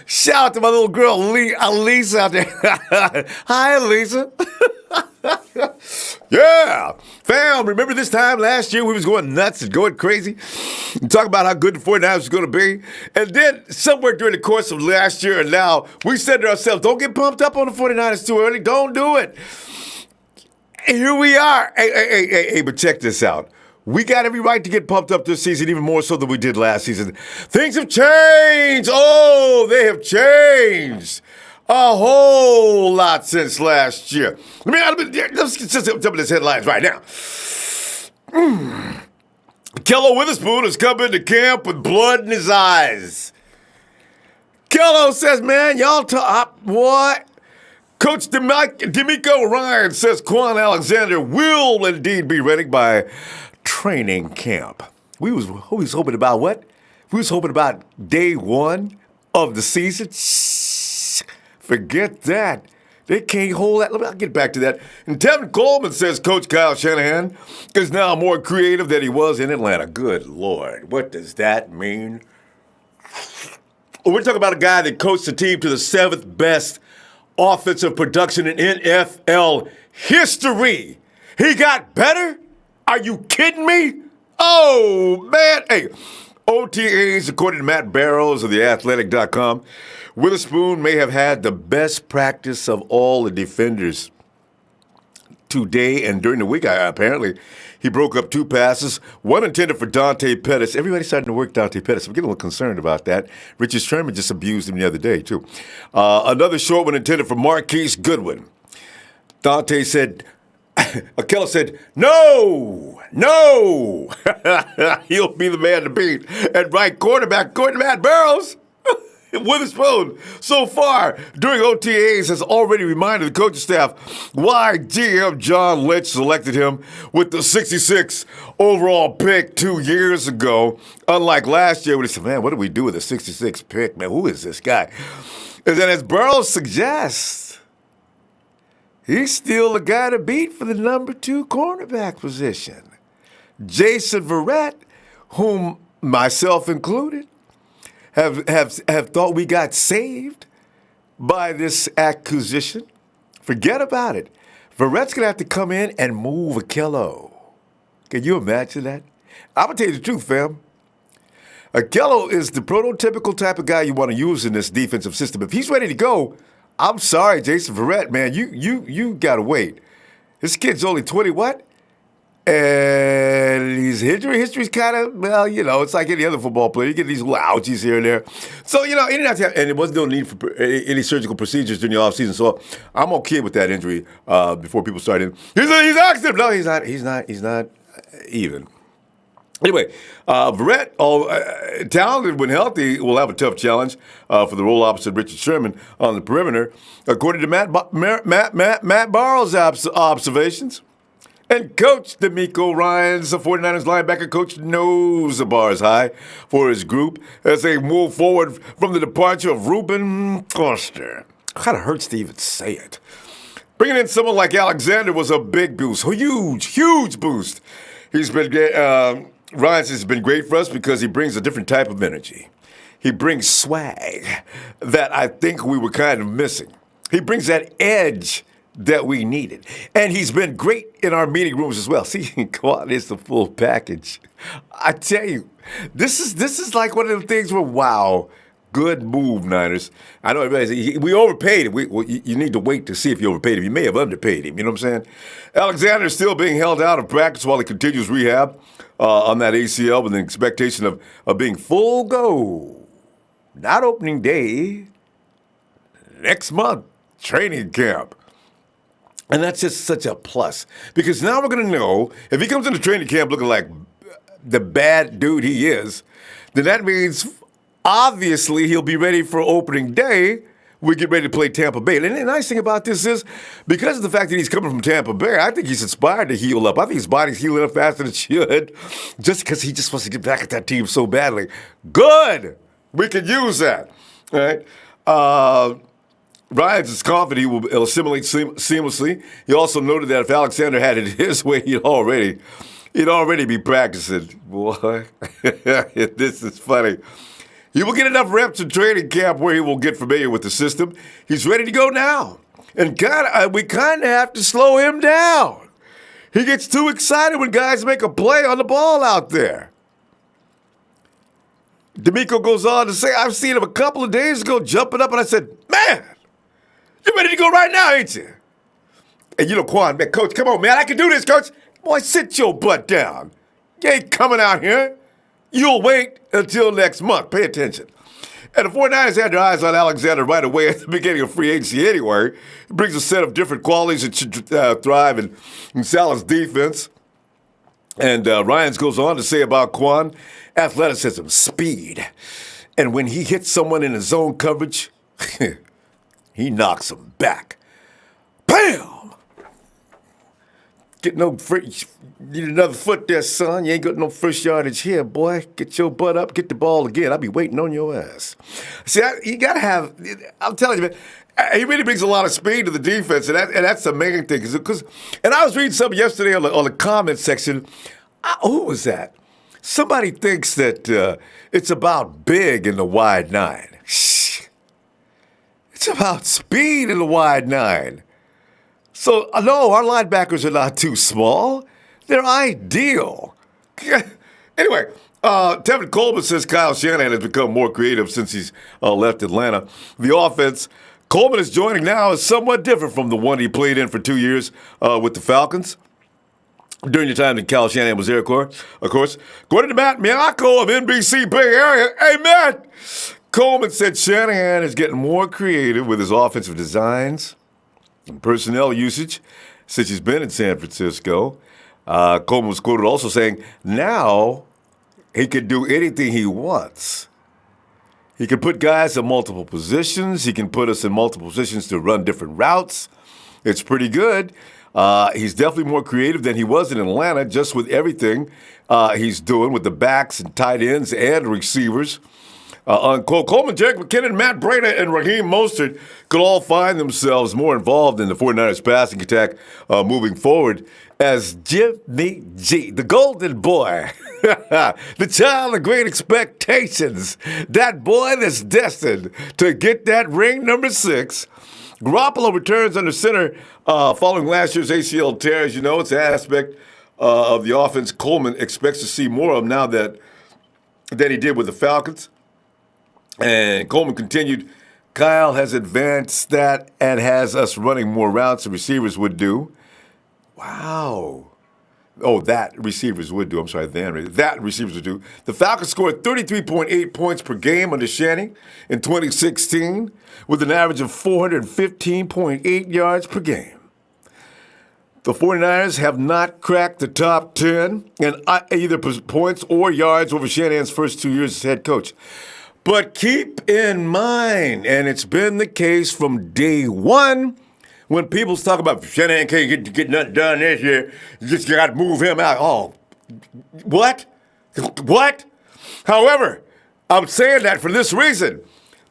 Shout out to my little girl, Lisa out there. Hi, Lisa. Yeah. Fam, remember this time last year we was going nuts and going crazy and talking about how good the 49ers was going to be? And then somewhere during the course of last year and now, we said to ourselves, don't get pumped up on the 49ers too early. Don't do it. And here we are. Hey, but check this out. We got every right to get pumped up this season, even more so than we did last season. Things have changed. Oh, they have changed a whole lot since last year. Let's get some of these headlines right now. Kello Witherspoon has come into camp with blood in his eyes. Kello says, man, y'all talk, what? Coach D'Amico Ryan says Kwon Alexander will indeed be ready by training camp. We was hoping about what? We was hoping about day one of the season. Shh, forget that. They can't hold that. I'll get back to that. And Tevin Coleman says Coach Kyle Shanahan is now more creative than he was in Atlanta. Good Lord. What does that mean? We're talking about a guy that coached the team to the 7th best offensive production in NFL history. He got better? Are you kidding me? Oh, man. Hey, OTAs, according to Matt Barrows of theathletic.com, Witherspoon may have had the best practice of all the defenders today and during the week. Apparently, he broke up 2 passes, one intended for Dante Pettis. Everybody's starting to work Dante Pettis. I'm getting a little concerned about that. Richard Sherman just abused him the other day, too. Another short one intended for Marquise Goodwin. Dante said, Kello said, no. He'll be the man to beat. And right quarterback, according to Matt Barrows, Witherspoon, so far during OTAs, has already reminded the coaching staff why GM John Lynch selected him with the 66 overall pick 2 years ago. Unlike last year when he said, man, what do we do with the 66 pick? Man, who is this guy? And then as Barrows suggests, he's still the guy to beat for the number 2 cornerback position. Jason Verrett, whom myself included, have thought we got saved by this acquisition. Forget about it. Verrett's going to have to come in and move a Kello. Can you imagine that? I'm going to tell you the truth, fam. Kello is the prototypical type of guy you want to use in this defensive system. If he's ready to go, I'm sorry, Jason Verrett, man. You got to wait. This kid's only 20 what? And his injury history's kind of, well, it's like any other football player. You get these little ouchies here and there. So, he didn't have to have, and there was no need for any surgical procedures during the offseason. So I'm okay with that injury before people started. He's active. No, he's not even. Anyway, Verrett, talented when healthy, will have a tough challenge for the role opposite Richard Sherman on the perimeter, according to Matt Barrows' observations. And Coach D'Amico Ryan's the 49ers linebacker coach knows the bar is high for his group as they move forward from the departure of Reuben Foster. Kind of hurts to even say it. Bringing in someone like Alexander was a big boost, a huge boost. Ryan's has been great for us because he brings a different type of energy. He brings swag that I think we were kind of missing. He brings that edge that we needed. And he's been great in our meeting rooms as well. See, Kwon is the full package. I tell you, this is like one of the things where, wow, good move, Niners. I know everybody we overpaid him. You need to wait to see if you overpaid him. You may have underpaid him. You know what I'm saying? Alexander is still being held out of practice while he continues rehab on that ACL with an expectation of being full go. Not opening day. Next month, training camp. And that's just such a plus. Because now we're going to know, if he comes into training camp looking like the bad dude he is, then that means obviously he'll be ready for opening day. We get ready to play Tampa Bay. And the nice thing about this is, because of the fact that he's coming from Tampa Bay, I think he's inspired to heal up. I think his body's healing up faster than it should, just because he just wants to get back at that team so badly. Good! We can use that. All right? Ryan's is confident he will assimilate seamlessly. He also noted that if Alexander had it his way, he'd already be practicing. Boy, this is funny. He will get enough reps in training camp where he will get familiar with the system. He's ready to go now. And we kind of have to slow him down. He gets too excited when guys make a play on the ball out there. D'Amico goes on to say, I've seen him a couple of days ago jumping up, and I said, man, you're ready to go right now, ain't you? And you know, Kwon, man, coach, come on, man, I can do this, coach. Boy, sit your butt down. You ain't coming out here. You'll wait until next month. Pay attention. And the 49ers had their eyes on Alexander right away at the beginning of free agency anyway. He brings a set of different qualities that should thrive in Salah's defense. And Ryans goes on to say about Kwon, athleticism, speed. And when he hits someone in his zone coverage, he knocks them back. Bam! Get no need another foot there, son. You ain't got no first yardage here, boy. Get your butt up, get the ball again. I'll be waiting on your ass. See, you got to have, I'm telling you, man, he really brings a lot of speed to the defense, and that's the main thing. And I was reading something yesterday on the comment section. Who was that? Somebody thinks that it's about big in the wide nine. Shh. It's about speed in the wide nine. So, no, our linebackers are not too small. They're ideal. Anyway, Tevin Coleman says Kyle Shanahan has become more creative since he's left Atlanta. The offense Coleman is joining now is somewhat different from the one he played in for 2 years with the Falcons. During the time that Kyle Shanahan was there, of course. According to Matt Miyako of NBC Bay Area, hey, Matt, Coleman said Shanahan is getting more creative with his offensive designs and personnel usage since he's been in San Francisco. Coleman was quoted also saying, now he can do anything he wants. He can put guys in multiple positions. He can put us in multiple positions to run different routes. It's pretty good. He's definitely more creative than he was in Atlanta, just with everything he's doing with the backs and tight ends and receivers. Unquote. Coleman, Jerick McKinnon, Matt Breida, and Raheem Mostert could all find themselves more involved in the 49ers passing attack moving forward as Jimmy G, the golden boy, the child of great expectations, that boy that's destined to get that ring number 6. Garoppolo returns under center following last year's ACL tear. As you know, it's an aspect of the offense Coleman expects to see more of now than he did with the Falcons. And Coleman continued, Kyle has advanced that and has us running more routes than receivers would do. Wow. Oh, that receivers would do. I'm sorry, that receivers would do. The Falcons scored 33.8 points per game under Shanny in 2016 with an average of 415.8 yards per game. The 49ers have not cracked the top 10 in either points or yards over Shanahan's first 2 years as head coach. But keep in mind, and it's been the case from day one, when people talk about Shanahan can't get nothing done this year, you just got to move him out. Oh, what? What? However, I'm saying that for this reason.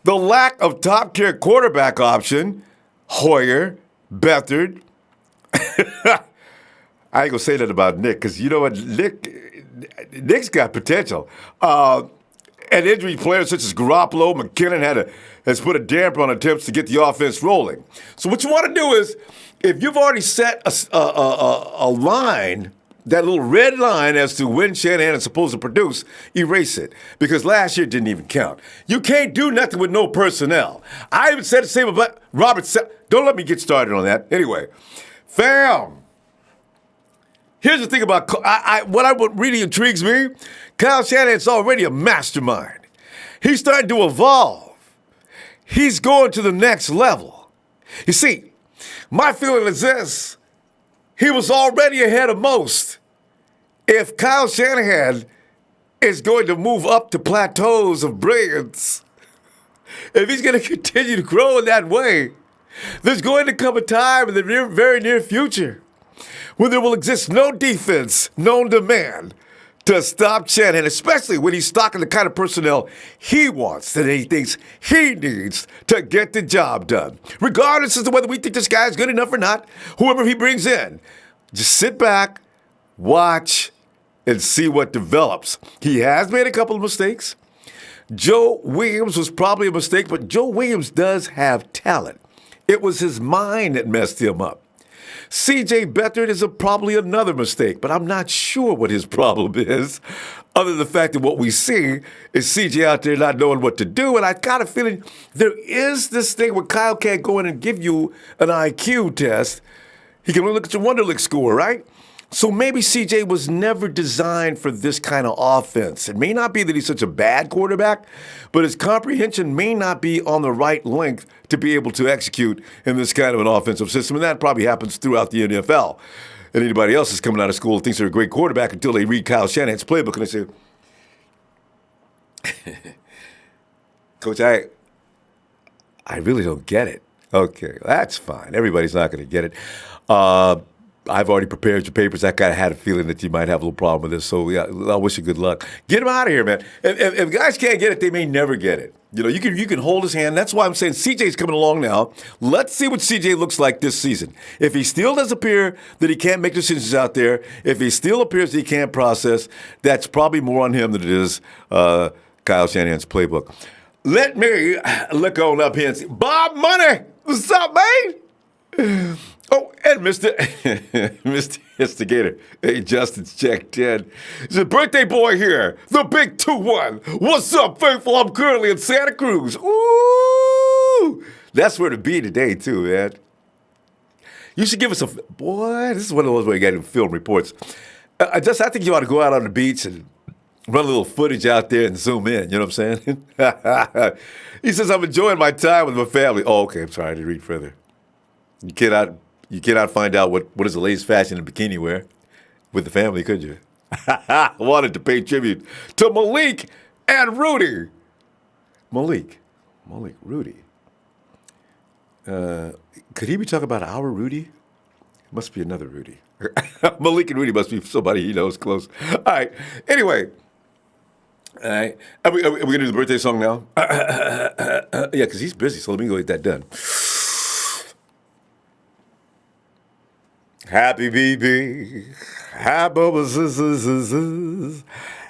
The lack of top-tier quarterback option, Hoyer, Beathard. I ain't going to say that about Nick, because you know what? Nick's got potential. And injury players such as Garoppolo, McKinnon has put a damper on attempts to get the offense rolling. So what you want to do is, if you've already set a line, that little red line as to when Shanahan is supposed to produce, erase it. Because last year didn't even count. You can't do nothing with no personnel. I even said the same about Robert. Don't let me get started on that. Anyway, fam. Here's the thing about what really intrigues me. Kyle Shanahan's already a mastermind. He's starting to evolve. He's going to the next level. You see, my feeling is this. He was already ahead of most. If Kyle Shanahan is going to move up to plateaus of brilliance, if he's going to continue to grow in that way, there's going to come a time in the very near future when there will exist no defense known to man to stop Shanahan, especially when he's stocking the kind of personnel he wants, that he thinks he needs to get the job done. Regardless as to whether we think this guy is good enough or not, whoever he brings in, just sit back, watch, and see what develops. He has made a couple of mistakes. Joe Williams was probably a mistake, but Joe Williams does have talent. It was his mind that messed him up. C.J. Beathard is probably another mistake, but I'm not sure what his problem is, other than the fact that what we see is C.J. out there not knowing what to do. And I got a feeling there is this thing where Kyle can't go in and give you an IQ test. He can only look at your Wonderlic score, right? So maybe C.J. was never designed for this kind of offense. It may not be that he's such a bad quarterback, but his comprehension may not be on the right length to be able to execute in this kind of an offensive system. And that probably happens throughout the NFL. And anybody else is coming out of school and thinks they're a great quarterback until they read Kyle Shanahan's playbook and they say, Coach, I really don't get it. Okay, that's fine. Everybody's not going to get it. I've already prepared your papers. I kind of had a feeling that you might have a little problem with this. So, yeah, I wish you good luck. Get him out of here, man. If guys can't get it, they may never get it. You know, you can hold his hand. That's why I'm saying CJ's coming along now. Let's see what CJ looks like this season. If he still does appear that he can't make decisions out there, if he still appears that he can't process, that's probably more on him than it is Kyle Shanahan's playbook. Let me look on up here and see. Bob Money, what's up, man? Oh, and Mr. Instigator. Hey, Justin's checked in. It's a birthday boy here. The big 2-1. What's up, faithful? I'm currently in Santa Cruz. Ooh! That's where to be today, too, man. You should give us boy, this is one of those where you got to film reports. I think you ought to go out on the beach and run a little footage out there and zoom in. You know what I'm saying? He says, I'm enjoying my time with my family. Oh, okay. I'm sorry. I didn't read further. You cannot find out what is the latest fashion in bikini wear with the family, could you? Wanted to pay tribute to Malik and Rudy. Malik, Rudy. Could he be talking about our Rudy? It must be another Rudy. Malik and Rudy must be somebody he knows close. All right. Anyway. All right. Are we going to do the birthday song now? Yeah, because he's busy, so let me go get that done. Happy baby, happy birthday, Justin.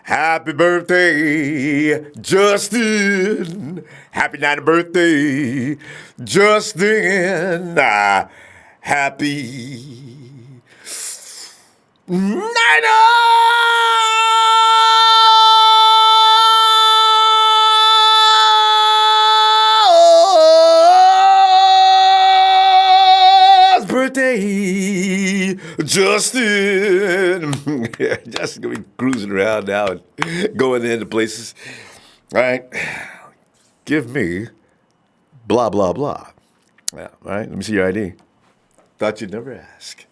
Happy 90th birthday, Justin. Happy 90th birthday, Justin. Justin gonna be cruising around now and going into places. All right. Give me blah, blah, blah. Yeah, all right. Let me see your ID. Thought you'd never ask.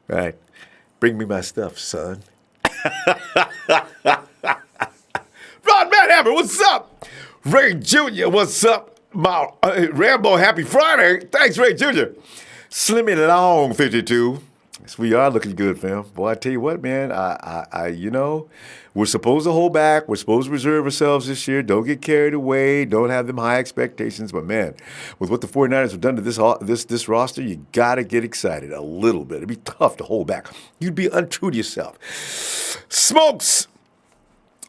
All right. Bring me my stuff, son. Ron Manhammer, what's up? Ray Jr., what's up? My Rambo, happy Friday. Thanks, Ray Jr. Slimmy Long 52. Yes, we are looking good, fam. Boy, I tell you what, man, we're supposed to hold back. We're supposed to reserve ourselves this year. Don't get carried away. Don't have them high expectations. But, man, with what the 49ers have done to this roster, you got to get excited a little bit. It'd be tough to hold back. You'd be untrue to yourself. Smokes.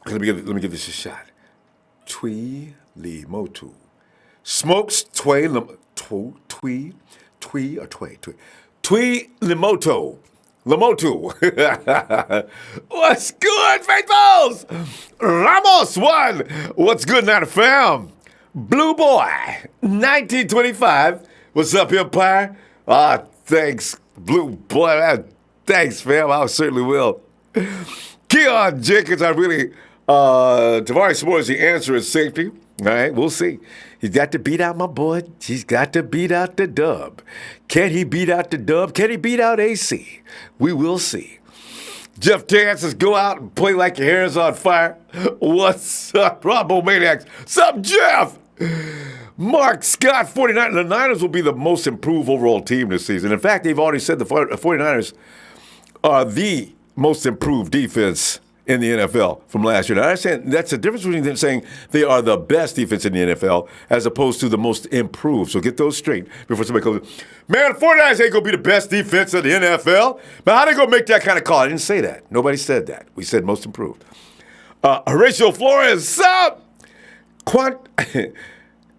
Let me give this a shot. Twee Limotu. Smokes Twee Limoto. What's good, faithfuls? Ramos won. What's good now, fam? Blue Boy, 1925. What's up, Empire? Thanks, Blue Boy. Thanks, fam. I certainly will. Keon Jenkins, Tarvarius Moore is the answer at safety. All right, we'll see. He's got to beat out my boy. He's got to beat out the dub. Can he beat out the dub? Can he beat out AC? We will see. Jeff Tan says, go out and play like your hair is on fire. What's up, Ronbo Maniacs? What's up, Jeff? Mark Scott, 49. The Niners will be the most improved overall team this season. In fact, they've already said the 49ers are the most improved defense in the NFL from last year. Now, I understand that's the difference between them saying they are the best defense in the NFL as opposed to the most improved. So get those straight before somebody comes, man, the 49ers ain't going to be the best defense in the NFL. But how they going to make that kind of call? I didn't say that. Nobody said that. We said most improved. Horatio Flores, sup? I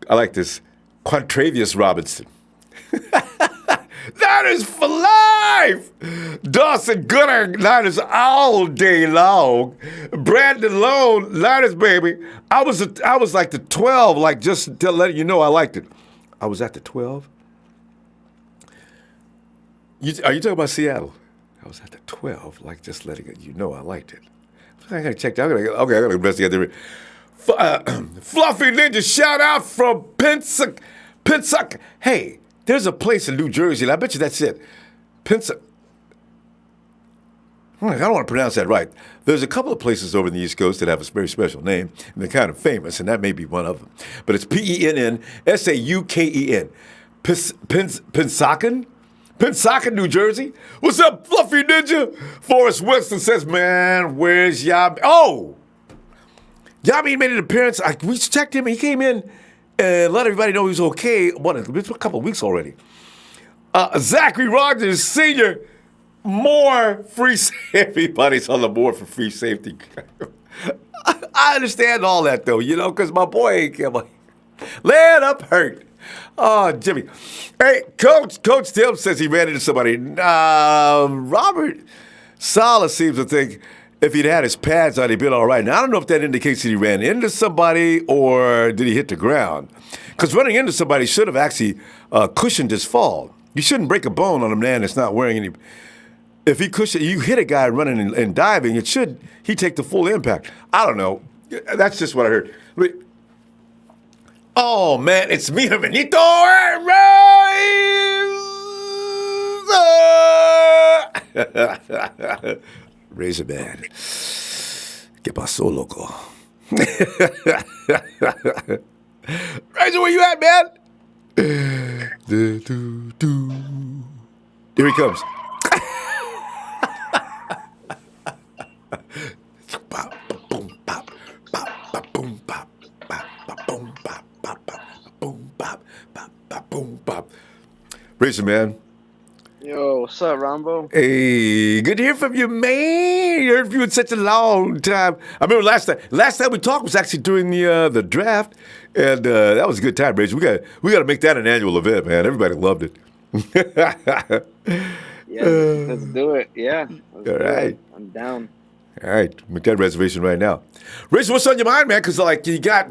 like this. Quantravius Robinson. Niners for life! Dawson Gunner, Niners all day long. Brandon Lone, Niners baby. I was like the 12, like just to let you know I liked it. I was at the 12. Are you talking about Seattle? I was at the 12, like just letting you know I liked it. I gotta check that. I gotta investigate the. Fluffy Ninja, shout out from Pensac. Hey, there's a place in New Jersey, and I bet you that's it. I don't want to pronounce that right. There's a couple of places over in the East Coast that have a very special name, and they're kind of famous, and that may be one of them. But it's Pennsaukeen. Pensacola, New Jersey. What's up, Fluffy Ninja? Forrest Winston says, man, where's Yabi? Oh! Yabi made an appearance. We checked him. He came in and let everybody know he was okay. It's a couple of weeks already. Zachary Rogers, Sr., more free safety. Everybody's on the board for free safety. I understand all that, though, because my boy ain't come. Let up hurt. Oh, Jimmy. Hey, Coach Tim says he ran into somebody. Robert Saleh seems to think if he'd had his pads on, he'd been all right. Now, I don't know if that indicates that he ran into somebody or did he hit the ground. Because running into somebody should have actually cushioned his fall. You shouldn't break a bone on a man that's not wearing any. If you hit a guy running and diving, he take the full impact. I don't know. That's just what I heard. Oh, man, it's me, Benito. Razor man. ¿Qué pasó, loco? Razor, where you at, man? Here he comes. Razor man. Yo, what's up, Ronbo? Hey, good to hear from you, man. You heard from you in such a long time. I remember last time we talked was actually during the draft, and that was a good time, Razor. We got to make that an annual event, man. Everybody loved it. Yeah, let's do it. Yeah. All right. I'm down. All right, make that reservation right now. Razor, what's on your mind, man? Because you got.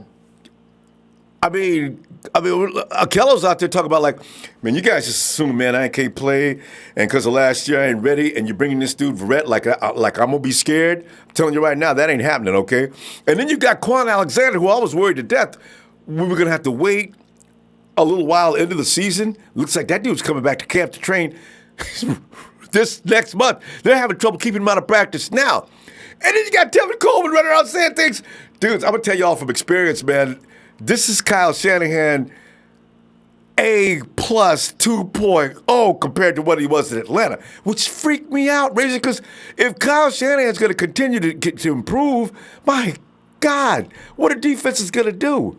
I mean, Akello's out there talking about man, you guys just assume, man, I can't play, and because of last year I ain't ready, and you're bringing this dude Verrett like I'm gonna be scared. I'm telling you right now, that ain't happening, okay? And then you got Kwon Alexander, who I was worried to death we were gonna have to wait a little while into the season. Looks like that dude's coming back to camp to train this next month. They're having trouble keeping him out of practice now. And then you got Tevin Coleman running around saying things. Dudes, I'm gonna tell y'all from experience, man. This is Kyle Shanahan A+ 2.0 compared to what he was in Atlanta, which freaked me out, Razor, because if Kyle Shanahan's going to continue to improve, my God, what a defense is going to do.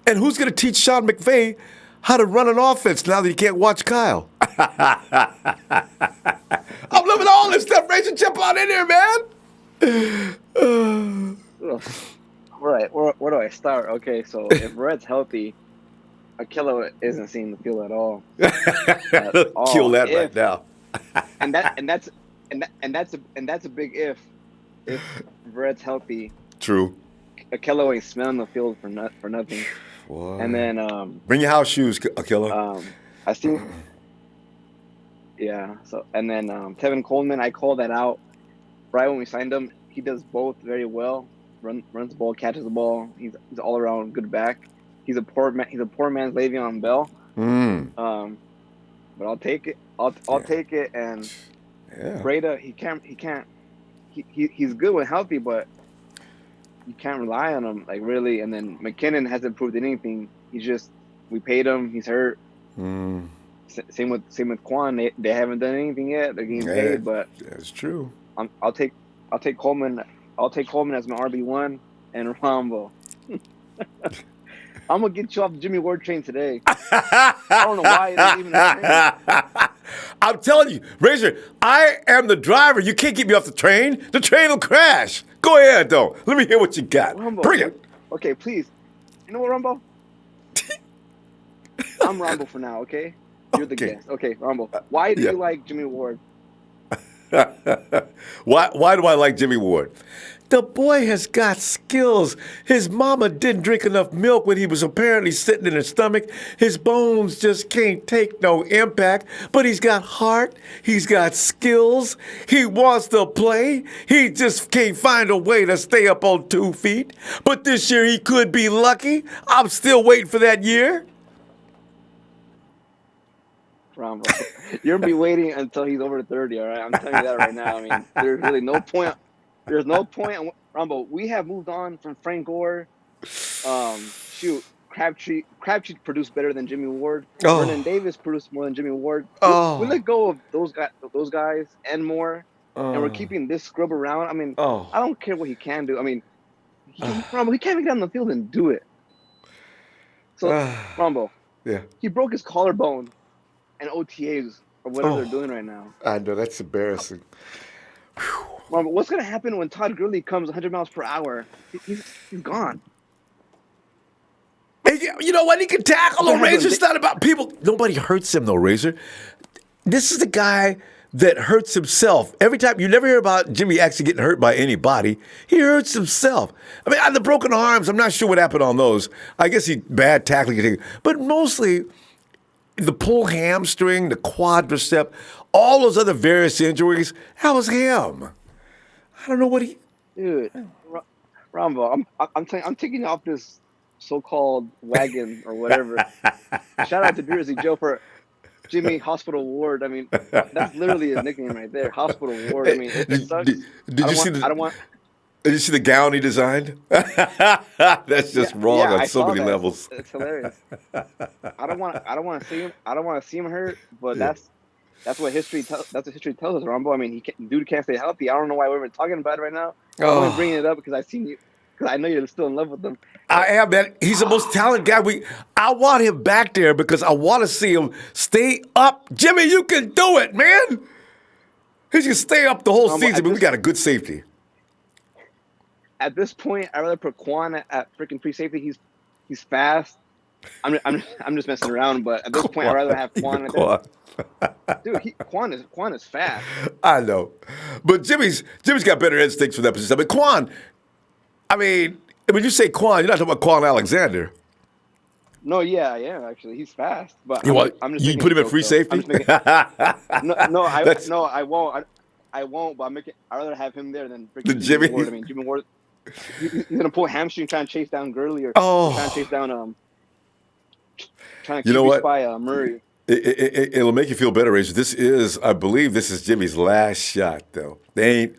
And who's going to teach Sean McVay how to run an offense now that he can't watch Kyle? I'm loving all this stuff, Razor. Jump on in here, man. Right, where do I start? Okay, so if Verrett's healthy, Akello isn't seeing the field at all. Kill that right now. and that's a big if. If Verrett's healthy, true. Akello ain't smelling the field for nothing. What? And then bring your house shoes, Akello. I see. Yeah. So and then Tevin Coleman, I called that out right when we signed him. He does both very well. Runs the ball, catches the ball. He's all around good back. He's a poor man's Le'Veon Bell. But I'll take it. I'll take it. And Breda, he's good when healthy, but you can't rely on him really. And then McKinnon hasn't proved anything. We paid him. He's hurt. Same with Kwon. They haven't done anything yet. They're getting paid, but that's true. I'll take Coleman I'll take Coleman as my RB1 and Ronbo. I'm gonna get you off the Jimmie Ward train today. I don't know why it isn't even a train. I'm telling you, Razor, I am the driver. You can't get me off the train. The train will crash. Go ahead, though. Let me hear what you got. Ronbo, Bring it. Okay, please. You know what, Ronbo? I'm Ronbo for now, okay? You're the guest. Okay, Ronbo. Why do you like Jimmie Ward? Why do I like Jimmie Ward? The boy has got skills. His mama didn't drink enough milk when he was apparently sitting in her stomach. His bones just can't take no impact. But he's got heart. He's got skills. He wants to play. He just can't find a way to stay up on 2 feet. But this year he could be lucky. I'm still waiting for that year. Ronbo, you're gonna be waiting until he's over 30. All right, I'm telling you that right now. I mean, there's really no point. There's no point. Ronbo, we have moved on from Frank Gore. Crabtree produced better than Jimmie Ward. Vernon Davis produced more than Jimmie Ward. We let go of those guys and more, and we're keeping this scrub around. I mean, I don't care what he can do. I mean, Ronbo, he can't even get on the field and do it. So, Ronbo, he broke his collarbone and OTAs or whatever they're doing right now. I know, that's embarrassing. Well, what's going to happen when Todd Gurley comes 100 miles per hour? He's gone. You know what? He can tackle a Razor. It's not about people. Nobody hurts him, though, Razor. This is the guy that hurts himself. Every time, you never hear about Jimmy actually getting hurt by anybody. He hurts himself. I mean, on the broken arms, I'm not sure what happened on those. I guess he bad tackling. But mostly, the pull hamstring, the quadricep, all those other various injuries, that was him. I don't know what he... Dude, Ronbo, I'm taking off this so-called wagon or whatever. Shout out to Jersey Joe for Jimmy Hospital Ward. I mean, that's literally his nickname right there, Hospital Ward. I mean, it sucks. Did you see the gown he designed? That's just wrong on so many levels. It's hilarious. I don't want to see him hurt, but that's what history tells us, Ronbo. I mean, dude can't stay healthy. I don't know why we're even talking about it right now. I'm only bringing it up because I know you're still in love with him. I am, man. He's the most talented guy. I want him back there because I want to see him stay up. Jimmy, you can do it, man. He can stay up the whole season, but we got a good safety. At this point, I'd rather put Kwon at freaking free safety. He's fast. I'm just messing around, but at this point, I'd rather have Kwon. Dude, Kwon is fast. I know, but Jimmy's got better instincts for that position. I mean, Kwon. I mean, when you say Kwon, you're not talking about Kwon Alexander. No, yeah, actually, he's fast. But I'm just you put him at free safety. I won't. I won't. But I'd rather have him there than freaking Jimmy Ward. I mean, Jimmie Ward. He's gonna pull hamstring trying to chase down Gurley or trying to chase down trying to keep by Murray. It'll make you feel better, Razor. I believe this is Jimmy's last shot, though. They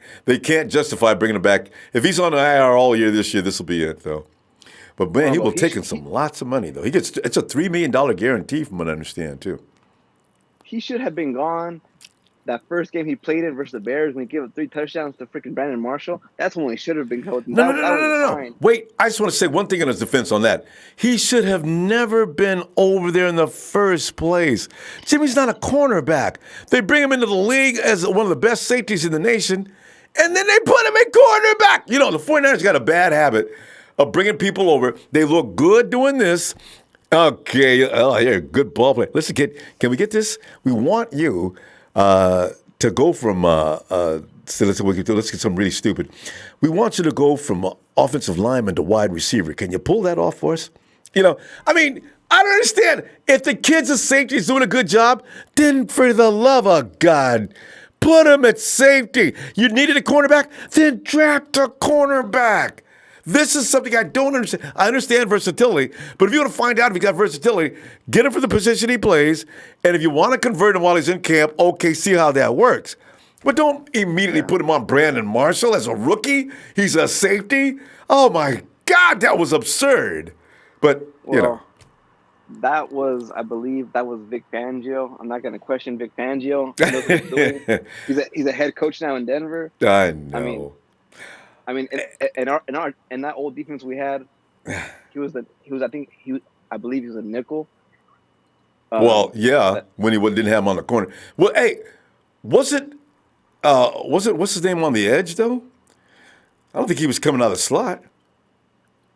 can't justify bringing him back. If he's on the IR all year this year, this will be it, though. But man, he will take in lots of money, though. It's a $3 million guarantee, from what I understand, too. He should have been gone. That first game he played in versus the Bears, when he gave up 3 touchdowns to freaking Brandon Marshall, that's when he should have been going. No. Wait, I just want to say one thing in his defense on that. He should have never been over there in the first place. Jimmy's not a cornerback. They bring him into the league as one of the best safeties in the nation, and then they put him at cornerback. You know, the 49ers got a bad habit of bringing people over. They look good doing this. Okay, here, good ball play. Listen, kid, can we get this? We want you to go from so let's get something really stupid. We want you to go from offensive lineman to wide receiver. Can you pull that off for us? You know, I mean, I don't understand. If the kid's a safety is doing a good job, then for the love of God, put him at safety. You needed a cornerback? Then draft a cornerback. This is something I don't understand. I understand versatility, but if you want to find out if he got versatility, get him for the position he plays, and if you want to convert him while he's in camp, okay, see how that works. But don't immediately put him on Brandon Marshall as a rookie. He's a safety. Oh, my God, that was absurd. But, you know. That was, I believe, Vic Fangio. I'm not going to question Vic Fangio. He knows what he's doing. He's a head coach now in Denver. I know. I mean, I mean, in that old defense we had, I believe he was a nickel. Well, yeah, That when he didn't have him on the corner. Well, hey, was it what's his name on the edge though? I don't think he was coming out of the slot.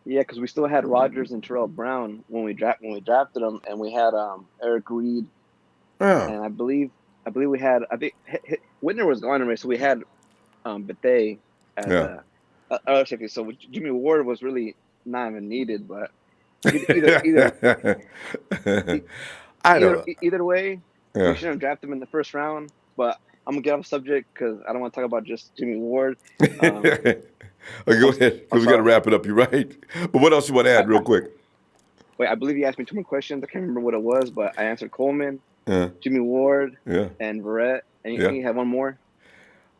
Yeah, because we still had Rodgers and Terrell Brown when we drafted them, and we had Eric Reed, Yeah, and I believe we had Whitner was gone already, so we had Bethea as yeah. a other safety. So Jimmy Ward was really not even needed, but either I don't. either way, we Yeah. shouldn't have drafted him in the first round. But I'm gonna get off subject because I don't want to talk about just Jimmy Ward. Um, Go I'm ahead, I'm because we got to sorry. wrap it up. You're right. But what else you want to add, real I quick? Wait, I believe you asked me two more questions. I can't remember what it was, but I answered Coleman, Yeah, Jimmy Ward, yeah, and Verrett. And yeah. you have one more.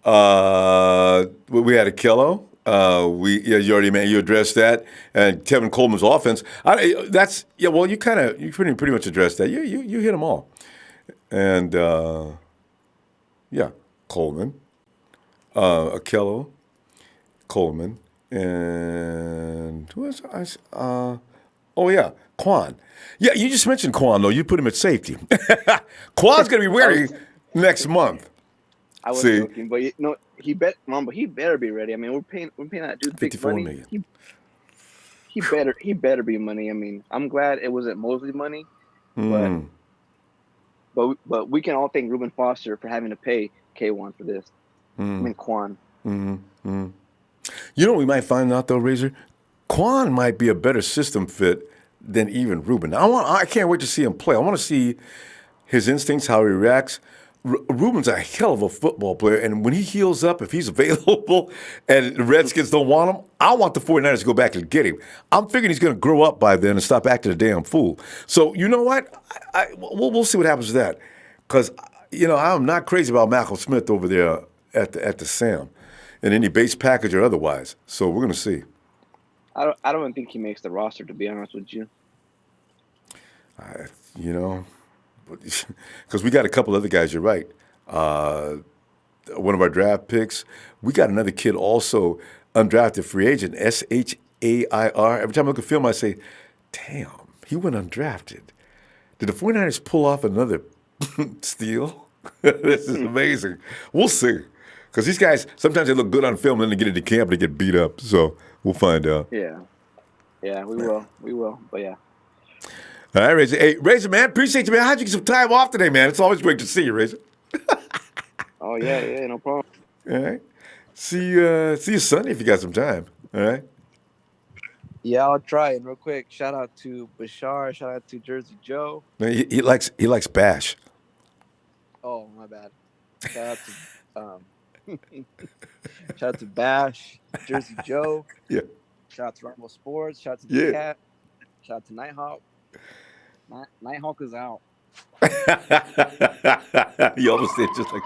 We had a Kello. You already you addressed that, and Kevin Coleman's offense. Well, you pretty much addressed that. You hit them all, and yeah, Coleman, Akello, Coleman, and who else? Oh yeah, Kwon. Yeah, you just mentioned Kwon though. You put him at safety. Kwon's gonna be I was ready next month. I was See, joking, but he better be ready. I mean, we're paying that dude big 54 money. million. He better be money. I mean, I'm glad it wasn't Mosley money, but Hmm. but we can all thank Reuben Foster for having to pay K1 for this. I mean, Quan. You know what we might find out though, Razor? Kwon might be a better system fit than even Ruben. I can't wait to see him play. I want to see his instincts, how he reacts. Ruben's a hell of a football player, and when he heals up, if he's available and the Redskins don't want him, I want the 49ers to go back and get him. I'm figuring he's going to grow up by then and stop acting a damn fool. So, you know what? We'll see what happens with that. Because, I'm not crazy about Malcolm Smith over there at the Sam in any base package or otherwise. So we're going to see. I don't even think he makes the roster, to be honest with you. You know, because we got a couple other guys. You're right. One of our draft picks. We got another kid also, undrafted free agent, Shair. Every time I look at film, I say, "Damn, he went undrafted." Did the 49ers pull off another steal? This is amazing. We'll see. Because these guys, sometimes they look good on film, and then they get into camp and they get beat up. So we'll find out. Yeah, we will. But yeah, All right, Razor. Hey, Razor, man, appreciate you, man. How'd you get some time off today, man? It's always great to see you, Razor. oh yeah, no problem. All right. See you Sunday if you got some time. All right. Yeah, I'll try. And real quick, shout out to Bashar. Shout out to Jersey Joe. Man, he likes Bash. Oh, my bad. Shout out to shout out to Bash, Jersey Joe. Yeah. Shout out to Ronbo Sports. Shout out to Yeah. the Cat. Shout out to Nighthawk. Nighthawk is out. You almost did just like.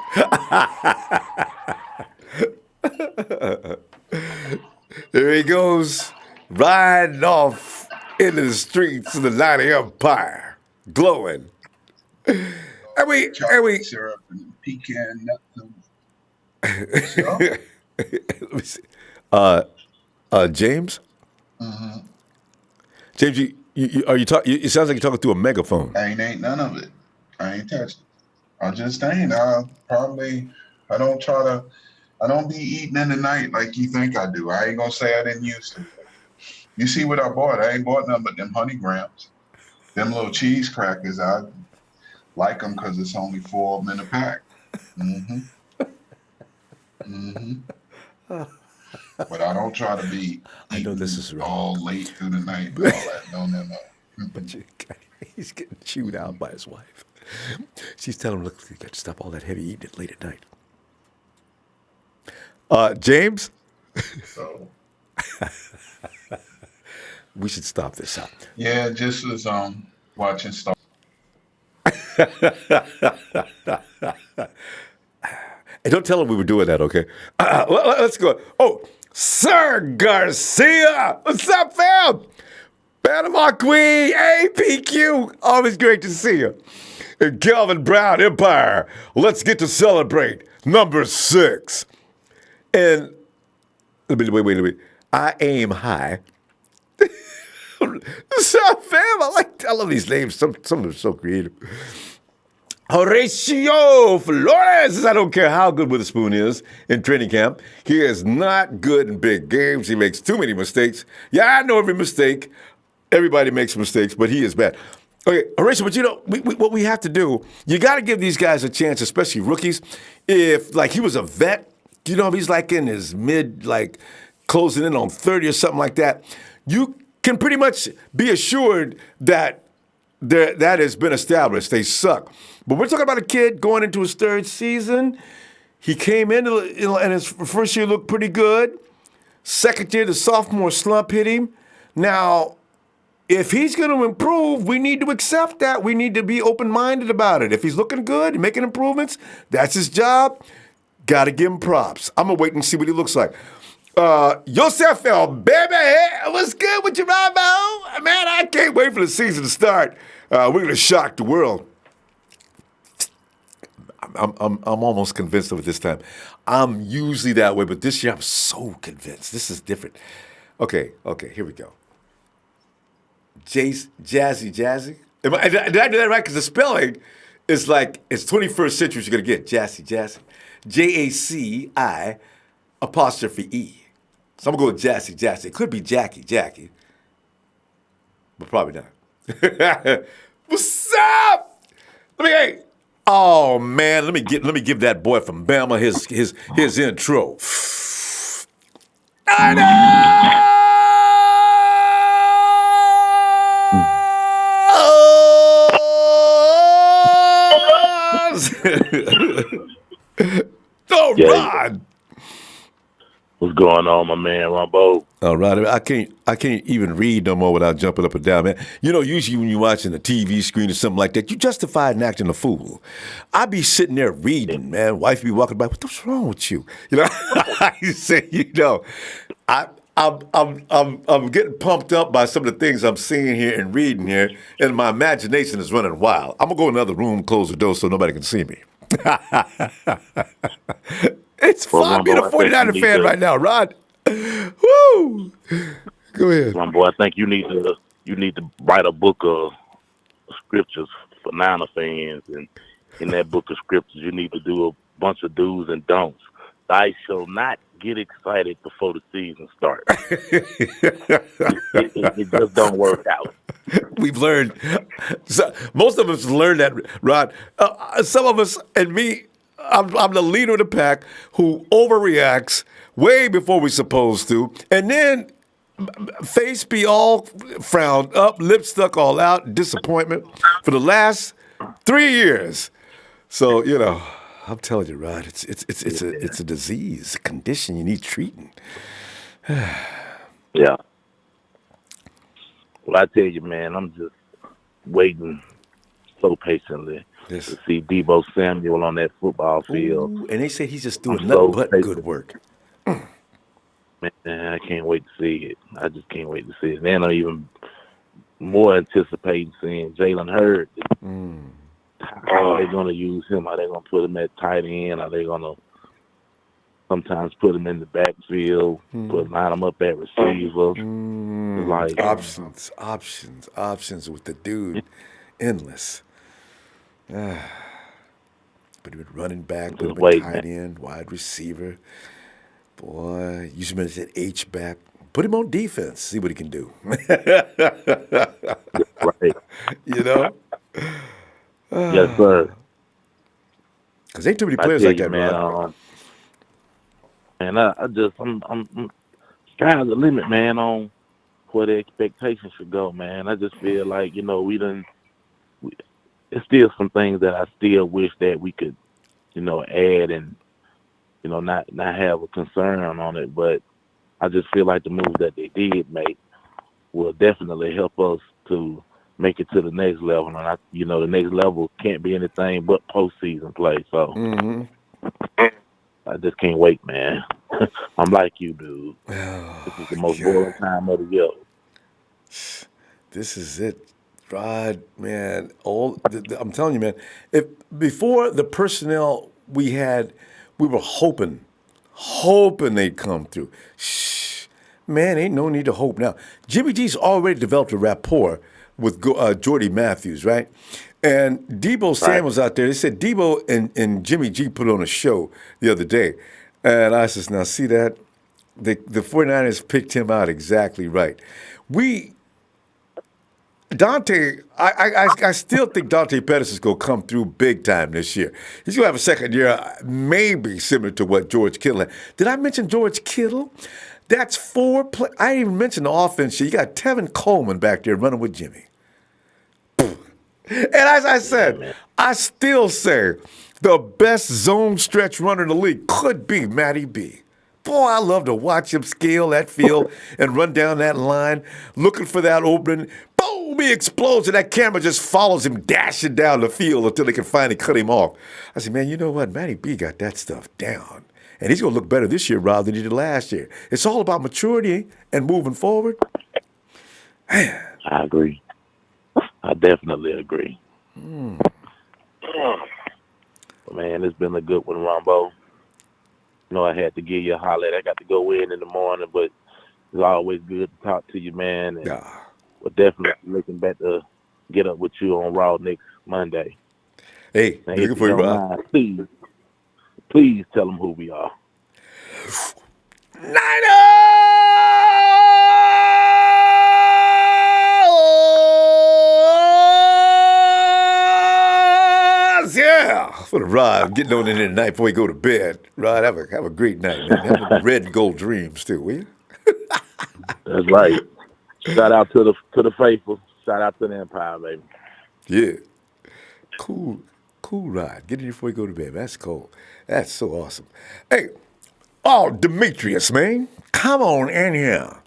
There he goes, riding off into the streets of the Night Empire, glowing. And we. Chocolate syrup and pecan nuts. Let me see. James. Mm-hmm. James, are you talking? It sounds like you're talking through a megaphone. Ain't none of it. I ain't touched it. I'm just saying. I don't be eating in the night like you think I do. I ain't gonna say I didn't used to. You see what I bought? I ain't bought nothing but them honey grams, them little cheese crackers. I like them because it's only 4 of them in a pack. Mm-hmm. Mm-hmm. But I don't try to be I know this is wrong. all late through the night and all that. No. But he's getting chewed out by his wife. She's telling him, "Look, you got to stop all that heavy eating it late at night." James, So we should stop this up. yeah, just was watching Star. Hey, don't tell him we were doing that, okay? Let's go. Oh, Sir Garcia. What's up, fam? Panama Queen, APQ. Always great to see you. And Calvin Brown, Empire. Let's get to celebrate number 6. And Wait. I aim high. So, fam, I love these names. Some of them are so creative. Horatio Flores. I don't care how good Witherspoon is in training camp. He is not good in big games. He makes too many mistakes. Yeah, I know every mistake. Everybody makes mistakes, but he is bad. Okay, Horatio, but what we have to do, you got to give these guys a chance, especially rookies. If, like, he was a vet, if he's, like, in his mid, like, closing in on 30 or something like that, you can pretty much be assured that that has been established. They suck. But we're talking about a kid going into his third season. He came in and his first year looked pretty good. Second year, the sophomore slump hit him. Now, if he's going to improve, we need to accept that. We need to be open-minded about it. If he's looking good, making improvements, that's his job. Got to give him props. I'm going to wait and see what he looks like. Yosef El Baby, what's good with you, Ronbo? Man, I can't wait for the season to start. We're going to shock the world. I'm almost convinced of it this time. I'm usually that way, but this year I'm so convinced. This is different. Okay, here we go. Jazzy. Did I do that right? Because the spelling is like, it's 21st century you're going to get. Jazzy. Jaci apostrophe E. So I'm going to go with Jazzy. It could be Jackie. But probably not. What's up? Oh man, let me give that boy from Bama his intro. Oh, Rod. What's going on, my man, Ronbo? All right, I can't even read no more without jumping up and down, man. Usually when you're watching a TV screen or something like that, you justify in acting a fool. I be sitting there reading, man. Wife be walking by, what's wrong with you? I say, I'm getting pumped up by some of the things I'm seeing here and reading here, and my imagination is running wild. I'm gonna go in another room, close the door so nobody can see me. It's fun being a 49er fan right now, Rod. Woo! Go ahead. Boy, I think you need to write a book of scriptures for Niner fans, and in that book of scriptures, you need to do a bunch of do's and don'ts. I shall not get excited before the season starts. it just don't work out. We've learned. Most of us learned that, Rod. Some of us, and me, I'm the leader of the pack who overreacts way before we're supposed to, and then face be all frowned up, lip stuck all out, disappointment for the last 3 years. So I'm telling you, Rod, it's a disease, a condition you need treating. Yeah. Well, I tell you, man, I'm just waiting so patiently to see Deebo Samuel on that football field. Ooh, and they say he's just doing nothing but good work. Man, I can't wait to see it. I just can't wait to see it. And I'm even more anticipating seeing Jalen Hurd. How are they going to use him? Are they going to put him at tight end? Are they going to sometimes put him in the backfield, line him up at receiver? Like options with the dude. Endless. But with running back, put him at tight end, wide receiver. Boy, you should have said H-back. Put him on defense. See what he can do. Right. Yes, sir. Because ain't too many players like that, man. And I'm sky's the limit, man, on where the expectations should go, man. I just feel like, there's still some things that I still wish that we could, add and, not have a concern on it. But I just feel like the move that they did make will definitely help us to make it to the next level. And the next level can't be anything but postseason play. So I just can't wait, man. I'm like you, dude. This is the most boring time of the year. This is it, Rod, man. I'm telling you, man. If before the personnel we had, we were hoping hoping they'd come through. Shh, man, ain't no need to hope now. Jimmy G's already developed a rapport with Jordy Matthews, right? And Debo Samuel's out there. They said Debo and Jimmy G put on a show the other day. And I says, now see that? The 49ers picked him out exactly right. Dante, I still think Dante Pettis is going to come through big time this year. He's going to have a second year, maybe similar to what George Kittle had. Did I mention George Kittle? That's 4 play. I didn't even mention the offense. You got Tevin Coleman back there running with Jimmy. And as I said, I still say the best zone stretch runner in the league could be Matty B. Boy, I love to watch him scale that field and run down that line, looking for that opening. Boom, he explodes, and that camera just follows him dashing down the field until they can finally cut him off. I said, man, you know what? Matty B got that stuff down. And he's going to look better this year, Rob, than he did last year. It's all about maturity and moving forward. Man. I agree. I definitely agree. Man, it's been a good one, Ronbo. You know, I had to give you a holler. I got to go in the morning, but it's always good to talk to you, man. And we're definitely looking back to get up with you on Raw next Monday. Hey, looking for you, Rob. Please tell them who we are. Yeah, for the Rod, getting on in there tonight before we go to bed. Rod, have a great night, man. Have red and gold dreams too, will you? That's right. Shout out to the faithful. Shout out to the Empire, baby. Yeah, cool ride. Get in here before you go to bed. That's cool. That's so awesome. Hey, Demetrius, man, come on in here.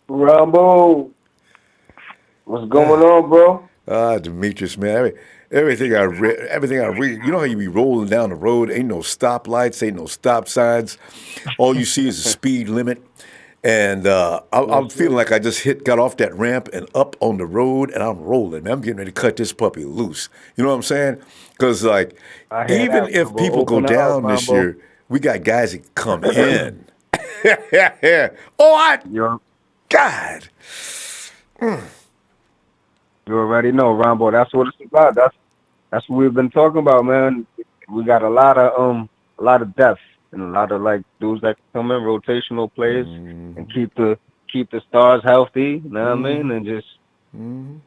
Ronbo, what's going on, bro? Demetrius, man, everything I read, you know how you be rolling down the road, ain't no stoplights, ain't no stop signs. All you see is the speed limit. And I'm feeling like I just got off that ramp and up on the road, and I'm rolling. I'm getting ready to cut this puppy loose. You know what I'm saying? Because, like, even if people go down this year, we got guys that come in. God. You already know, Ronbo. That's what it's about. That's what we've been talking about, man. We got a lot of depth and a lot of like dudes that come in, rotational players, and keep the stars healthy. You know what I mean? And just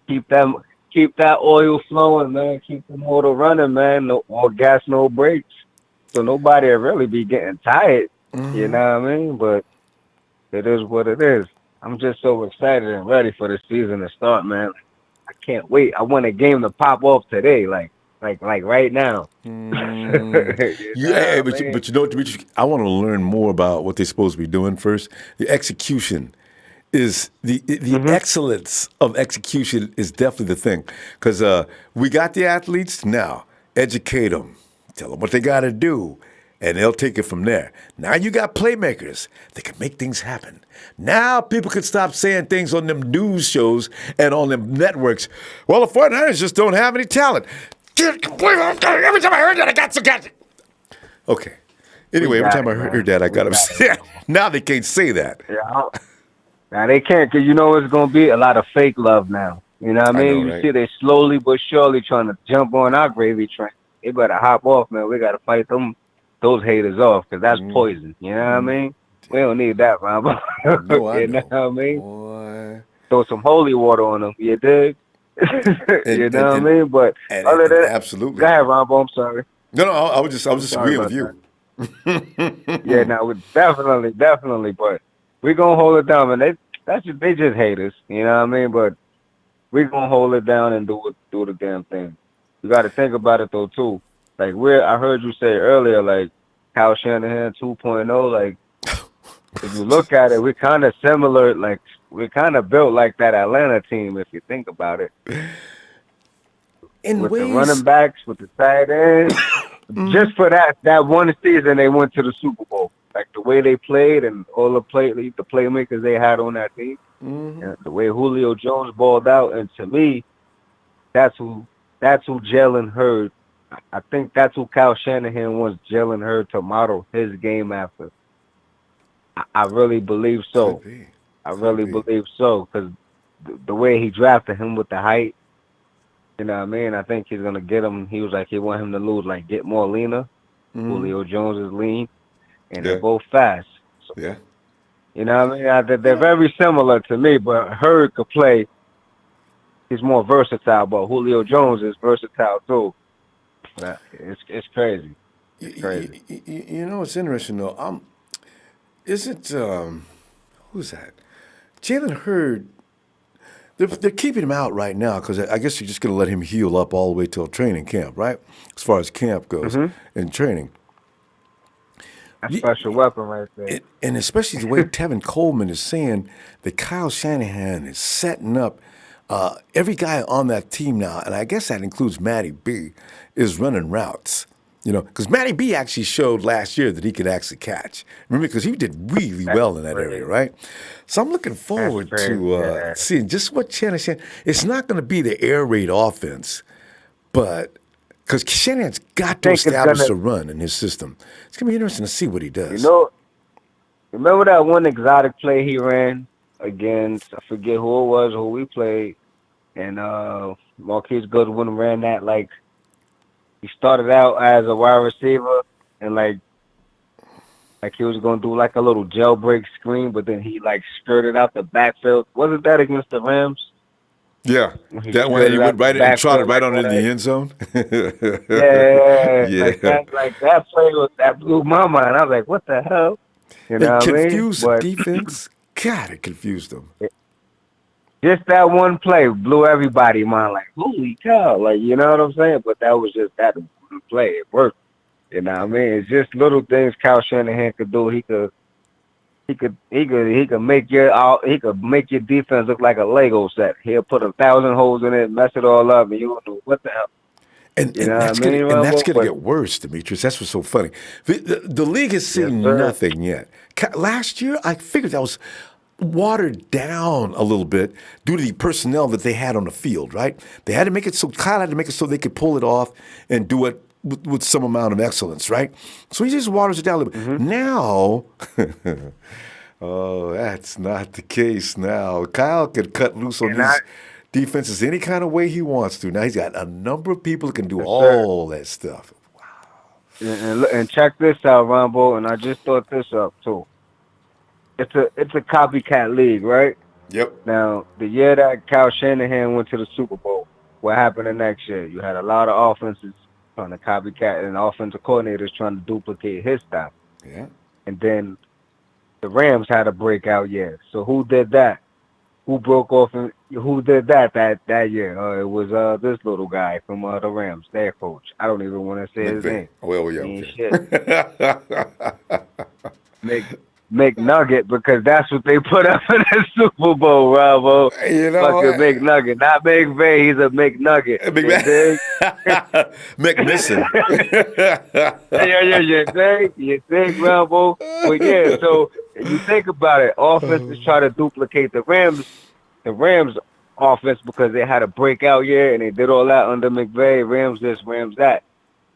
keep that oil flowing, man. Keep the motor running, man. No gas, no brakes. So nobody will really be getting tired. You know what I mean? But it is what it is. I'm just so excited and ready for the season to start, man. I can't wait. I want a game to pop off today, like right now. But you know, Demetrius, I want to learn more about what they're supposed to be doing first. The execution is the excellence of execution is definitely the thing. Because we got the athletes now. Educate them. Tell them what they got to do. And they'll take it from there. Now you got playmakers that can make things happen. Now people can stop saying things on them news shows and on them networks. Well, the 49ers just don't have any talent. Every time I heard that, I got so got. Okay. Anyway, every time I heard that, I got upset. Now they can't say that. Yeah, now they can't, because you know it's going to be a lot of fake love now. You know what I mean? You see they slowly but surely trying to jump on our gravy train. They better hop off, man. We got to fight those haters off, because that's poison. You know what I mean? We don't need that, Ronbo. You know what I mean? Boy. Throw some holy water on them. You dig? You know what I mean? But other than absolutely. Go ahead, Ronbo. I'm sorry. No, I was just agreeing with you. Yeah, no, definitely. But we're gonna hold it down, man. They just haters. You know what I mean? But we're gonna hold it down and do the damn thing. You got to think about it though too. Like I heard you say earlier, like Kyle Shanahan 2.0. Like if you look at it, we're kind of similar. Like we're kind of built like that Atlanta team, if you think about it. With the running backs, with the tight ends, just for that one season, they went to the Super Bowl. Like the way they played and all the playmakers they had on that team, and the way Julio Jones balled out, and to me, that's who Jalen Hurd I think that's who Kyle Shanahan wants Jalen Hurd to model his game after. I really believe Could so. be. I Could really be. believe so because the way he drafted him with the height, you know what I mean? I think he's gonna get him. He was like he want him to lose, like get more leaner. Mm-hmm. Julio Jones is lean, and they're Yeah. both fast. So Yeah. you know what I mean? They're Yeah. very similar to me, but Hurd could play. He's more versatile, but Julio Jones is versatile too. It's crazy. You, It's crazy. you know what's interesting though? Isn't who's that? Jalen Hurd. They're keeping him out right now because I guess you're just going to let him heal up all the way till training camp, right? As far as camp goes hmm and training. A You, special weapon right there. and especially the way Tevin Coleman is saying that Kyle Shanahan is setting up every guy on that team now, and I guess that includes Matty B, is running routes. You know, because Matty B actually showed last year that he could actually catch. Remember, because he did really That's well in that area, crazy. right? So I'm looking That's forward crazy. to Yeah. seeing just what Shanahan. It's not going to be the air raid offense, but because Shanahan's I got to think it's establish gonna. a run in his system. It's going to be interesting to see what he You does. know, remember that one exotic play he ran against? I forget who it was, who we played, and Marquise Goodwin ran that like he started out as a wide receiver and like he was gonna do like a little jailbreak screen, but then he like skirted out the backfield. Wasn't that against the Rams? Yeah, When he that one that he skirted out went the right and trotted backfield right like on that. in the end zone. Yeah, Yeah, like that play was that blew my mind. I was like, what the hell? You know it what I mean? confused the But defense. God, it confused them. just that one play blew everybody mind. Like, holy cow! Like, you know what I'm saying? But that was just that one play. It worked. You know what I mean? It's just little things Kyle Shanahan could do. He could he could make your defense look like a Lego set. He'll put 1,000 holes in it, mess it all up, and you don't know what the hell. And You know and what I that's gonna mean, and that's Ronbo? gonna But get worse, Demetrius. That's what's so funny. The league has yes, seen sir. nothing yet. Last year, I figured that was watered down a little bit due to the personnel that they had on the field. Right? They had to make it so Kyle had to make it so they could pull it off and do it with some amount of excellence. Right? So he just waters it down a little bit. hmm Now. Oh, that's not the case now. Kyle can cut loose on And I these defenses any kind of way he wants to. Now he's got a number of people that can do yes, sir. all that stuff. And check this out, Ronbo. And I just thought this up too. It's a copycat league, right? Yep. Now, the year that Kyle Shanahan went to the Super Bowl, what happened the next year? You had a lot of offenses trying to copycat and offensive coordinators trying to duplicate his style. Yeah. And then the Rams had a breakout year. So who did that? Who broke off and who did that year? It was this little guy from the Rams, their coach. I don't even want to say his McVay. name. Oh, well, yeah, He ain't okay. shit. Make McNugget because that's what they put up in the Super Bowl, Bravo. You know, Fucking McNugget, not McVay. He's a McNugget. Big You dig? McNisson. You think, Rambo? But yeah, so you think about it. Offenses try to duplicate the Rams offense because they had a breakout year and they did all that under McVay. Rams this, Rams that.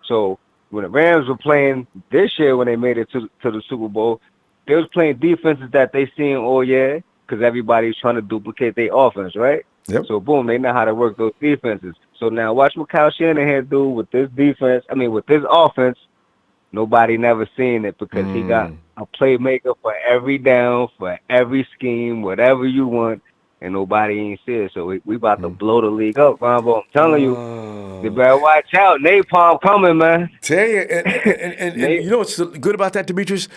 So when the Rams were playing this year when they made it to the Super Bowl, they was playing defenses that they seen all year because everybody's trying to duplicate their offense, right? Yep. So boom, they know how to work those defenses. So now watch what Kyle Shanahan do with this defense. I mean, with this offense, nobody never seen it because he got a playmaker for every down, for every scheme, whatever you want, and nobody ain't see it. So we about to blow the league up, Ronbo. I'm telling you, you Oh. better watch out. Napalm coming, man. Tell you, and Nate. you know what's good about that, Demetrius?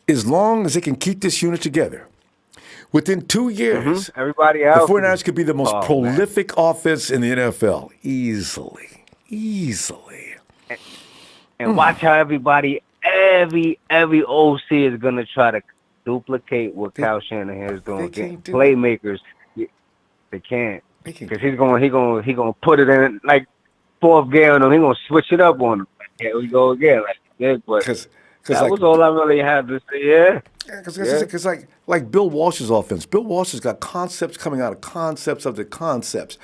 As long as they can keep this unit together, within 2 years, Everybody the else. 49ers could be the most Oh man. prolific offense in the NFL. Easily. Easily. And watch how every OC is gonna try to duplicate what Kyle Shanahan is They doing. can't Get do it. playmakers, they can't They can because he gonna put it in like fourth gear on them. He gonna switch it up on them. Here we go again. Like yeah, but because that like was all I really had to say. Yeah, yeah. because like Bill Walsh's offense. Bill Walsh has got concepts coming out of concepts of the concepts.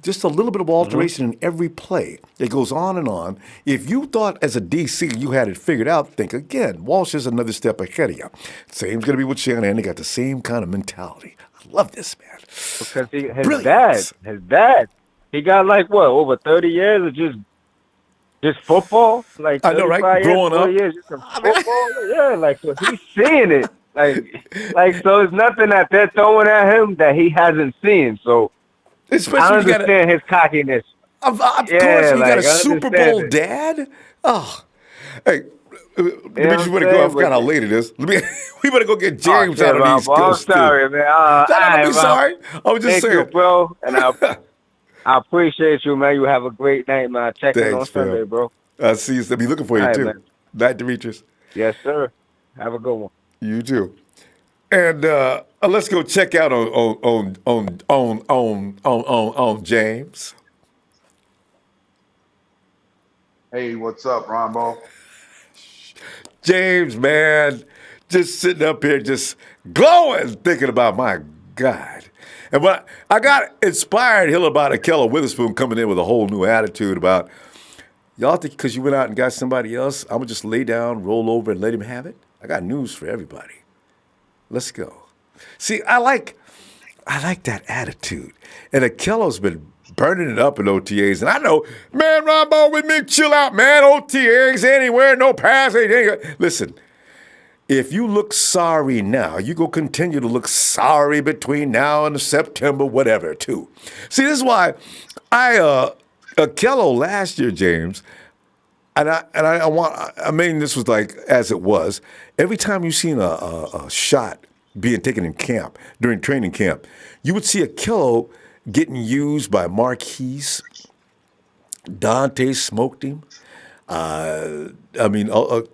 Just a little bit of alteration in every play. It goes on and on. If you thought as a DC you had it figured out, think again. Walsh is another step ahead of you. Same's going to be with Shanahan. They got the same kind of mentality. I love this, man. Because Brilliant. his dad, he got like what, over 30 years of just football, like I know, right? 35 years, Growing 40 up. years just of football. Yeah, like so he's seeing it. Like so it's nothing that they're throwing at him that he hasn't seen. So Especially I when you got understand his cockiness. of course, Yeah, you got a like I Super understand Bowl it. dad. Oh, hey, You know what Demetrius, I'm we better go. I saying? forgot But how late it is. We better go get oh James shit, out on the Rob, East I'm Coast too. sorry, man. No, All don't right, be Rob. sorry. I was just Thank you, saying. bro. And I appreciate you, man. You have a great night, man. Check in Thanks, on fam. Sunday, bro. I see you. I'll be looking for All you right, too. man. Night, Demetrius. Yes, sir. Have a good one. You too. And let's go check out on James. Hey, what's up, Ronbo? James, man, just sitting up here, just glowing, thinking about my God. And when I got inspired, Hill, about Akello Witherspoon coming in with a whole new attitude about y'all think because you went out and got somebody else, I'm gonna just lay down, roll over, and let him have it. I got news for everybody. Let's go. See, I like that attitude. And Akello's been burning it up in OTAs. And I know, man, Ronbo, with me, chill out, man. OTAs anywhere, no pass. Listen, if you look sorry now, you go continue to look sorry between now and September, whatever, too. See, this is why Akello last year, James, I mean, this was like as it was. Every time you seen a shot being taken in camp, during training camp, you would see Akello getting used by Marquise. Dante smoked him.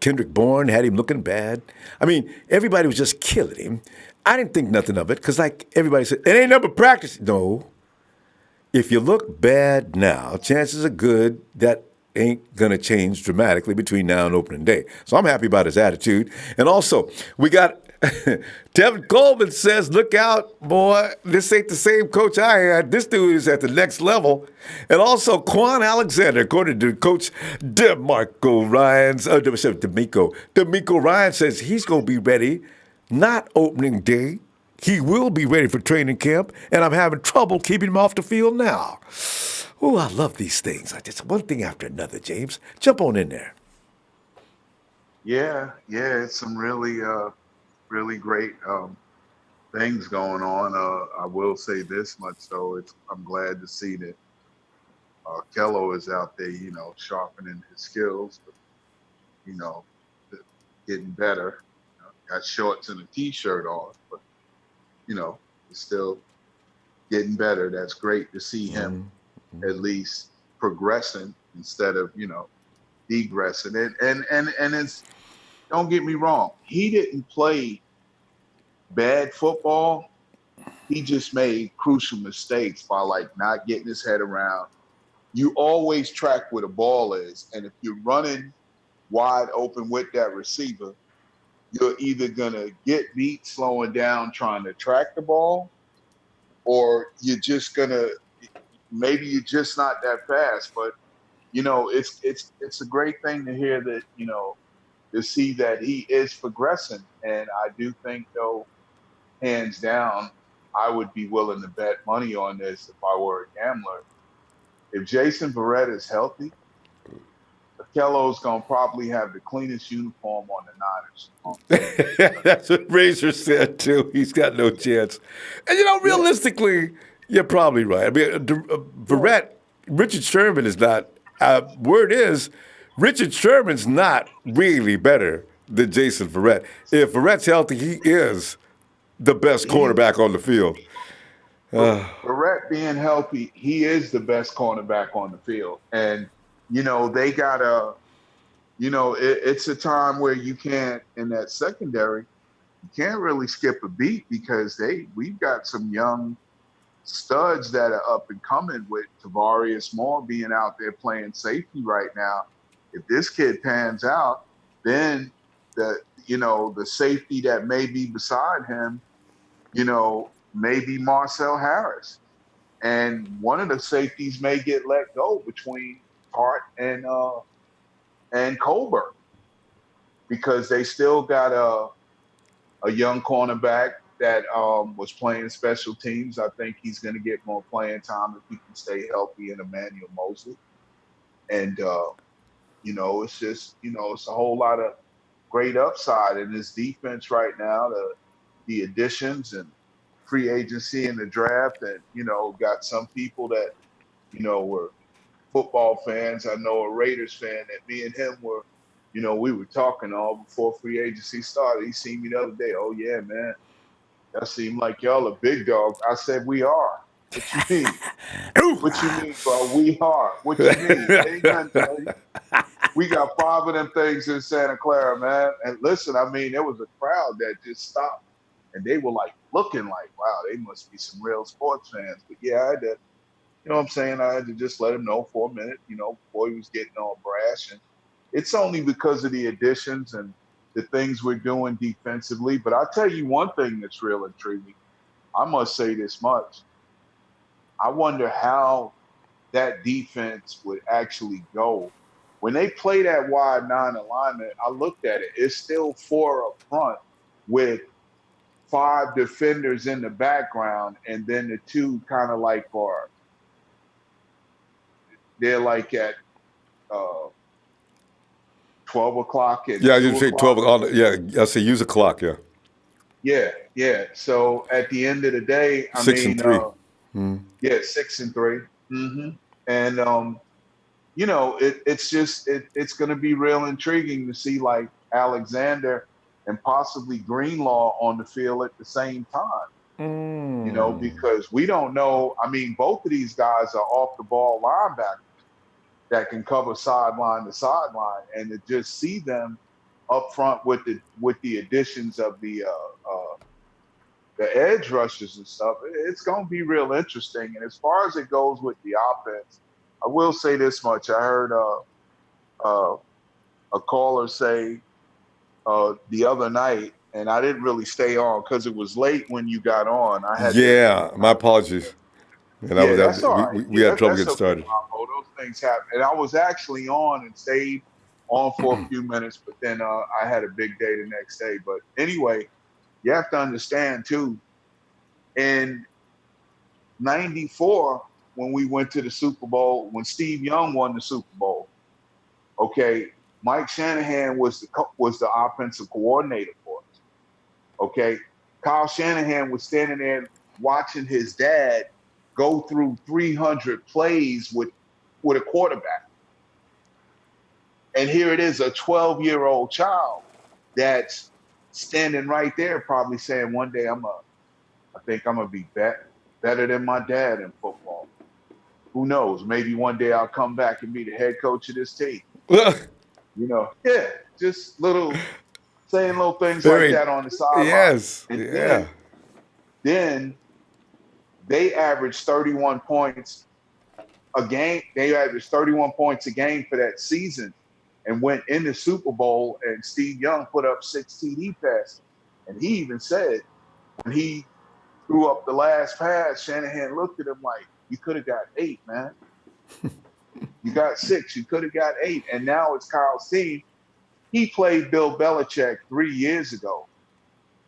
Kendrick Bourne had him looking bad. I mean, everybody was just killing him. I didn't think nothing of it because, like everybody said, it ain't number practice. No. If you look bad now, chances are good that ain't going to change dramatically between now and opening day. So I'm happy about his attitude. And also, we got Tevin Coleman says, look out, boy. This ain't the same coach I had. This dude is at the next level. And also, Kwon Alexander, according to Coach DeMeco Ryan says he's going to be ready, not opening day. He will be ready for training camp, and I'm having trouble keeping him off the field now. Oh, I love these things. I just one thing after another, James. Jump on in there. Yeah, it's some really, really great things going on. I will say this much though: I'm glad to see that Kello is out there, sharpening his skills, but, getting better. Got shorts and a t-shirt on, but he's still getting better. That's great to see him at least progressing instead of degressing. And it's, don't get me wrong, he didn't play bad football. He just made crucial mistakes by not getting his head around. You always track where the ball is, and if you're running wide open with that receiver, you're either gonna get beat slowing down trying to track the ball, or you're just gonna, maybe you're just not that fast. But it's a great thing to hear that, to see that he is progressing. And I do think, though, hands down, I would be willing to bet money on this if I were a gambler. If Jason Verrett is healthy, Kello's gonna probably have the cleanest uniform on the Niners. That's what Razor said too. He's got no chance. And realistically, you're probably right. I mean, Verrett, Richard Sherman is not. Word is, Richard Sherman's not really better than Jason Verrett. If Verrett's healthy, he is the best cornerback on the field. Verrett being healthy, he is the best cornerback on the field. And, they got it's a time where you can't, in that secondary, you can't really skip a beat because we've got some young studs that are up and coming, with Tarvarius Moore being out there playing safety right now. If this kid pans out, then the safety that may be beside him, maybe Marcel Harris. and one of the safeties may get let go between Hart and Colbert because they still got a young cornerback that was playing special teams. I think he's going to get more playing time if he can stay healthy, and Emmanuel Mosley. And it's just it's a whole lot of great upside in this defense right now. The additions and free agency and the draft, and got some people that were football fans. I know a Raiders fan that me and him were, we were talking all before free agency started. He seen me the other day. Oh yeah, man, that seemed like y'all are big dogs. I said we are. What you mean? What you mean, bro? We are. What you mean? Ain't nothing, buddy. We got 5 of them things in Santa Clara, man. And listen, I mean, there was a crowd that just stopped, and they were like looking like, wow, they must be some real sports fans. But yeah, I had to, what I'm saying? I had to just let him know for a minute, before he was getting all brash. And it's only because of the additions and the things we're doing defensively. But I'll tell you one thing that's real intriguing. I must say this much. I wonder how that defense would actually go. When they play that wide 9 alignment, I looked at it. It's still 4 up front with 5 defenders in the background, and then the 2 kind of like they're like at 12 o'clock and Yeah, 2 you say o'clock. 12. Yeah, I say use a clock. Yeah. Yeah. So at the end of the day, 6 and 3. 6 and 3. Mm-hmm. And it's going to be real intriguing to see like Alexander and possibly Greenlaw on the field at the same time. Because we don't know. I mean, both of these guys are off the ball linebackers that can cover sideline to sideline, and to just see them up front with the additions of the edge rushers and stuff, it's going to be real interesting. And as far as it goes with the offense, I will say this much. I heard a caller say the other night, and I didn't really stay on because it was late when you got on. I had My apologies. And that's all right. We had trouble getting okay, started. Ronbo. Those things happen. And I was actually on and stayed on for a few minutes, but then I had a big day the next day. But anyway, you have to understand too, in '94, when we went to the Super Bowl, when Steve Young won the Super Bowl, okay, Mike Shanahan was the offensive coordinator for us. Okay, Kyle Shanahan was standing there watching his dad go through 300 plays with a quarterback. And here it is, a 12-year-old child that's standing right there probably saying, one day I think I'm going to be better than my dad in football. Who knows? Maybe one day I'll come back and be the head coach of this team. Just saying little things like that on the sideline. Yes, and then they averaged 31 points a game. They averaged 31 points a game for that season and went in the Super Bowl, and Steve Young put up 6 TD passes. And he even said when he threw up the last pass, Shanahan looked at him like, you could have got 8, man. You got 6. You could have got 8. And now it's Kyle's team. He played Bill Belichick 3 years ago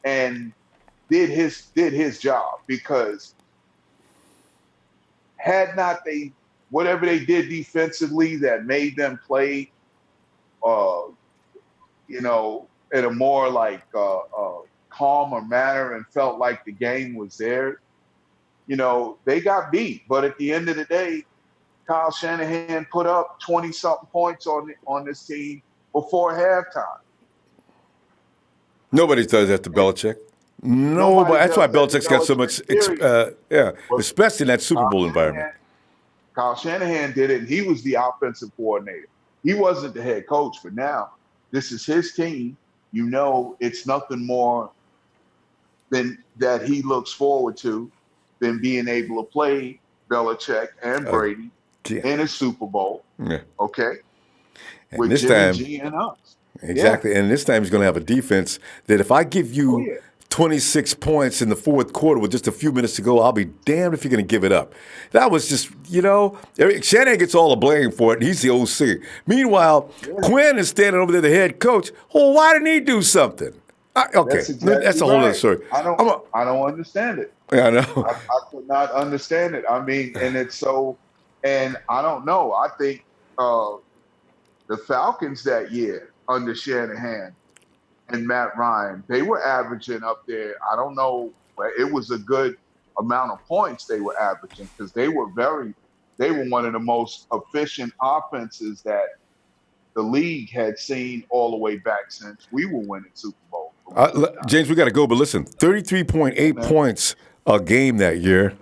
and did his job, because had not whatever they did defensively that made them play, in a more like calmer manner and felt like the game was theirs, they got beat. But at the end of the day, Kyle Shanahan put up 20-something points on this team before halftime. Nobody does that to Belichick. Nobody. That's why Belichick's got so much, especially in that Super Bowl environment. Kyle Shanahan did it, and he was the offensive coordinator. He wasn't the head coach, but now this is his team. It's nothing more than that he looks forward to than being able to play Belichick and Brady in a Super Bowl. Yeah. Okay. And with this Jimmy time, G and us. Exactly. Yeah. And this time he's going to have a defense that if I give you 26 points in the fourth quarter with just a few minutes to go. I'll be damned if you're going to give it up. That was just, Shanahan gets all the blame for it, and he's the OC. Meanwhile, Quinn is standing over there, the head coach. Well, why didn't he do something? Okay, that's a whole other story. I don't understand it. Yeah, I know. I could not understand it. I mean, and it's so, and I don't know. I think the Falcons that year under Shanahan and Matt Ryan, they were averaging up there. I don't know, but it was a good amount of points they were averaging because they were one of the most efficient offenses that the league had seen all the way back since we were winning Super Bowl. James, we got to go, but listen, 33.8 points a game that year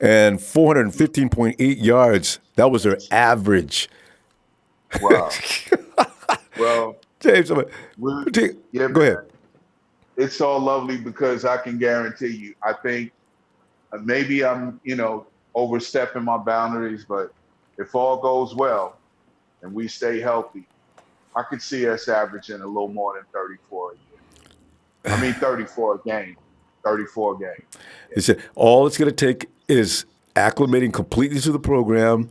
and 415.8 yards. That was their average. Wow. Well, James, go ahead. It's all lovely because I can guarantee you, I think maybe I'm, overstepping my boundaries, but if all goes well and we stay healthy, I could see us averaging a little more than 34 a year. I mean, 34 a game. 34 a game. He said all it's going to take is acclimating completely to the program,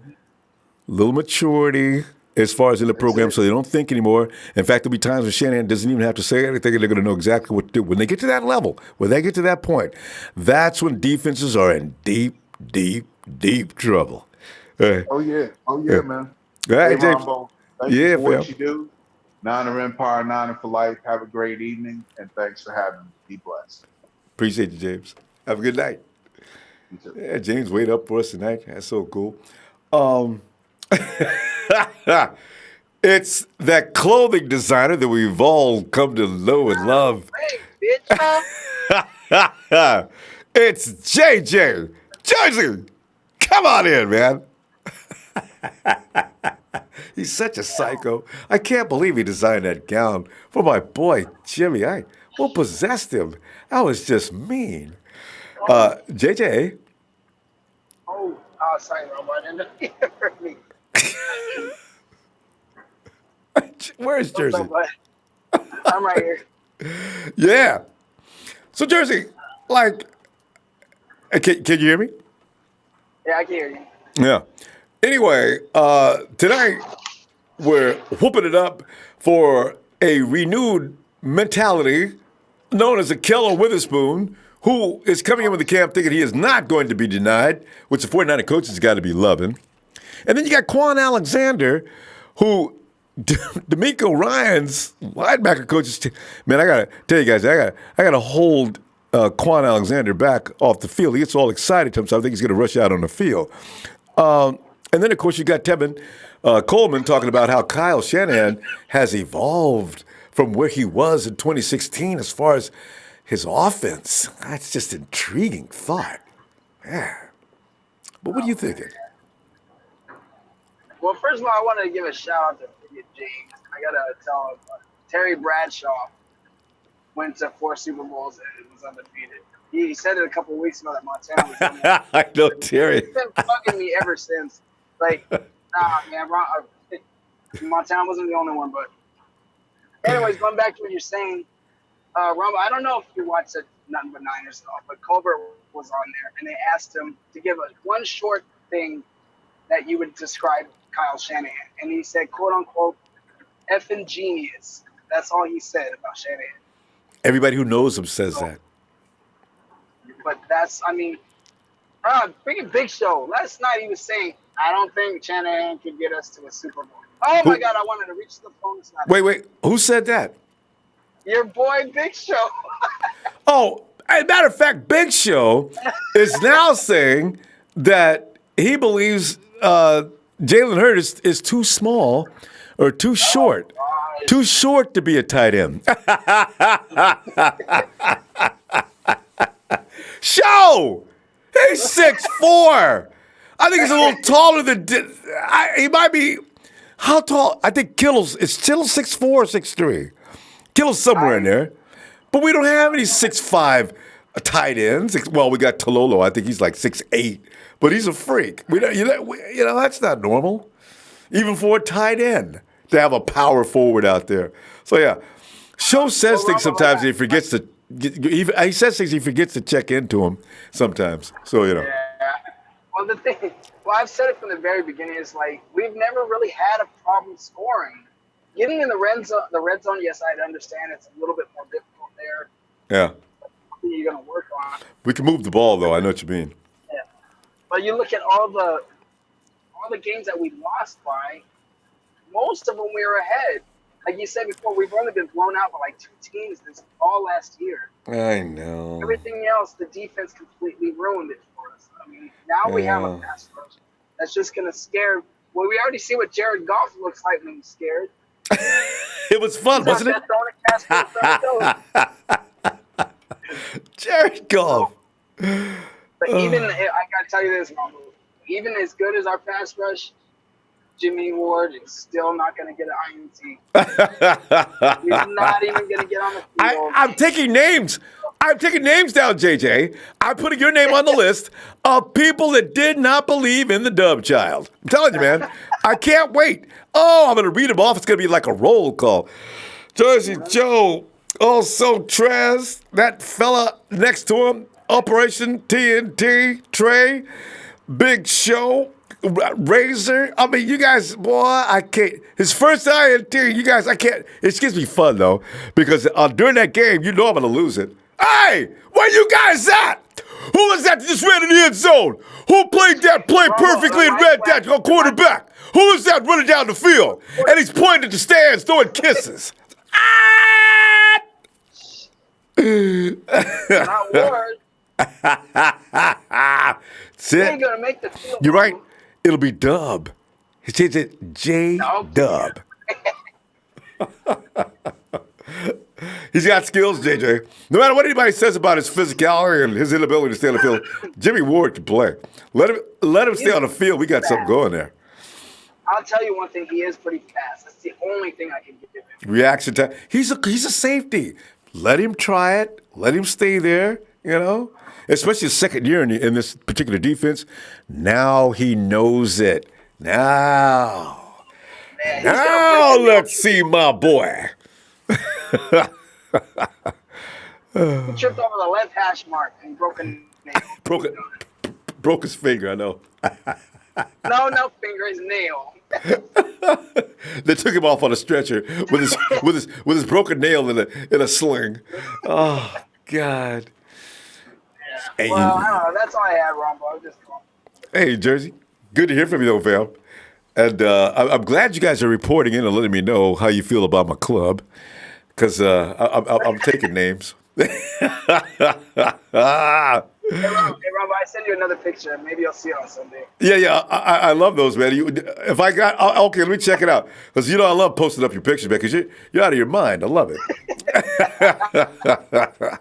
little maturity as far as in the program, so they don't think anymore. In fact, there'll be times when Shanahan doesn't even have to say anything, and they're going to know exactly what to do. When they get to that level, when they get to that point, that's when defenses are in deep, deep, deep trouble. Oh, yeah, man. All right, hey, James. Ronbo, thank you for what you do. Niner Empire, Niner for life. Have a great evening, and thanks for having me. Be blessed. Appreciate you, James. Have a good night. You too. Yeah, James weighed up for us tonight. That's so cool. It's that clothing designer that we've all come to know and love. Hey, bitch. It's JJ. Jersey, come on in, man. He's such a psycho. I can't believe he designed that gown for my boy, Jimmy. What possessed him? That was just mean. JJ. Oh, sorry, Ronbo. I didn't know you heard me. Where's Jersey? What's up, bud? I'm right here. Yeah. So, Jersey, can you hear me? Yeah, I can hear you. Yeah. Anyway, tonight we're whooping it up for a renewed mentality known as a Keller Witherspoon, who is coming in with the camp thinking he is not going to be denied, which the 49er coaches got to be loving. And then you got Kwon Alexander, who D'Amico Ryan's linebacker coaches. Man, I gotta tell you guys, I gotta hold Kwon Alexander back off the field. He gets all excited to himself. I think he's gonna rush out on the field. And then of course you got Tevin Coleman talking about how Kyle Shanahan has evolved from where he was in 2016 as far as his offense. That's just intriguing thought. Yeah. But what are you thinking? Well, first of all, I wanted to give a shout out to James. I gotta tell him, Terry Bradshaw went to 4 Super Bowls and was undefeated. He said it a couple of weeks ago that Montana was undefeated. I know Terry. He's been bugging me ever since. Man, Montana wasn't the only one, but anyways, going back to what you're saying, Ronbo, I don't know if you watched it, Nothing But Niners at all, but Colbert was on there, and they asked him to give one short thing that you would describe Kyle Shanahan. And he said, quote unquote, effing genius. That's all he said about Shanahan. Everybody who knows him says that. But freaking Big Show. Last night he was saying, I don't think Shanahan can get us to a Super Bowl. Oh my God, I wanted to reach the phone. Wait, who said that? Your boy Big Show. Oh, as a matter of fact, Big Show is now saying that he believes Jalen Hurts is too small or too short. Too short to be a tight end. Show! He's 6'4". I think he's a little taller than he might be. How tall? I think Kittle's 6'4", 6'3". Kittle's somewhere in there. But we don't have any 6'5" tight ends. Well, we got Tololo. I think he's like 6'8", but he's a freak. That's not normal, even for a tight end to have a power forward out there. So yeah, Show says things sometimes and he forgets to he says things he forgets to check into them sometimes. So Yeah. Well, the thing, I've said it from the very beginning. Is like we've never really had a problem scoring. Getting in the red zone. Yes, I understand it's a little bit more difficult there. yeah, You're gonna work on. we can move the ball though. I know what you mean. Yeah. But you look at all the games that we lost by. Most of them we were ahead. Like you said before, we've only been blown out by like 2 teams this all last year. I know. Everything else, the defense completely ruined it for us. I mean, now we have a pass rush that's just going to scare. Well, we already see what Jared Goff looks like when he's scared. It was fun, wasn't it? Jared Goff. But even, I got to tell you this, Ronbo, even as good as our pass rush, Jimmie Ward is still not going to get an INT. He's not even going to get on the field. I'm taking names. I'm taking names down, JJ. I'm putting your name on the list of people that did not believe in the Dub Child. I'm telling you, man. I can't wait. Oh, I'm going to read them off. It's going to be like a roll call. Jersey Joe, also Trez, that fella next to him, Operation TNT, Trey, Big Show, Razor. I mean, you guys, boy, I can't. His first INT, you guys, I can't. It gives me fun, though, because during that game, you know I'm going to lose it. Hey, where you guys at? Who was that just ran in the end zone? Who played that play perfectly and read that quarterback? Who is that running down the field? And he's pointing at the stands, throwing kisses. Ah! Not Ward. That's it. Ain't gonna make the field. You're right. It'll be Dub. He changed it J-Dub. He's got skills, JJ. No matter what anybody says about his physicality and his inability to stay on the field, Jimmie Ward can play. Let him stay on the field. We got something going there. I'll tell you one thing. He is pretty fast. That's the only thing I can give him. Reaction time. He's a safety. Let him try it. Let him stay there, you know. Especially his second year in this particular defense. Now he knows it. Now let's see my boy. He tripped over the left hash mark and broke a nail. Broke his finger, I know. No finger, his nail. They took him off on a stretcher with his broken nail in a sling. Oh God. Yeah. Well, I don't know. That's all I had, Ronbo. Hey, Jersey. Good to hear from you, though, fam. And I'm glad you guys are reporting in and letting me know how you feel about my club, because I'm taking names. Hey, Ronbo, I send you another picture. Maybe you'll see it on Sunday. Yeah. I love those, man. If I got okay, let me check it out, because I love posting up your pictures, man. Because you're out of your mind. I love it.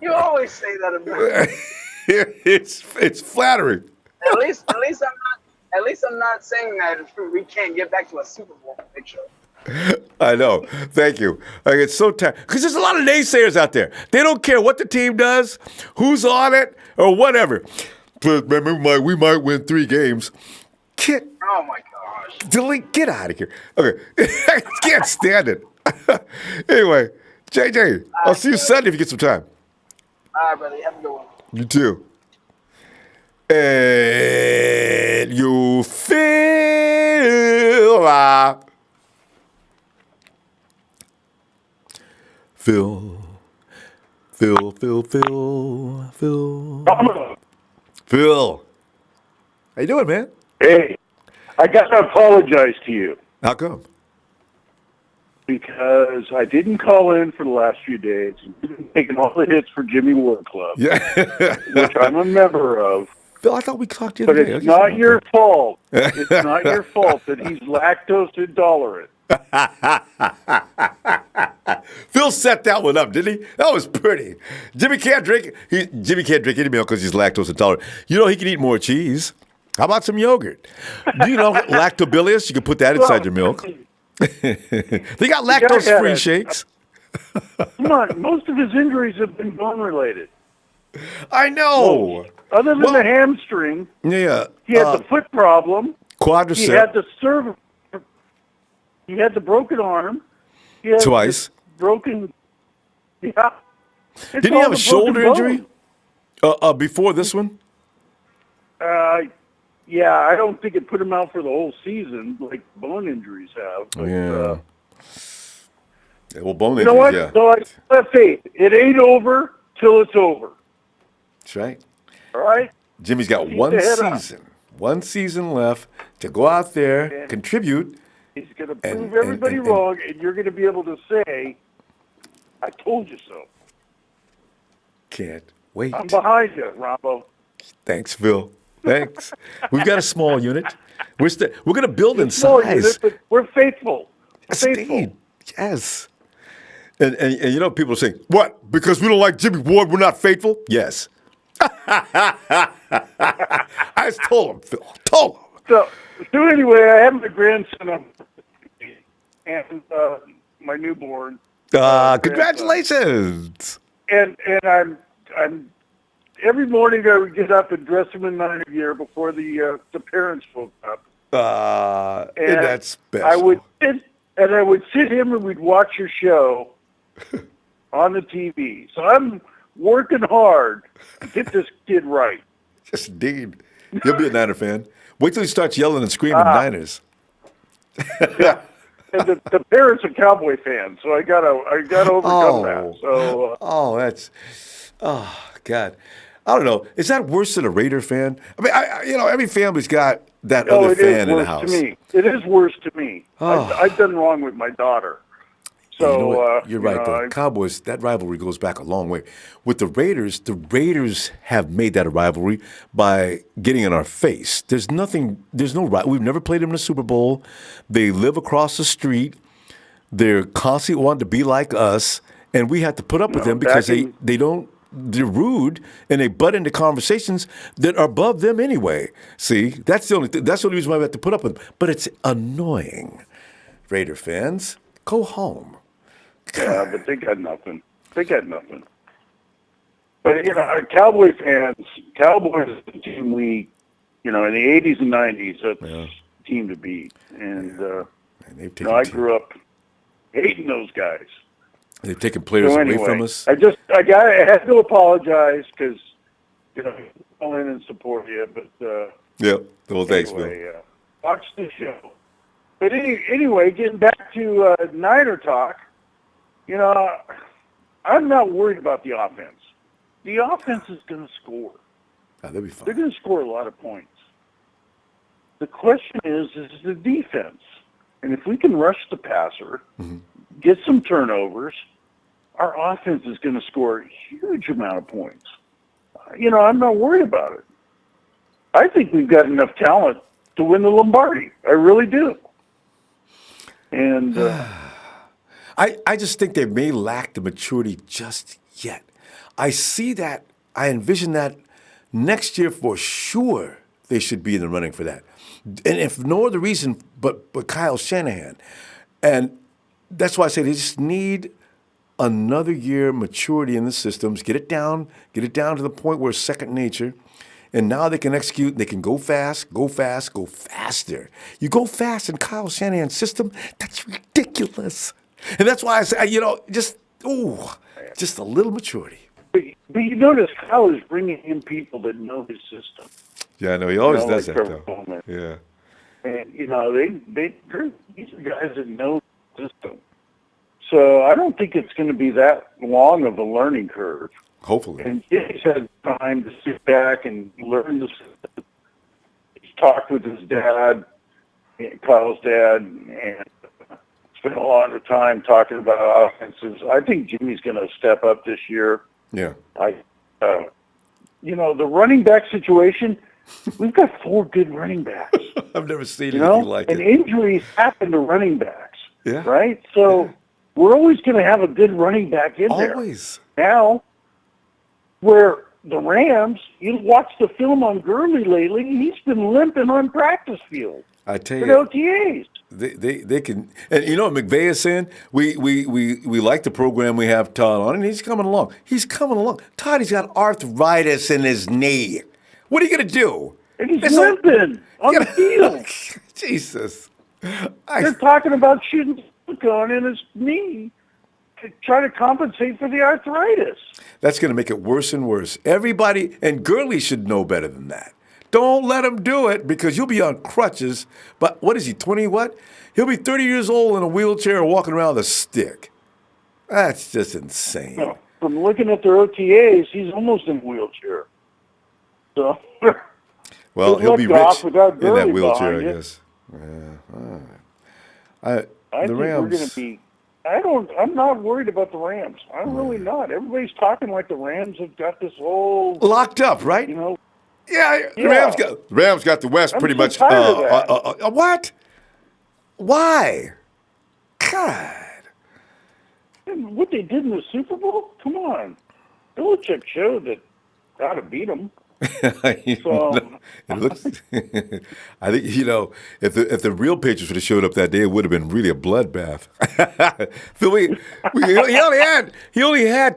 You always say that about me. It's flattering. At least I'm not saying that we can't get back to a Super Bowl picture. I know. Thank you. Like, it's so tired. Because there's a lot of naysayers out there. They don't care what the team does, who's on it, or whatever. We might win 3 games. Oh, my gosh. Delete. Get out of here. Okay. I can't stand it. Anyway, JJ, I'll see you Sunday if you get some time. All right, brother. Have a good one. You too. And you feel Phil. How you doing, man? Hey, I got to apologize to you. How come? Because I didn't call in for the last few days. You've been taking all the hits for Jimmie Ward Club, Yeah. which I'm a member of. Phil, I thought we talked the But other day. it's not your fault. It's not your fault that he's lactose intolerant. Phil set that one up, didn't he? That was pretty. Jimmy can't drink any milk because he's lactose intolerant. You know he can eat more cheese. How about some yogurt? Do you know lactobbilious? You can put that inside your milk. They got lactose-free shakes. Come on, most of his injuries have been bone-related. I know. Other than the hamstring, Yeah. he had the foot problem. Quadricep. He had the cervical. He had the broken arm. He had Twice. Broken. Yeah. Didn't he have a shoulder injury before this one? Yeah, I don't think it put him out for the whole season like bone injuries have. But, Yeah, well, bone you know what? injuries, yeah. So I have faith. It ain't over till it's over. That's right. All right? Jimmy's got Keep one the head up. season left to go out there, And contribute. He's going to And- prove everybody and- wrong, and you're going to be able to say, I told you so. Can't wait. I'm behind you, Ronbo. Thanks, Phil. Thanks. We've got a small unit. We're going to build in Small size. unit, but we're faithful. We're faithful. Indeed. Yes. And you know, people are saying, what? Because we don't like Jimmie Ward, we're not faithful? Yes. I just told him, Phil. Told him. So anyway, I have my grandson on, and my newborn. Congratulations. And I'm every morning I would get up and dress him in Niner gear before the parents woke up. And that's special. I would sit him and we'd watch your show on the TV. So I'm working hard to get this kid right. Yes, indeed. You'll be a Niner fan. Wait till he starts yelling and screaming Niners. Yeah. And the parents are Cowboy fans, so I gotta overcome that. So God, I don't know. Is that worse than a Raider fan? I mean, every family's got that other fan in the house. To me. It is worse to me. I've done wrong with my daughter. So you know what? You're right. know, The Cowboys, that rivalry goes back a long way. With the Raiders have made that a rivalry by getting in our face. We've never played them in a Super Bowl. They live across the street. They're constantly wanting to be like us, and we have to put up with them because they're rude and they butt into conversations that are above them anyway. See, that's the only reason why we have to put up with them. But it's annoying. Raider fans, go home. Yeah, but they got nothing. But Cowboy fans, Cowboys is the team we, in the 80s and 90s, that's the team to beat. And I grew up hating those guys. They've taken players away from us. I had to apologize because, call in and support you, but well, thanks, anyway, watch the show. But anyway, getting back to Niner talk, I'm not worried about the offense. The offense is going to score. They'll be fine. They're going to score a lot of points. The question is the defense. And if we can rush the passer, get some turnovers, our offense is going to score a huge amount of points. I'm not worried about it. I think we've got enough talent to win the Lombardi. I really do. And I just think they may lack the maturity just yet. I see that. I envision that next year for sure they should be in the running for that. And if no other reason but Kyle Shanahan. And that's why I say they just need another year maturity in the systems, get it down to the point where it's second nature. And now they can execute, they can go fast, go faster. You go fast in Kyle Shanahan's system, that's ridiculous. And that's why I say, just a little maturity. But you notice Kyle is bringing in people that know his system. Yeah, I know. He always does like that, Trevor though. Coleman. Yeah. And, these are guys that know the system. So I don't think it's going to be that long of a learning curve. Hopefully. And he's had time to sit back and learn the system. He's talked with his dad, Kyle's dad, and spent a lot of time talking about offenses. I think Jimmy's going to step up this year. Yeah. The running back situation, we've got 4 good running backs. I've never seen anything like and it. injuries happen to running backs. Yeah. Right? So we're always going to have a good running back in there. Always. Now, where the Rams, you watch the film on Gurley lately, he's been limping on practice field. I tell At you. OTAs. They can, and you know what McVay is saying? We like the program we have Todd on, and he's coming along. Todd, he's got arthritis in his knee. What are you going to do? And he's limping on the field. Jesus. They're talking about shooting silicone in his knee try to compensate for the arthritis. That's going to make it worse and worse. Everybody, and Gurley should know better than that. Don't let him do it because you'll be on crutches. But what is he, 20 what? He'll be 30 years old in a wheelchair walking around with a stick. That's just insane. No, from looking at their OTAs, he's almost in a wheelchair. So, well, he'll be rich in that Gurley wheelchair, I behind guess. Yeah, all right. I The think Rams. we're going to be. I'm not worried about the Rams. I'm really not. Everybody's talking like the Rams have got this whole Locked up, right? you know. Yeah, the Yeah. Rams got the West I'm pretty so much. tired of that. What? Why? God. What they did in the Super Bowl? Come on, Belichick showed that how to beat them. So, It looks. I think if the real Patriots would have showed up that day, it would have been really a bloodbath. Phil,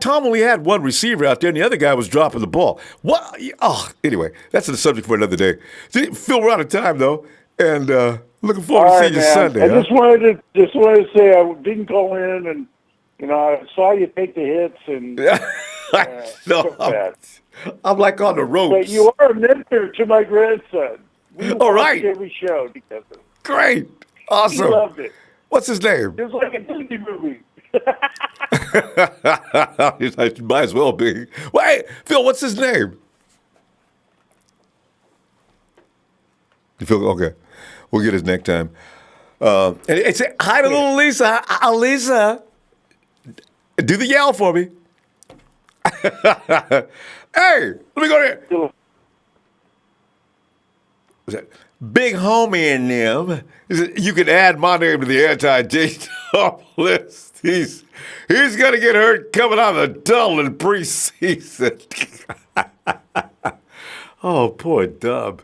Tom only had one receiver out there, and the other guy was dropping the ball. What? Oh, anyway, that's the subject for another day. See, Phil, we're out of time though, and looking forward to seeing you Sunday. I just wanted to say I didn't call in, and I saw you take the hits, and I'm like on the ropes. But you are a mentor to my grandson. We All right. every show together. Great. Awesome. He loved it. What's his name? It's like a Disney movie. I might as well be. Wait, Phil, what's his name? You feel okay? We'll get his next time. And it's hi to little Lisa. Lisa, do the yell for me. Hey, let me go there. What's that? Big homie in them. You can add my name to the anti-J-Top list. He's gonna get hurt coming out of the tunnel in preseason. Oh, poor Dub.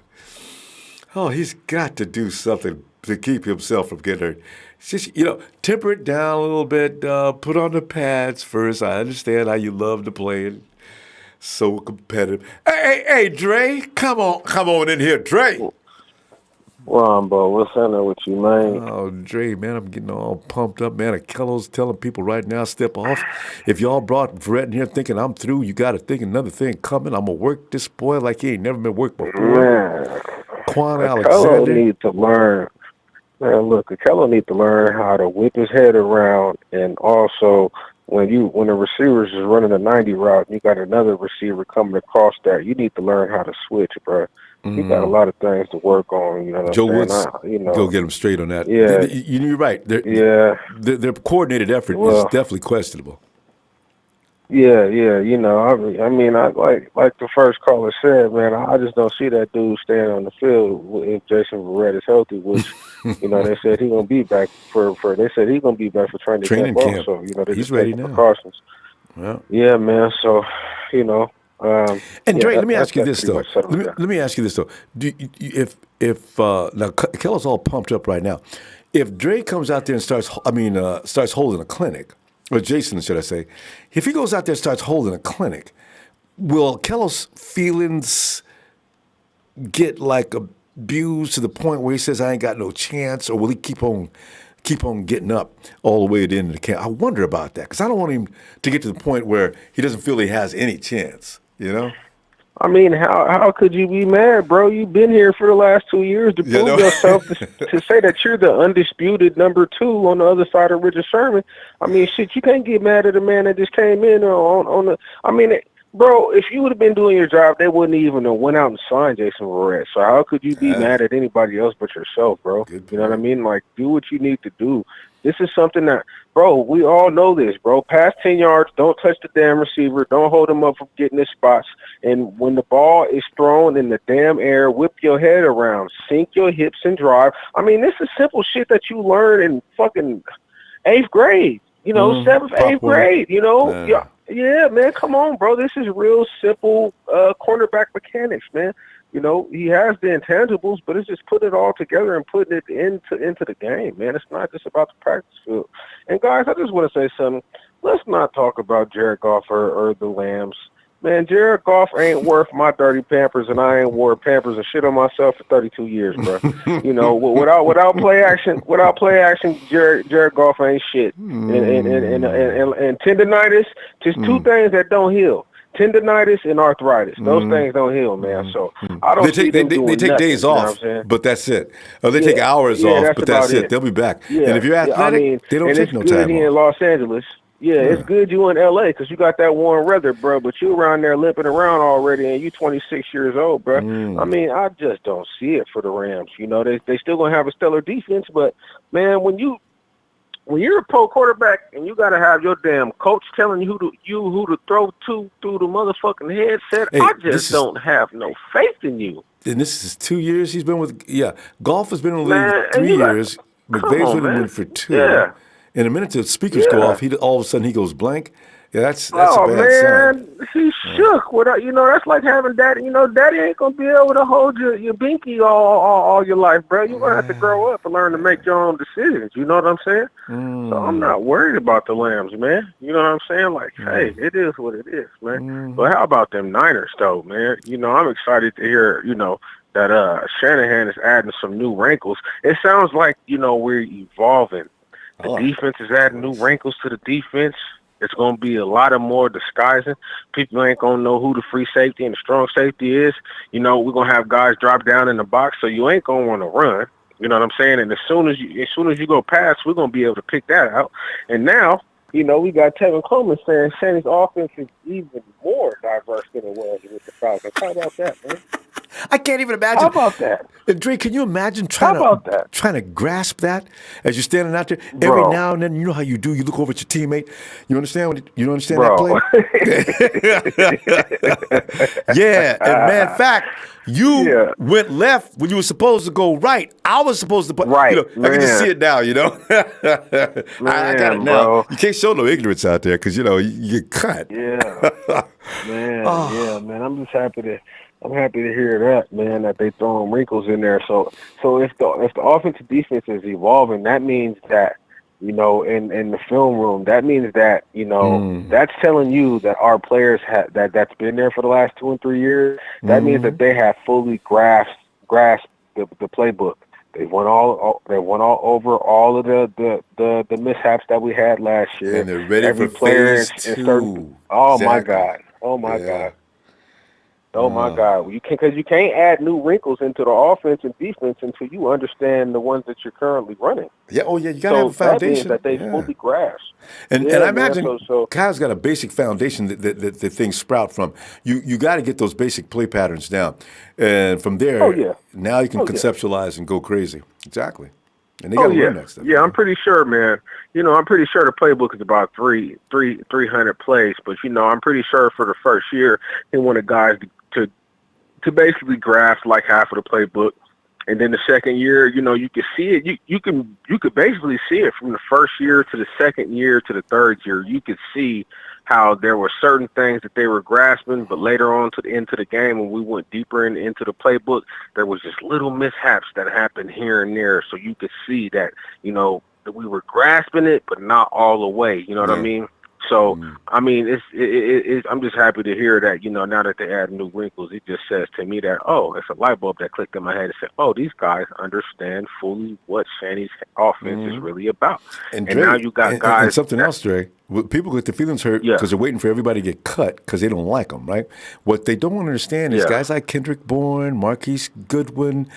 Oh, he's got to do something to keep himself from getting hurt. Just, temper it down a little bit. Put on the pads first. I understand how you love to play it. So competitive. Hey, Dre, come on in here, Dre. Ronbo, what's happening with you, man? Oh, Dre, man, I'm getting all pumped up, man. Kello's telling people right now, step off. If y'all brought Brett in here thinking I'm through, you got to think another thing coming. I'm going to work this boy like he ain't never been worked before. Man, Kwon Kello Alexander. need to learn. Man, look, Kello need to learn how to whip his head around, and also when the receivers is running a 90 route, and you got another receiver coming across that, you need to learn how to switch, bro. You got a lot of things to work on. You know what Joe I'm Woods, saying? go get him straight on that. Yeah. You're right. Their coordinated effort is definitely questionable. Yeah. I mean, like the first caller said, man, I just don't see that dude staying on the field if Jason Verrett is healthy, which, they said he's gonna be back for training camp. Also, he's ready now. Precautions. Yeah, man. So, and Dre, let me ask you this though. Let me ask you this though. If now Kello's all pumped up right now, if Dre comes out there and starts holding a clinic, or Jason, should I say, if he goes out there and starts holding a clinic, will Kello's feelings get like abused to the point where he says, I ain't got no chance, or will he keep on getting up all the way to the end of the camp? I wonder about that, because I don't want him to get to the point where he doesn't feel he has any chance, I mean, how could you be mad, bro? You've been here for the last 2 years to prove yourself to say that you're the undisputed number 2 on the other side of Richard Sherman. I mean, shit, you can't get mad at a man that just came in on the. I mean, bro, if you would have been doing your job, they wouldn't even have went out and signed Jason Verrett. So how could you be mad at anybody else but yourself, bro? You know what I mean? Like, do what you need to do. This is something that, bro, we all know this, bro. Past 10 yards, don't touch the damn receiver. Don't hold him up from getting his spots. And when the ball is thrown in the damn air, whip your head around. Sink your hips and drive. I mean, this is simple shit that you learn in fucking 8th grade. 7th, 8th grade, Yeah, man, come on, bro. This is real simple cornerback mechanics, man. He has the intangibles, but it's just putting it all together and putting it into the game, man. It's not just about the practice field. And, guys, I just want to say something. Let's not talk about Jared Goff or the Lambs. Man, Jared Goff ain't worth my dirty Pampers, and I ain't wore Pampers and shit on myself for 32 years, bro. You know, without play action, Jared Goff ain't shit. And tendonitis, just two things that don't heal. Tendonitis and arthritis. Those things don't heal, man. So I don't see them doing they take nothing, days you know off, what I'm saying? but that's it. Or they take hours off, but that's it. They'll be back. Yeah, and if you're athletic, they don't take no time he in off. Los Angeles. Yeah, it's good you in L.A. because you got that warm weather, bro. But you around there limping around already, and you 26 years old, bro. I mean, I just don't see it for the Rams. You know, they still gonna have a stellar defense, but man, when you're a pro quarterback and you gotta have your damn coach telling you who to throw to through the motherfucking headset, I just don't have no faith in you. And this is 2 years he's been with. Yeah, Golf has been in the league Man, 3 years. McVay's with him for 2. Yeah. In a minute, the speakers go off. All of a sudden he goes blank. Yeah, that's a bad sign. He shook. You know, that's like having daddy. You know, daddy ain't gonna be able to hold your binky all your life, bro. You're gonna have to grow up and learn to make your own decisions. You know what I'm saying? So I'm not worried about the Lambs, man. You know what I'm saying? Like, hey, it is what it is, man. But how about them Niners, though, man? You know, I'm excited to hear, you know, that Shanahan is adding some new wrinkles. It sounds like, you know, we're evolving. The defense is adding new wrinkles to the defense. It's going to be a lot of more disguising. People ain't going to know who the free safety and the strong safety is. You know, we're going to have guys drop down in the box, so you ain't going to want to run. You know what I'm saying? And as soon as you go past, we're going to be able to pick that out. And now, you know, we got Tevin Coleman saying Shanny's offense is even more diverse than it was with the Falcons. How about that, man? I can't even imagine. How about that? And Dre, can you imagine trying to grasp that as you're standing out there every now and then? You know how you do. You look over at your teammate. You understand that play? Yeah. And man, in fact, you went left when you were supposed to go right. I was supposed to put right. You know, I can just see it now. You know, I got it now. Bro. You can't show no ignorance out there because you know you get cut. Yeah, man. Yeah, man. I'm just happy to hear that, man, that they throwing wrinkles in there. So if the offensive defense is evolving, that means that, you know, in the film room, that means that, you know, that's telling you that our players that's been there for the last 2 and 3 years. That means that they have fully grasped the playbook. They went all over all of the mishaps that we had last year. And they're ready for phase 2. My God. Oh my God. Oh my God! You can't add new wrinkles into the offense and defense until you understand the ones that you're currently running. Yeah. Oh yeah. You gotta have a foundation that means that they fully grasp. And I imagine Kyle's got a basic foundation that things sprout from. You got to get those basic play patterns down, and from there, now you can conceptualize and go crazy. Exactly. And they got to learn that stuff. Yeah, I'm pretty sure, man. You know, I'm pretty sure the playbook is about 300 plays, but you know, I'm pretty sure for the first year they wanted guys to basically grasp like half of the playbook, and then the second year, you know, you could see it. You could basically see it from the first year to the second year to the third year. You could see how there were certain things that they were grasping, but later on into the game, when we went deeper into the playbook, there was just little mishaps that happened here and there. So you could see that, you know, that we were grasping it, but not all the way. You know what I mean? So, I mean, I'm just happy to hear that, you know, now that they add new wrinkles, it just says to me that, it's a light bulb that clicked in my head and said, these guys understand fully what Shanny's offense is really about. And Dre, now you got guys. And something else, Dre. People get their feelings hurt because they're waiting for everybody to get cut because they don't like them, right? What they don't understand is guys like Kendrick Bourne, Marquise Goodwin,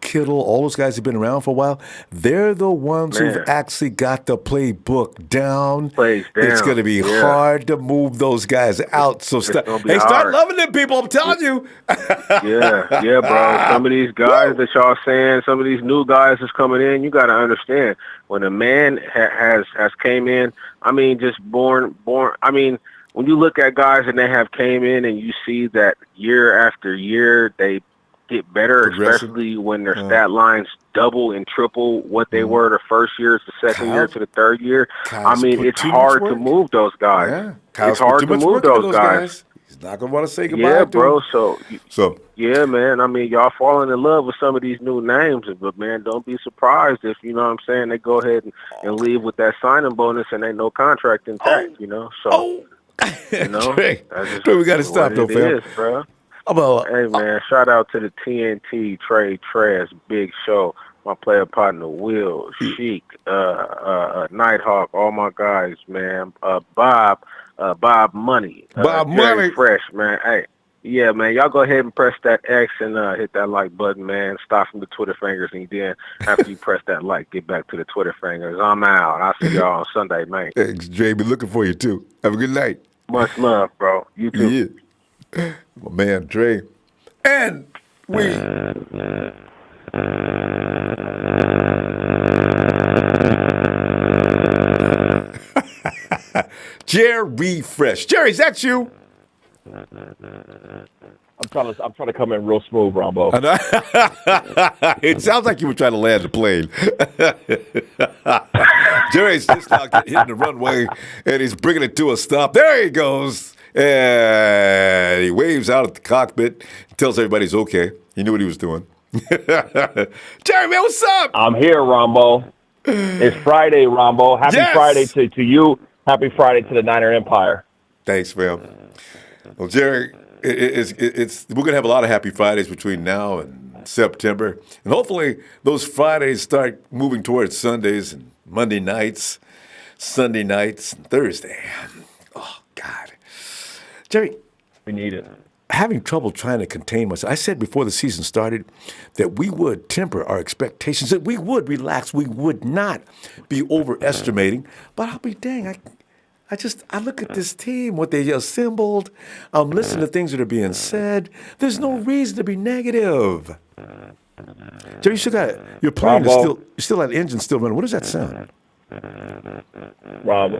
Kittle, all those guys have been around for a while. They're the ones who've actually got the playbook down. It's going to be hard to move those guys out. So start loving them people. I'm telling you. Bro. Some of these guys that y'all saying, some of these new guys that's coming in, you got to understand when a man has came in. I mean, just born. I mean, when you look at guys and they have came in and you see that year after year they get better, especially when their stat lines double and triple what they were the first year to the second year to the third year. I mean, it's hard to move those guys. It's hard to move those guys. He's not going to want to say goodbye. Yeah, bro. So, yeah, man. I mean, y'all falling in love with some of these new names, but, man, don't be surprised if, you know what I'm saying, they go ahead and leave with that signing bonus and ain't no contract intact, you know. So, You know, Trey, that's just we got to stop what though, it fam. is, bro. About Hey man, shout out to the TNT Trey Trash Big Show, my player partner Will, Sheik, Nighthawk, all my guys, man. Bob Money, Bob Jerry Money. Fresh, man. Hey, yeah, man, y'all go ahead and press that X and hit that like button, man. Stop from the Twitter fingers, and then after you press that like, get back to the Twitter fingers. I'm out. I'll see y'all on Sunday, man. Thanks, Jay. Be looking for you too. Have a good night. Much love, bro. You too. Yeah. My man, Dre. And we. Jerry Fresh. Jerry, is that you? I'm trying to come in real smooth, Ronbo. It sounds like you were trying to land the plane. Jerry's just now hitting the runway, and he's bringing it to a stop. There he goes. And he waves out at the cockpit, tells everybody he's okay. He knew what he was doing. Jerry, man, what's up? I'm here, Ronbo. It's Friday, Ronbo. Happy Friday to you. Happy Friday to the Niner Empire. Thanks, man. Well, Jerry, we're going to have a lot of happy Fridays between now and September. And hopefully those Fridays start moving towards Sundays and Monday nights, Sunday nights, and Thursday. Oh, God. Jerry. We need it. Having trouble trying to contain myself. I said before the season started that we would temper our expectations, that we would relax, we would not be overestimating. But I'll be dang, I look at this team, what they assembled. I'm listening to things that are being said. There's no reason to be negative. Jerry, your plane is still that engine still running. What does that sound? Rob,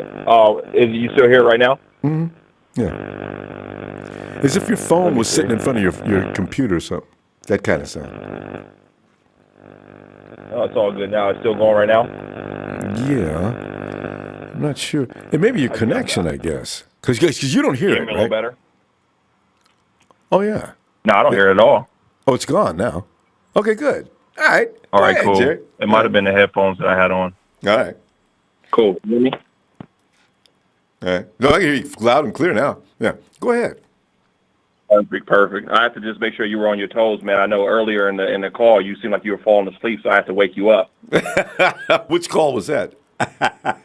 is you still here right now? Mm-hmm. Yeah. As if your phone was sitting in front of your computer or something. That kind of sound. Oh, it's all good now. It's still going right now? Yeah. I'm not sure. It may be your connection, I guess. Because you don't hear it, me a right? little better? Oh, yeah. No, I don't hear it at all. Oh, it's gone now. Okay, good. All right. All right, Go ahead, cool. Jerry. It might have been the headphones that I had on. All right. Cool. You hear me? All right. No, I can hear you loud and clear now. Yeah. Go ahead. Perfect. I have to just make sure you were on your toes, man. I know earlier in the call you seemed like you were falling asleep, so I have to wake you up. Which call was that? I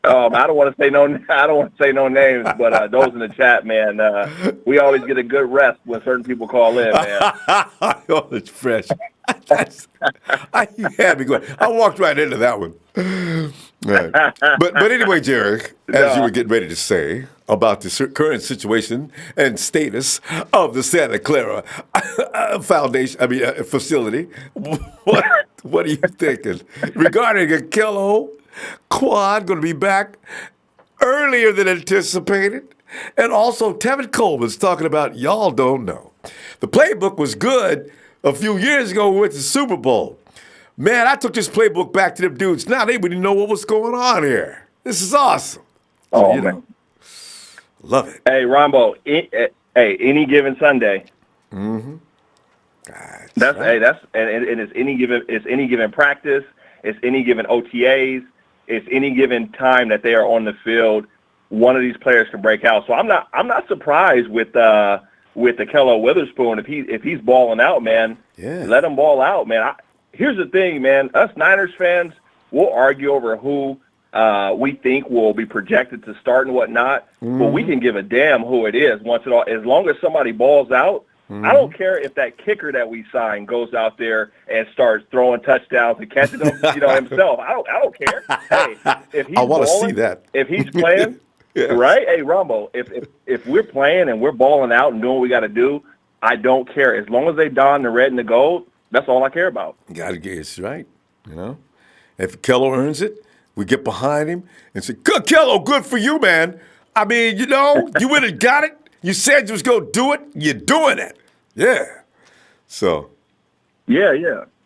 don't want to say no names, but those in the chat, man, we always get a good rest when certain people call in, man. Oh, it's fresh. You had me going. I walked right into that one. Right. But anyway, Jerry, as you were getting ready to say about the current situation and status of the Santa Clara facility, what are you thinking regarding Kwon going to be back earlier than anticipated? And also, Tevin Coleman's talking about y'all don't know. The playbook was good a few years ago when we went to the Super Bowl. Man, I took this playbook back to them dudes. Now they wouldn't know what was going on here. This is awesome. So, man. Love it. Hey, Ronbo, any given Sunday. Mm-hmm. That's it's any given practice, it's any given OTAs, it's any given time that they are on the field. One of these players can break out. So I'm not surprised with Akello Witherspoon if he's balling out, man. Yeah. Let him ball out, man. Here's the thing, man. Us Niners fans, we'll argue over who we think will be projected to start and whatnot, but we can give a damn who it is once it all. As long as somebody balls out, I don't care if that kicker that we signed goes out there and starts throwing touchdowns and catching them, himself. I don't care. Hey, if he's I want to balling, see that. If he's playing, yes. Right? Hey, Ronbo, if we're playing and we're balling out and doing what we got to do, I don't care. As long as they don the red and the gold, that's all I care about. Got to get it right. If Kello earns it, we get behind him and say, "Good, Kello, good for you, man. I mean, you went and got it. You said you was going to do it. You're doing it. Yeah." So. Yeah.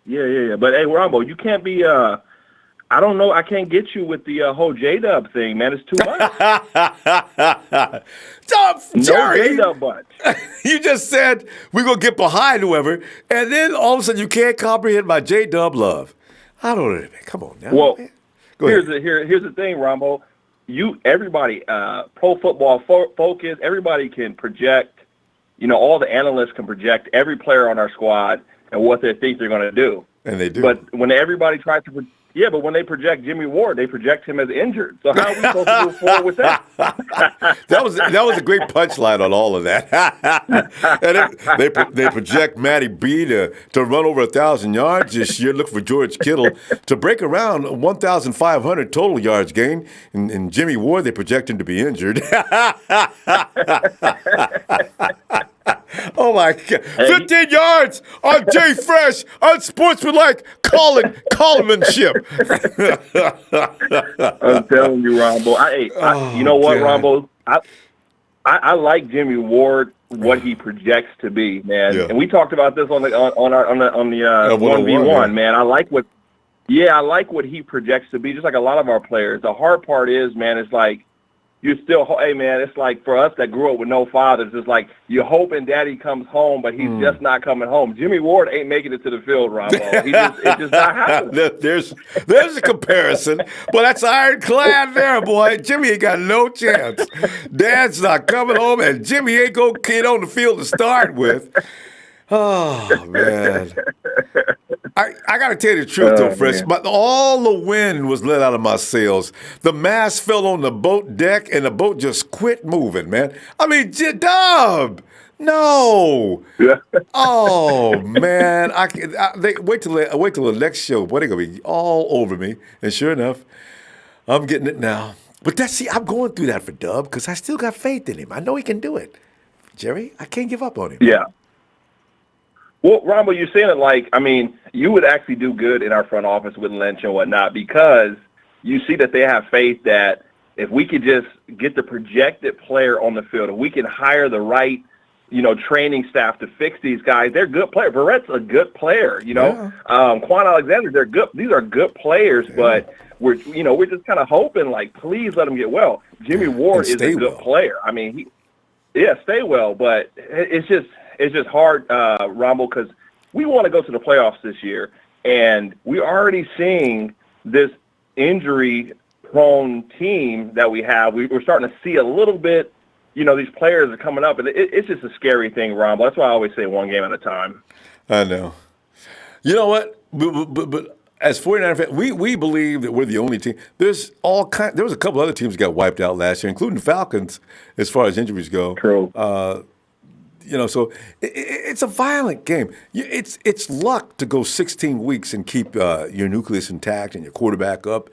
But, hey, Ronbo, you can't be I don't know. I can't get you with the whole J-Dub thing, man. It's too much. Jerry, no J-Dub bunch. You just said we're going to get behind whoever, and then all of a sudden you can't comprehend my J-Dub love. I don't know. Come on now. Well, man. here's the thing, Ronbo. everybody, Pro Football Focus, everybody can project. All the analysts can project every player on our squad and what they think they're going to do. And they do. But when everybody tries to, but when they project Jimmie Ward, they project him as injured. So how are we supposed to move forward with that? That was a great punchline on all of that. And they project Matty B to run over 1,000 yards this year. Look for George Kittle to break around 1,500 total yards gain. And Jimmie Ward, they project him to be injured. Oh my God! 15 yards on Jay Fresh, unsportsmanlike collemanship. I'm telling you, Ronbo. You know what, God. Ronbo? I like Jimmie Ward, what he projects to be, man. Yeah. And we talked about this on the 1v1, man. I like what he projects to be, just like a lot of our players. The hard part is, man, it's like it's like for us that grew up with no fathers, it's like you're hoping daddy comes home, but he's just not coming home. Jimmie Ward ain't making it to the field, Ronbo. It's just not happening. There's a comparison, but that's ironclad there, boy. Jimmy ain't got no chance. Dad's not coming home, and Jimmy ain't going to get on the field to start with. Oh, man. I got to tell you the truth, though, Fresh. But all the wind was let out of my sails. The mast fell on the boat deck, and the boat just quit moving, man. I mean, Dub, no. Yeah. Oh, man. Wait till the next show. Boy, they're going to be all over me. And sure enough, I'm getting it now. But I'm going through that for Dub because I still got faith in him. I know he can do it. Jerry, I can't give up on him. Yeah. Well, Ronbo, you're saying it you would actually do good in our front office with Lynch and whatnot because you see that they have faith that if we could just get the projected player on the field, if we can hire the right, training staff to fix these guys, they're good players. Verrett's a good player, Yeah. Kwon Alexander, they're good. These are good players, but we're just kind of hoping, please let them get well. Jimmie Ward is a good player. I mean, stay well, but it's just hard, Ronbo, because we want to go to the playoffs this year, and we're already seeing this injury-prone team that we have. We're starting to see a little bit, these players are coming up, and it's just a scary thing, Ronbo. That's why I always say one game at a time. I know. You know what? But as 49er fans, we believe that we're the only team. There was a couple other teams that got wiped out last year, including the Falcons, as far as injuries go. True. So it's a violent game. It's luck to go 16 weeks and keep your nucleus intact and your quarterback up.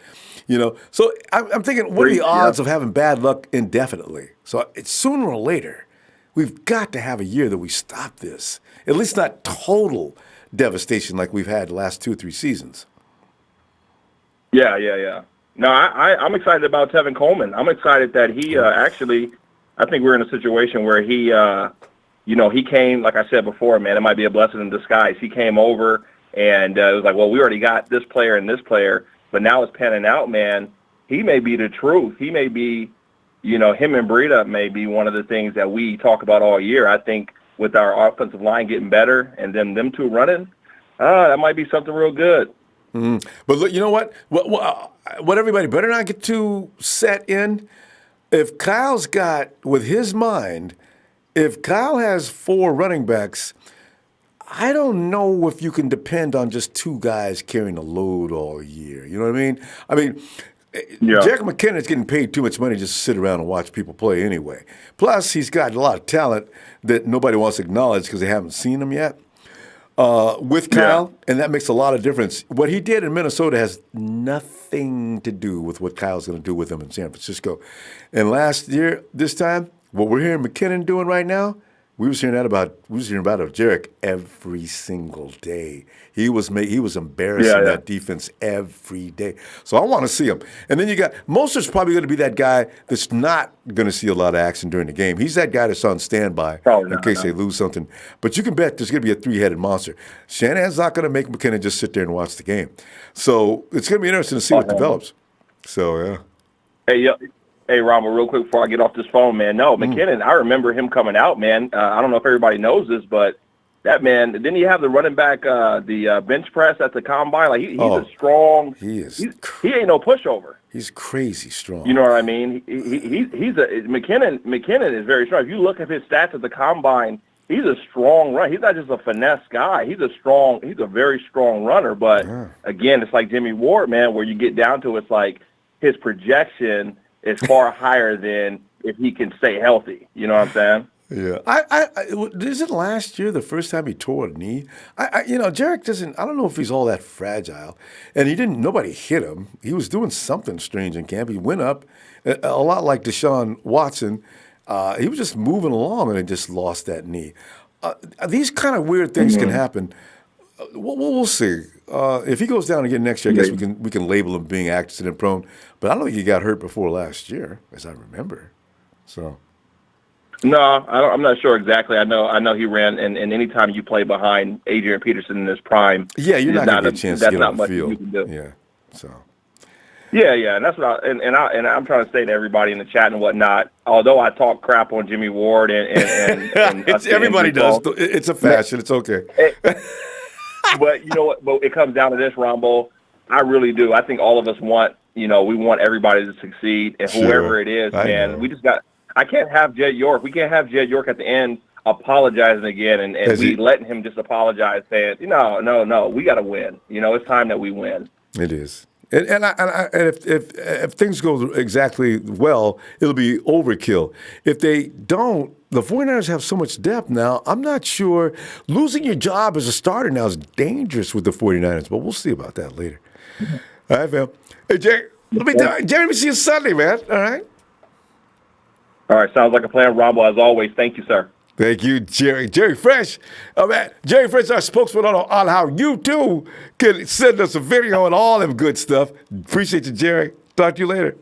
So I'm thinking, what are the odds of having bad luck indefinitely? So it's sooner or later, we've got to have a year that we stop this. At least not total devastation like we've had the last 2 or 3 seasons. Yeah. No, I'm excited about Tevin Coleman. I'm excited that he actually, I think we're in a situation where he he came, like I said before, man, it might be a blessing in disguise. He came over, and it was like, well, we already got this player and this player, but now it's panning out, man. He may be the truth. He may be, him and Breida may be one of the things that we talk about all year. I think with our offensive line getting better and then them two running, that might be something real good. Mm-hmm. But look, you know what? What everybody better not get too set in. If Kyle's got, with his mind, if Kyle has 4 running backs, I don't know if you can depend on just 2 guys carrying the load all year. You know what I mean? Jerick McKinnon's getting paid too much money just to sit around and watch people play anyway. Plus, he's got a lot of talent that nobody wants to acknowledge because they haven't seen him yet. With Kyle, and that makes a lot of difference. What he did in Minnesota has nothing to do with what Kyle's going to do with him in San Francisco. And last year, this time, what we're hearing McKinnon doing right now, we was hearing about Jerick every single day. He was embarrassing that defense every day. So I want to see him. And then you got Mostert's probably going to be that guy that's not going to see a lot of action during the game. He's that guy that's on standby in case they lose something. But you can bet there's going to be a 3-headed monster. Shanahan's not going to make McKinnon just sit there and watch the game. So it's going to be interesting to see what develops. So Hey, Ronbo, real quick before I get off this phone, man. No, McKinnon, I remember him coming out, man. I don't know if everybody knows this, but that man. Didn't he have the running back, the bench press at the combine? Like he's a strong. He is. He ain't no pushover. He's crazy strong. You know what I mean? He's a McKinnon is very strong. If you look at his stats at the combine, he's a strong runner. He's not just a finesse guy. He's a very strong runner. But again, it's like Jimmie Ward, man, where you get down to it's like his projection is far higher than if he can stay healthy. You know what I'm saying? Yeah. Isn't last year the first time he tore a knee? Jarek doesn't. I don't know if he's all that fragile, and nobody hit him. He was doing something strange in camp. He went up a lot like Deshaun Watson. He was just moving along and he just lost that knee. These kind of weird things can happen. We'll see. If he goes down again next year, I guess we can label him being accident prone. But I don't think he got hurt before last year, as I remember. So. No, I'm not sure exactly. I know he ran, and anytime you play behind Adrian Peterson in his prime, you're not going to get a chance to get on the field. You can do. Yeah, so. Yeah, and that's what I'm trying to say to everybody in the chat and whatnot. Although I talk crap on Jimmie Ward and everybody does. It's a fashion. It's okay. But you know what? But it comes down to this, Ronbo. I really do. I think all of us want, we want everybody to succeed, and whoever it is, man, we just got. I can't have Jed York. We can't have Jed York at the end apologizing again, and we letting him just apologize, saying, no, we got to win. It's time that we win. It is. And if things go exactly well, it'll be overkill. If they don't, the 49ers have so much depth now, I'm not sure. Losing your job as a starter now is dangerous with the 49ers, but we'll see about that later. All right, fam. Hey, Jerry, let me see you Sunday, man. All right? All right, sounds like a plan, Ronbo, as always. Thank you, sir. Thank you, Jerry. Jerry Fresh. Man, Jerry Fresh is our spokesman on how you, too, can send us a video and all them good stuff. Appreciate you, Jerry. Talk to you later.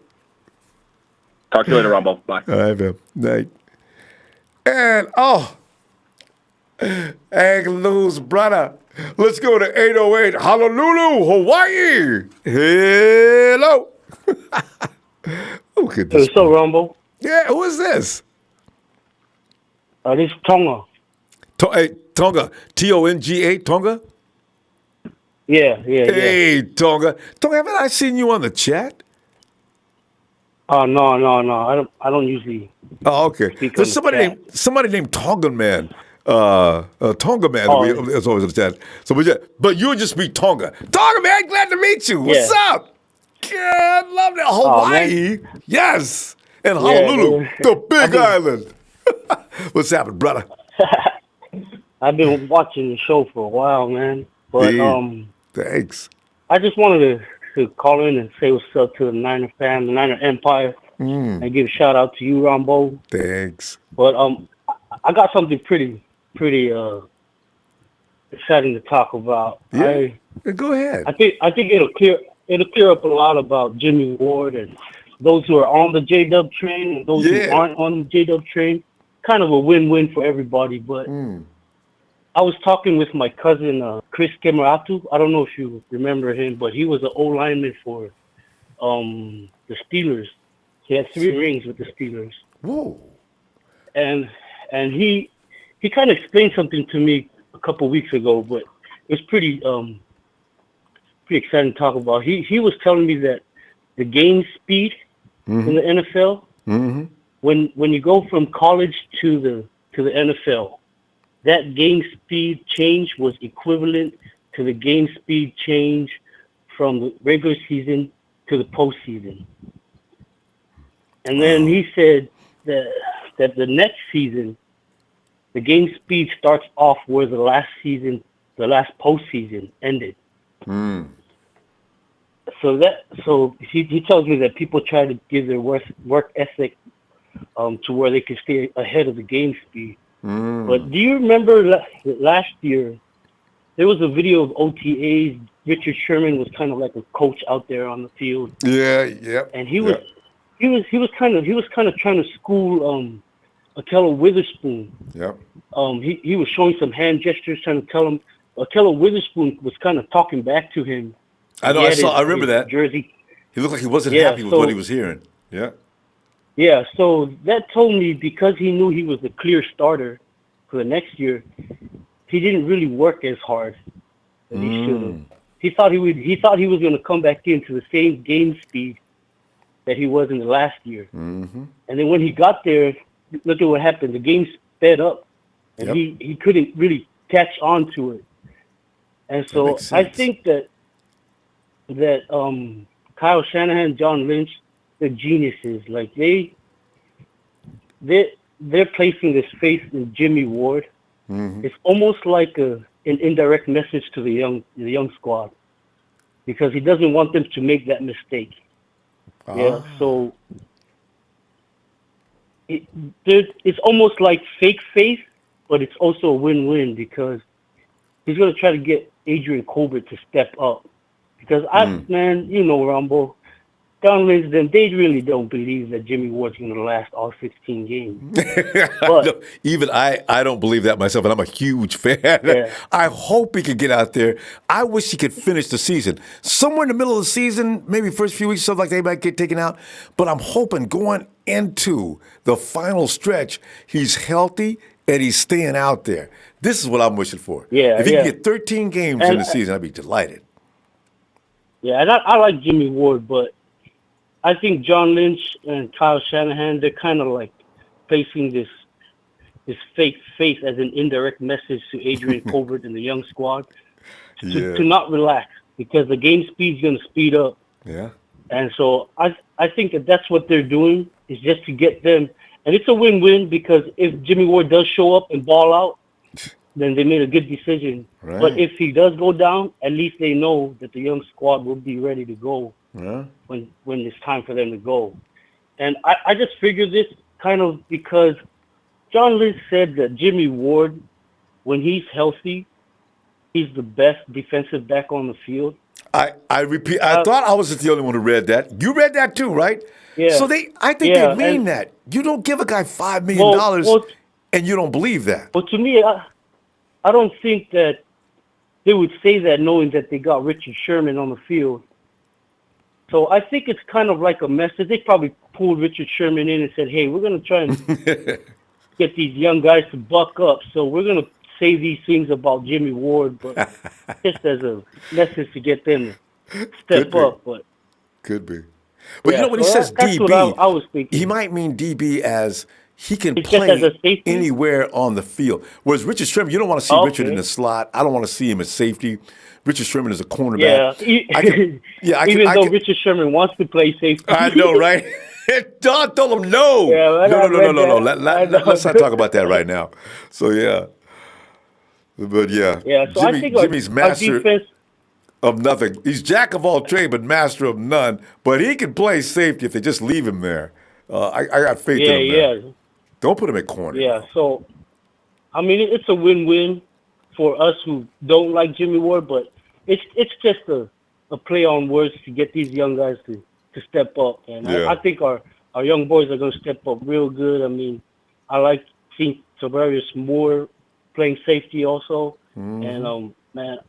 Talk to you later, Ronbo. Bye. All right, man. Night. And, Egg Lou's brother. Let's go to 808 Honolulu, Hawaii. Hello. Look at this. Hey, so, Ronbo. Yeah, who is this? This is Tonga. Tonga. Tonga? Tonga? Yeah. Hey, Tonga. Tonga, haven't I seen you on the chat? No. I don't usually. Oh, okay. There's somebody named Tongan Man. Tonga Man is always in the chat. So, but you would just be Tonga. Tonga Man, glad to meet you. What's up? God, love that. Hawaii. Yes. And Honolulu, the big island. What's happening, brother? I've been watching the show for a while, man. But thanks. I just wanted to call in and say what's up to the Niner fan, the Niner Empire, and give a shout out to you, Ronbo. Thanks. But I got something pretty exciting to talk about. Yeah. Go ahead. I think it'll clear up a lot about Jimmie Ward and those who are on the J-Dub train and those who aren't on the J-Dub train. Kind of a win-win for everybody. But I was talking with my cousin, Chris Kemaratu. I don't know if you remember him, but he was an O-lineman for the Steelers. He had 3 rings with the Steelers. Whoa. And he kind of explained something to me a couple weeks ago, but it was pretty exciting to talk about. He was telling me that the game speed in the NFL, when you go from college to the NFL, that game speed change was equivalent to the game speed change from the regular season to the postseason. And then he said that the next season, the game speed starts off where the last postseason ended. So he tells me that people try to give their work ethic to where they can stay ahead of the game speed. But do you remember last year there was a video of OTAs? Richard Sherman was kind of like a coach out there on the field. Yeah. And he was kind of trying to school Akello Witherspoon. Yep. He was showing some hand gestures, trying to tell him. Akello Witherspoon was kind of talking back to him. I know. I remember that jersey. He looked like he wasn't happy with what he was hearing. Yeah. Yeah. So that told me because he knew he was a clear starter for the next year, he didn't really work as hard as he should have. He thought he was going to come back into the same game speed that he was in the last year. Mm-hmm. And then when he got there, look at what happened. The game sped up, and he couldn't really catch on to it. And so I think that Kyle Shanahan, John Lynch, they're geniuses. Like they're placing this faith in Jimmie Ward. Mm-hmm. It's almost like an indirect message to the young squad, because he doesn't want them to make that mistake. Yeah, so it's almost like fake faith, but it's also a win-win, because he's going to try to get Adrian Colbert to step up. Because man, you know, Ronbo, John Lynch, they really don't believe that Jimmie Ward's going to last all 16 games. But, no, even I don't believe that myself, and I'm a huge fan. Yeah. I hope he could get out there. I wish he could finish the season. Somewhere in the middle of the season, maybe first few weeks, something like that, he might get taken out. But I'm hoping going into the final stretch, he's healthy and he's staying out there. This is what I'm wishing for. Yeah, if he can get 13 games in the season, I'd be delighted. Yeah, and I like Jimmie Ward, but I think John Lynch and Kyle Shanahan, they're kind of like placing this fake faith as an indirect message to Adrian Colbert and the young squad to not relax, because the game speed's going to speed up. Yeah. And so I think that's what they're doing, is just to get them. And it's a win-win, because if Jimmie Ward does show up and ball out, then they made a good decision. Right. But if he does go down, at least they know that the young squad will be ready to go when it's time for them to go. And I just figured this kind of because John Lynch said that Jimmie Ward, when he's healthy, he's the best defensive back on the field. I repeat, I thought I was the only one who read that. You read that too, right? Yeah. So I think they mean that. You don't give a guy $5 million and you don't believe that. Well, to me, I don't think that they would say that knowing that they got Richard Sherman on the field. So I think it's kind of like a message. They probably pulled Richard Sherman in and said, hey, we're going to try and get these young guys to buck up. So we're going to say these things about Jimmie Ward, but just as a message to get them to step up. But could be. But you know, when he says DB, I was thinking. He might mean DB as he can play anywhere on the field. Whereas Richard Sherman, you don't want to see Richard in the slot. I don't want to see him at safety. Richard Sherman is a cornerback. Even though Richard Sherman wants to play safety. I know, right? Don told him no. No. Let's not talk about that right now. So, yeah. But, yeah. Yeah, so I think Jimmy's master of nothing. He's jack of all trades, but master of none. But he can play safety if they just leave him there. I got faith in him there. Yeah. Don't put him at corner. Yeah, so, I mean, it's a win-win for us who don't like Jimmie Ward, but it's just a play on words to get these young guys to step up. And I think our young boys are going to step up real good. I mean, I like seeing Tarvarius Moore playing safety also. And, man,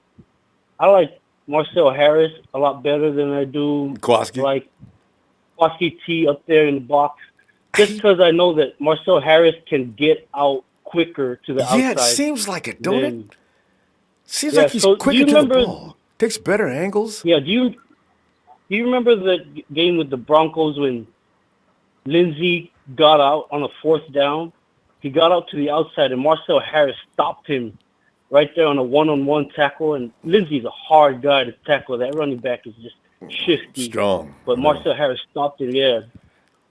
I like Marcel Harris a lot better than I do like Kwon T up there in the box. Just because I know that Marcel Harris can get out quicker to the outside. Yeah, it seems like it, don't it? Seems like he's quicker to the ball. Takes better angles. Yeah, do you remember the game with the Broncos when Lindsey got out on a 4th down? He got out to the outside, and Marcel Harris stopped him right there on a one-on-one tackle. And Lindsey's a hard guy to tackle. That running back is just shifty. Strong. But Marcel Harris stopped him,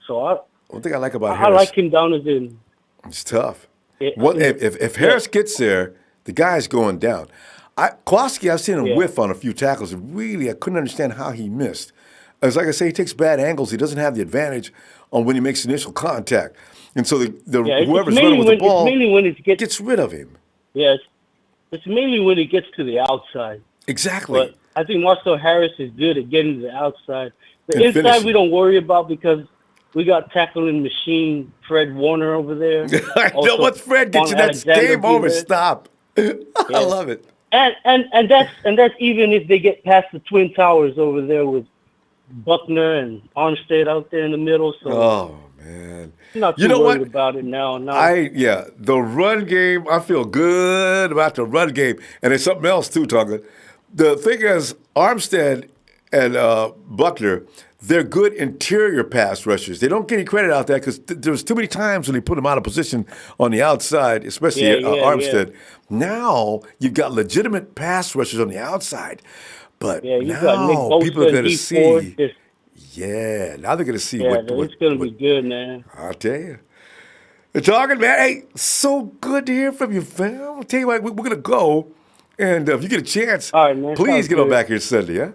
So one thing I like about Harris, I like him down as in. It's tough. If Harris gets there, the guy's going down. Kwon, I've seen him whiff on a few tackles. Really, I couldn't understand how he missed. As like I say, he takes bad angles. He doesn't have the advantage on when he makes initial contact. And so whoever's running with the ball gets rid of him. Yeah, it's mainly when it gets to the outside. Exactly. But I think Marcel Harris is good at getting to the outside. The inside we don't worry about because we got tackling machine Fred Warner over there. I know once Fred gets you, that's game over. Stop. I love it. And that's even if they get past the Twin Towers over there with Buckner and Armstead out there in the middle. So man. I'm not You too know worried what? about it now. No. The run game, I feel good about the run game. And there's something else too, Tonga. The thing is, Armstead and Buckner, they're good interior pass rushers. They don't get any credit out there because there's too many times when they put them out of position on the outside, especially Yeah, Armstead. Now you've got legitimate pass rushers on the outside. But Yeah, you got Nick now people are Bosa going and to D Ford. see, now they're going to see Yeah, what it's gonna be good, man. I'll tell you. You're talking, man. Hey, so good to hear from you, fam. I'll tell you what, we're going to go. And if you get a chance, All right, man. please Sounds get on good. back here Sunday, yeah?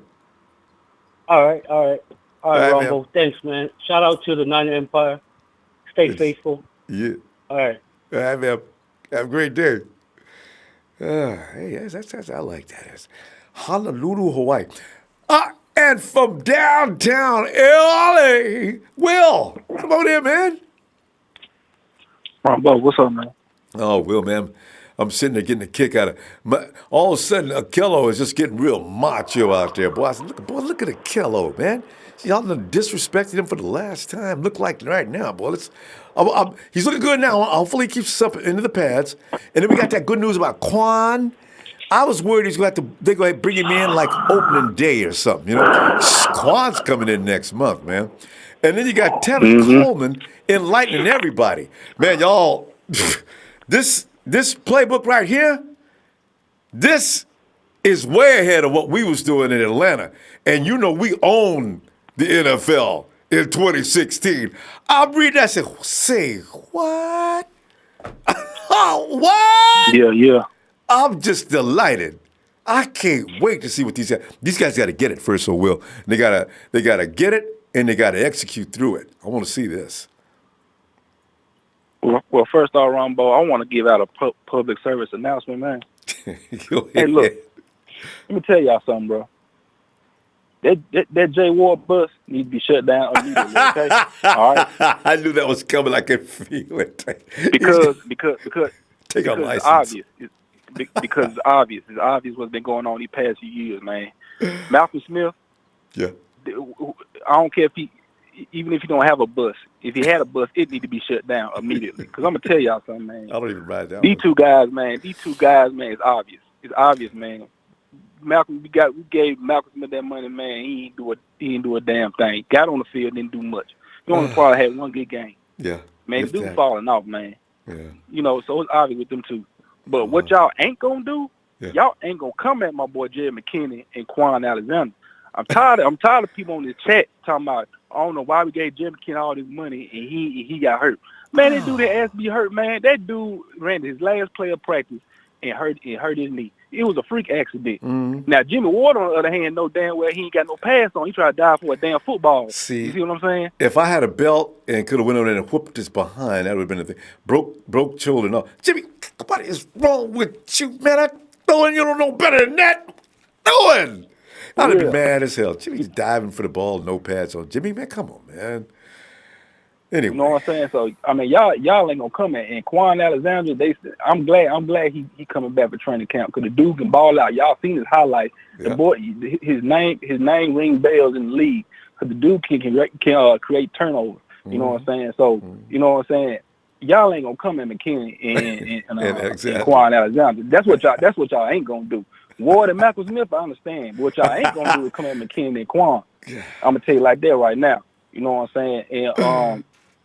All right, All right, Ronbo. Thanks, man. Shout out to the Niner Empire. Stay faithful. Yeah. All right. All right, man. Have a great day. Hey, that's I like that. It's Honolulu, Hawaii. And from downtown LA, Will, come on in, man. Ronbo, what's up, man? Oh, Will, man. I'm sitting there getting a kick out of all of a sudden, Akello is just getting real macho out there, boy. I said, look at Akello, man. See, y'all done disrespected him for the last time. Look like right now, boy. He's looking good now. Hopefully he keeps us up into the pads. And then we got that good news about Kwon. I was worried they're going to bring him in like opening day or something, you know. Kwon's coming in next month, man. And then you got Tevin Coleman enlightening everybody. Man, y'all, this playbook right here, this is way ahead of what we was doing in Atlanta. And you know we own the NFL in 2016. I'm reading that and say what? Oh, what? Yeah. I'm just delighted. I can't wait to see what these guys got to get it first, so Will. They gotta get it and they gotta execute through it. I want to see this. Well, first off, Ronbo, I want to give out a public service announcement, man. Hey, look, let me tell y'all something, bro. That J Ward bus needs to be shut down immediately. Okay, all right. I knew that was coming. I could feel it. Because take our license. It's obvious. Because it's obvious. It's obvious what's been going on these past few years, man. Malcolm Smith. Yeah. I don't care even if you don't have a bus. If you had a bus, it need to be shut down immediately. Because I'm gonna tell y'all something, man. I don't even ride down. These two guys, man. It's obvious. It's obvious, man. We gave Malcolm Smith that money, man. He didn't do a damn thing. Got on the field, didn't do much. He only probably had one good game. Yeah. Man, the dude falling off, man. Yeah. You know, so it's obvious with them two. But what y'all ain't gonna do, y'all ain't gonna come at my boy Jerry McKinney and Kwon Alexander. I'm tired of people on this chat talking about, I don't know why we gave Jerry McKinney all this money and he got hurt. Man, that dude that asked to be hurt, man. That dude ran his last play of practice and hurt his knee. It was a freak accident. Now, Jimmie Ward, on the other hand, know damn well he ain't got no pass on. He tried to dive for a damn football. You see what I'm saying? If I had a belt and could have went over there and whooped his behind, that would have been the thing. Broke shoulder. No. Jimmy, what is wrong with you, man? I knowing you don't know better than that. Doing. I'd have been mad as hell. Jimmy's diving for the ball, no pads on. Jimmy, man, come on, man. Anyway. You know what I'm saying? So I mean, y'all ain't gonna come in. And Kwon Alexander, I'm glad he coming back for training camp because the dude can ball out. Y'all seen his highlights. The boy, his name ring bells in the league because the dude can create turnovers. You know what I'm saying? So you know what I'm saying? Y'all ain't gonna come in McKinney and Kwon Alexander. That's what y'all ain't gonna do. Ward and Malcolm Smith, I understand. But what y'all ain't gonna do is come at McKinney and Kwon. I'm gonna tell you like that right now. You know what I'm saying?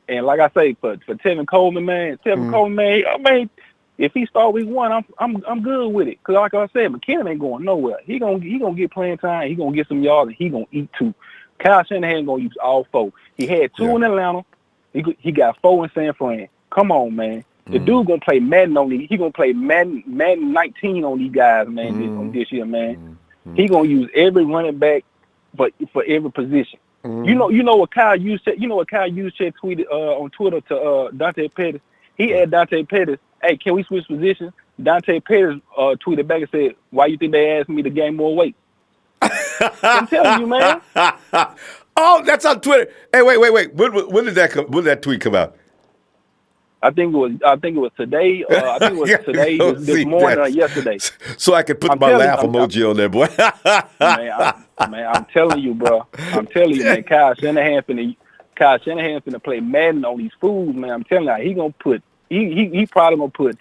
And like I say, for Tevin Coleman, man, I mean, if he start week 1, I'm good with it. Cause like I said, McKinnon ain't going nowhere. He gonna get playing time. He gonna get some yards, and he gonna eat 2. Kyle Shanahan gonna use all 4. He had 2 in Atlanta. He got 4 in San Fran. Come on, man. The dude gonna play Madden on these. He gonna play Madden 19 on these guys, man. This year, man. He gonna use every running back, but for every position. You know what Kyle Juszczyk tweeted on Twitter to Dante Pettis. He asked Dante Pettis, "Hey, can we switch positions?" Dante Pettis tweeted back and said, "Why you think they asked me to gain more weight?" I'm telling you, man. Oh, that's on Twitter. Hey, wait. When did that tweet come out? I think it was today. I think it was today, this morning, or yesterday. So I could put my laugh emoji on there, boy. Man, I'm telling you, bro. I'm telling you, man. Kyle Shanahan Kyle Shanahan's gonna play Madden on these fools, man. I'm telling you, he probably gonna put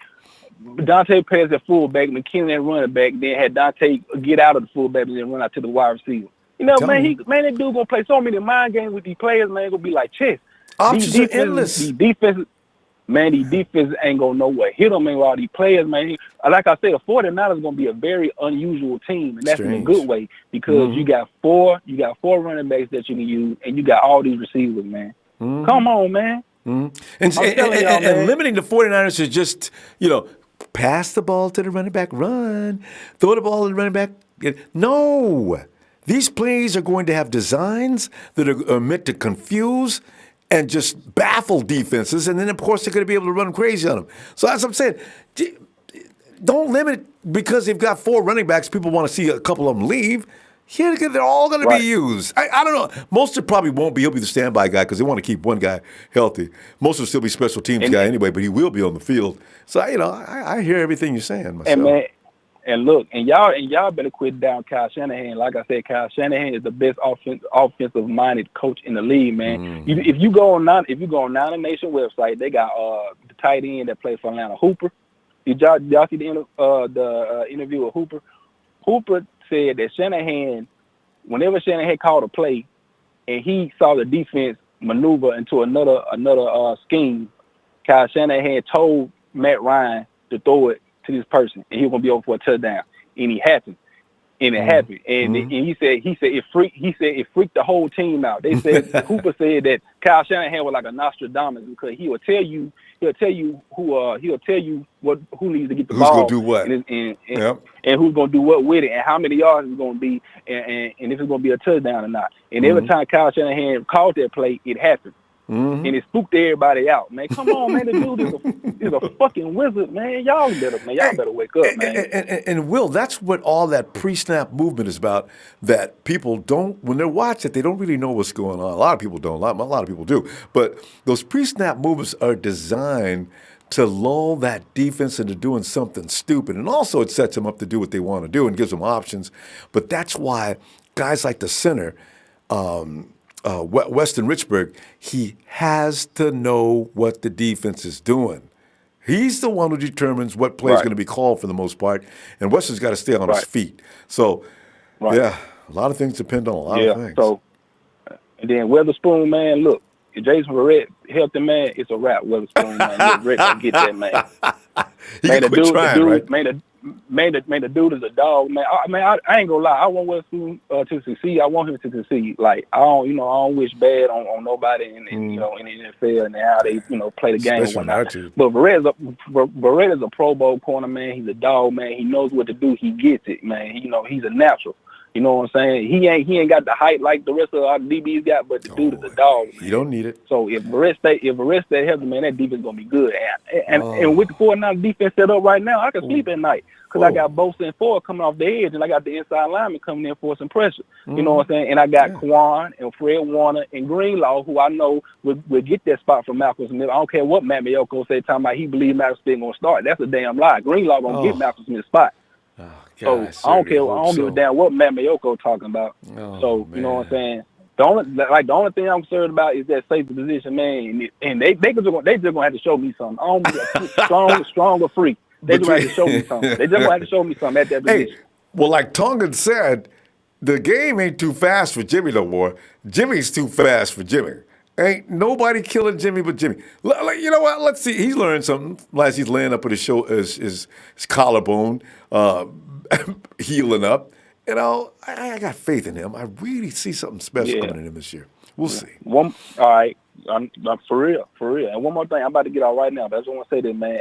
Dante Perez at fullback, McKinnon at running back, then had Dante get out of the fullback and then run out to the wide receiver. You know, man, that dude gonna play so many mind games with these players, man. Gonna be like chess. Options are endless. These defenses ain't going nowhere. Hit them in all these players, man. Like I said, the 49ers going to be a very unusual team, and that's in a good way because you got four running backs that you can use, and you got all these receivers, man. Come on, man. And limiting the 49ers to just, pass the ball to the running back, run, throw the ball to the running back. No. These plays are going to have designs that are meant to confuse and just baffle defenses, and then, of course, they're going to be able to run crazy on them. So that's what I'm saying. Don't limit it because they've got 4 running backs. People want to see a couple of them leave. Yeah, they're all going to be used. I don't know. Most of it probably won't be. He'll be the standby guy because they want to keep one guy healthy. Most will still be special teams guy anyway, but he will be on the field. So, I hear everything you're saying myself. And look, and y'all better quit down Kyle Shanahan. Like I said, Kyle Shanahan is the best offensive-minded coach in the league, man. If you go on Niner Nation website, they got the tight end that plays for Atlanta, Hooper. Did y'all see the interview with Hooper? Hooper said that whenever Shanahan called a play, and he saw the defense maneuver into another scheme, Kyle Shanahan told Matt Ryan to throw it to this person, and he was gonna be over for a touchdown, and it happened, and he said it freaked the whole team out. They said Hooper said that Kyle Shanahan was like a Nostradamus because he'll tell you who needs to get the ball, who's gonna do what, and who's gonna do what with it, and how many yards it's gonna be, and if it's gonna be a touchdown or not. And every time Kyle Shanahan called that play, it happened. And it spooked everybody out, man. Come on, man. The dude is a fucking wizard, man. Y'all better wake up, man. And Will, that's what all that pre-snap movement is about. That people don't, when they watch it, they don't really know what's going on. A lot of people don't. A lot of people do. But those pre-snap movements are designed to lull that defense into doing something stupid. And also it sets them up to do what they want to do and gives them options. But that's why guys like the center, Weston Richburg, he has to know what the defense is doing. He's the one who determines what play is going to be called for the most part, and Weston's got to stay on his feet. So, a lot of things depend on a lot of things. So, and then Witherspoon, man, look, if Jason Verrett healthy, man, it's a wrap. Witherspoon, man, Verrett gonna get that, man. The dude is a dog, man. I ain't gonna lie. I want Witherspoon to succeed. I want him to succeed. Like I don't wish bad on nobody in the NFL and how they play the game. And whatnot. But Verrett is a Pro Bowl corner, man. He's a dog, man. He knows what to do. He gets it, man. He's a natural. You know what I'm saying? He ain't got the height like the rest of our DBs got, but the dude is a dog, man. You don't need it. So if Verrett stay healthy, man, that defense gonna be good. And with the 49ers defense set up right now, I can sleep at night because I got Bosa and Ford coming off the edge, and I got the inside lineman coming in for some pressure. You know what I'm saying? And I got Kwon and Fred Warner and Greenlaw, who I know will get that spot from Malcolm Smith. I don't care what Matt Mayoko said, talking about he believes Malcolm Smith gonna start. That's a damn lie. Greenlaw gonna get Malcolm Smith's spot. God, so I don't care. I don't give a damn what Matt Mayoko talking about. You know what I'm saying? The only thing I'm concerned about is that safety position, man. And they just gonna have to show me something. I don't be strong or free. They just have to show me something. They just gonna have to show me something at that position. Well, like Tongan said, the game ain't too fast for Jimmy no more. Jimmy's too fast for Jimmy. Ain't nobody killing Jimmy but Jimmy. You know what? Let's see. He's learned something. Last he's laying up with his collarbone, healing up. I got faith in him. I really see something special coming in him this year. We'll see. All right. I'm for real. And one more thing. I'm about to get out right now, but I just want to say this, man.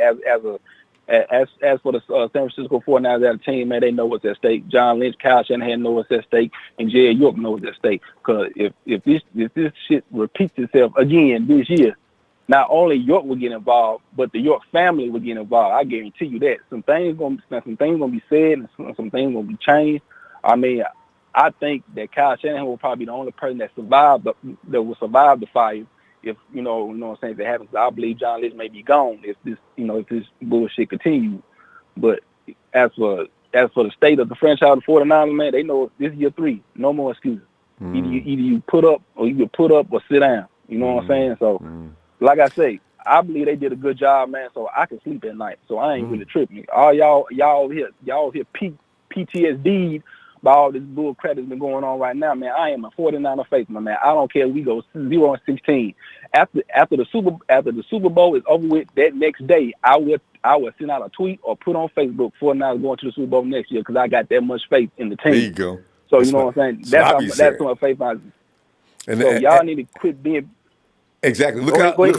As for the San Francisco 49ers as a team, man, they know what's at stake. John Lynch, Kyle Shanahan know what's at stake, and Jay York knows what's at stake. Because if this shit repeats itself again this year, not only York will get involved, but the York family will get involved. I guarantee you that. Some things gonna be said, and some things gonna be changed. I mean, I think that Kyle Shanahan will probably be the only person that will survive the fire. If you know what I'm saying, if it happens, I believe John Lynch may be gone if this bullshit continues. But as for the state of the franchise of the 49ers, man, they know this is year 3. No more excuses. Either you put up or sit down. You know what I'm saying? So, like I say, I believe they did a good job, man. So I can sleep at night. So I ain't really tripping. All y'all here PTSD by all this bull crap that's been going on right now, man. I am a 49er faith, my man. I don't care if we go 0-16. After the Super Bowl is over with, that next day I would send out a tweet or put on Facebook 49ers going to the Super Bowl next year because I got that much faith in the team. There you go. So you know what I'm saying? That's what faith is. So y'all need to quit being. Exactly. Look out for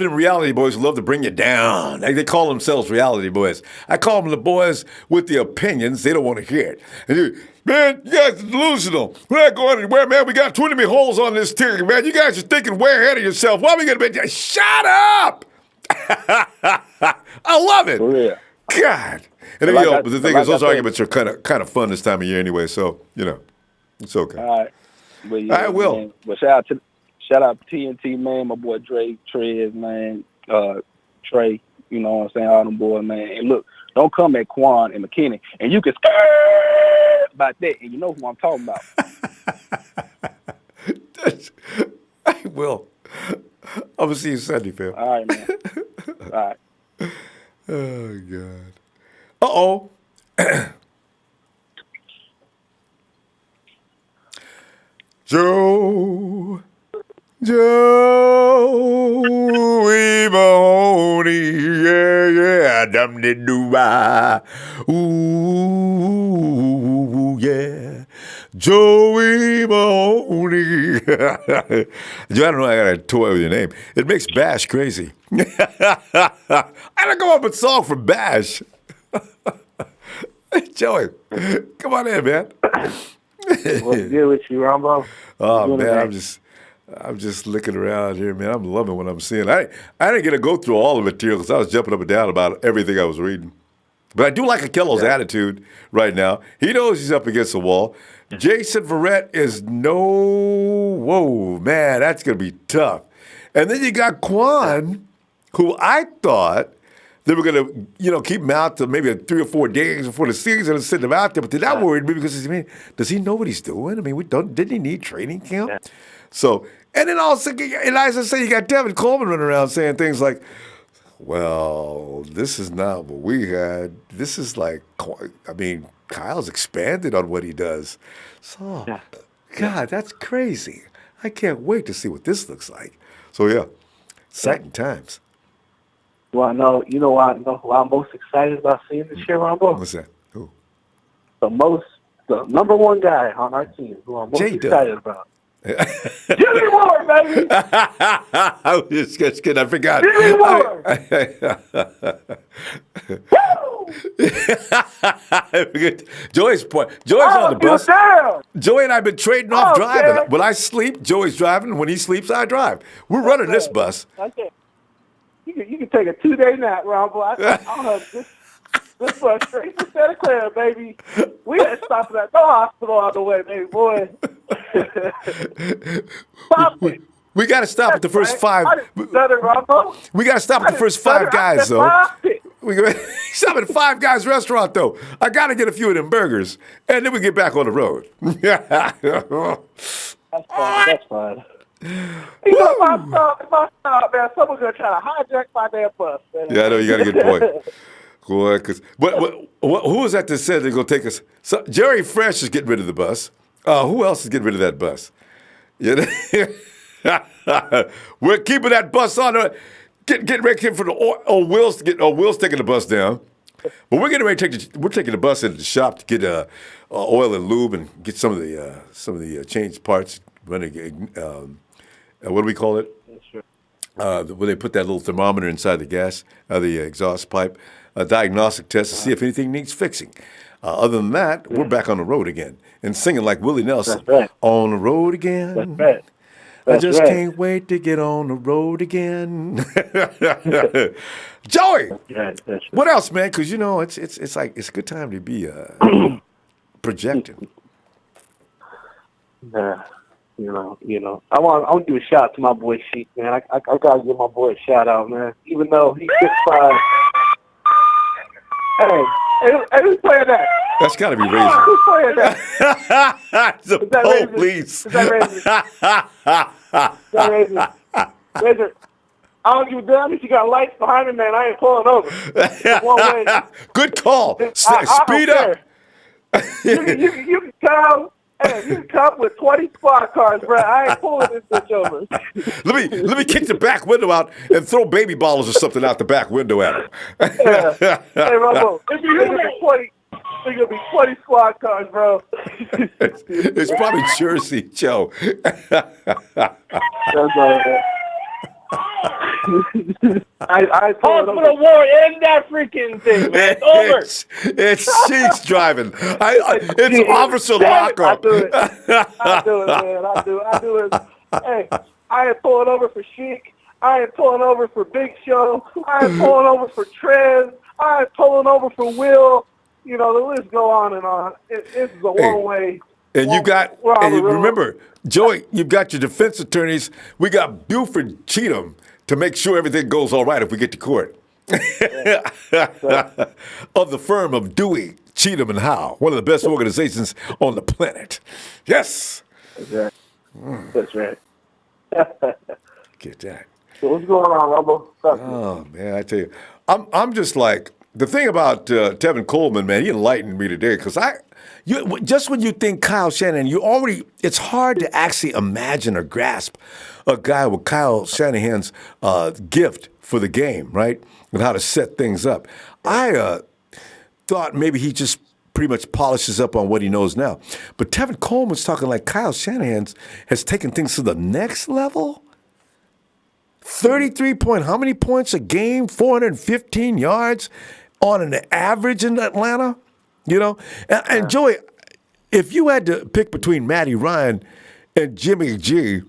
them reality boys who love to bring you down. They call themselves reality boys. I call them the boys with the opinions. They don't want to hear it. And man, you guys are delusional. We're not going anywhere, man. We got too many holes on this team, man. You guys are thinking way ahead of yourself. Why are we going to be? Shut up! I love it. Yeah. God. And but the thing is, those arguments are kind of fun this time of year anyway. So it's okay. All right. But yeah, I will. Man. But shout out to TNT, man, my boy Dre, Trez, man, Trey, you know what I'm saying, all them boys, man. And look, don't come at Kwon and McKinney, and you can skirt about that, and you know who I'm talking about. I will. I'm going to see you Sunday, fam. All right, man. All right. Oh, God. Uh-oh. Joey Mahoney, yeah, dum-de-doo-bah. Ooh, yeah. Joey Mahoney. Joe, I don't know, I got to toy with your name. It makes Bash crazy. I don't come up with a song for Bash. Joey, come on in, man. What's good with you, Ronbo? Oh man, I'm just looking around here, man. I'm loving what I'm seeing. I didn't get to go through all the material because I was jumping up and down about everything I was reading. But I do like Akello's attitude right now. He knows he's up against the wall. Jason Verrett is whoa, man, that's gonna be tough. And then you got Kwon, who I thought they were going to, keep him out to maybe 3 or 4 days before the season and send him out there. But that worried me because, does he know what he's doing? I mean, didn't he need training camp? Yeah. So, and then also, and as I say, you got Devin Coleman running around saying things like, well, this is not what we had. This is like, Kyle's expanded on what he does. So, God, that's crazy. I can't wait to see what this looks like. So, yeah, exciting times. Well, you know who I'm most excited about seeing this year, Ronbo? What's that? Who? The number one guy on our team who I'm most excited about. Jimmie Ward, baby! I was just kidding. I forgot. Jimmie Ward! Joey's on the bus. Joey and I have been trading off driving. When I sleep, Joey's driving. When he sleeps, I drive. We're running this bus. Okay. You can take a 2-day nap, Ronbo. I don't know. This bus straight to Santa Clara, baby. We had to stop at no hospital on the way, baby boy. We got to stop at the first 5. We got to stop at the first 5 guys, though. We stop at 5 Guys restaurant, though. I got to get a few of them burgers, and then we get back on the road. That's fine. You know, if I stop, man, someone's going to try to hijack my damn bus, man. Yeah, I know. You got a good point. Boy, who was that said they're going to take us? So, Jerry Fresh is getting rid of the bus. Who else is getting rid of that bus? Yeah. We're keeping that bus on. Get ready for the Will's taking the bus down. But we're getting ready to we're taking the bus into the shop to get oil and lube and get some of the changed parts running. What do we call it? Where they put that little thermometer inside the the exhaust pipe, a diagnostic test to see if anything needs fixing. Other than that, we're back on the road again and singing like Willie Nelson. That's right. On the road again. That's right. I just can't wait to get on the road again. Joey, what else, man? Because it's like it's a good time to be projecting. I want to give a shout out to my boy Sheik, man. I gotta give my boy a shout out, man. Even though he 6'5". Hey, who's playing that? That's got to be Who's racist. playing that? The Is that racist? police. Is that racist? Is that racist? Racist. I don't give a damn if you got lights behind me, man. I ain't pulling over. It's one way. Good call. I Speed don't up. care. You can come. Hey, you can come with 20 squad cars, bro. I ain't pulling this bitch over. Let me kick the back window out and throw baby bottles or something out the back window at him. Yeah. Hey, Ronbo, there's gonna be 20 squad cars, bro. It's probably Jersey, Joe. That's all right. I Hospital War, end that freaking thing, man. It's over. It's Sheik's driving. It's Officer Lockup. I do it, man. I do it. Hey, I ain't pulling over for Sheik. I ain't pulling over for Big Show. I ain't pulling over for Trez. I ain't pulling over for Will. You know, the list go on and on. It's a one-way. And you got, and remember, Joey, you've got your defense attorneys. We got Buford Cheatham to make sure everything goes all right if we get to court. Of the firm of Dewey, Cheatham, and Howe, one of the best organizations on the planet. Yes. That's right. That's right. Get that. So what's going on, Ronbo? Oh, man, I tell you. I'm just like, the thing about Tevin Coleman, man, he enlightened me today because just when you think Kyle Shanahan, it's hard to actually imagine or grasp a guy with Kyle Shanahan's gift for the game, right? And how to set things up. I thought maybe he just pretty much polishes up on what he knows now. But Tevin Coleman's talking like Kyle Shanahan has taken things to the next level. 33 point, how many points a game? 415 yards on an average in Atlanta, you know? And Joey, if you had to pick between Matty Ryan and Jimmy G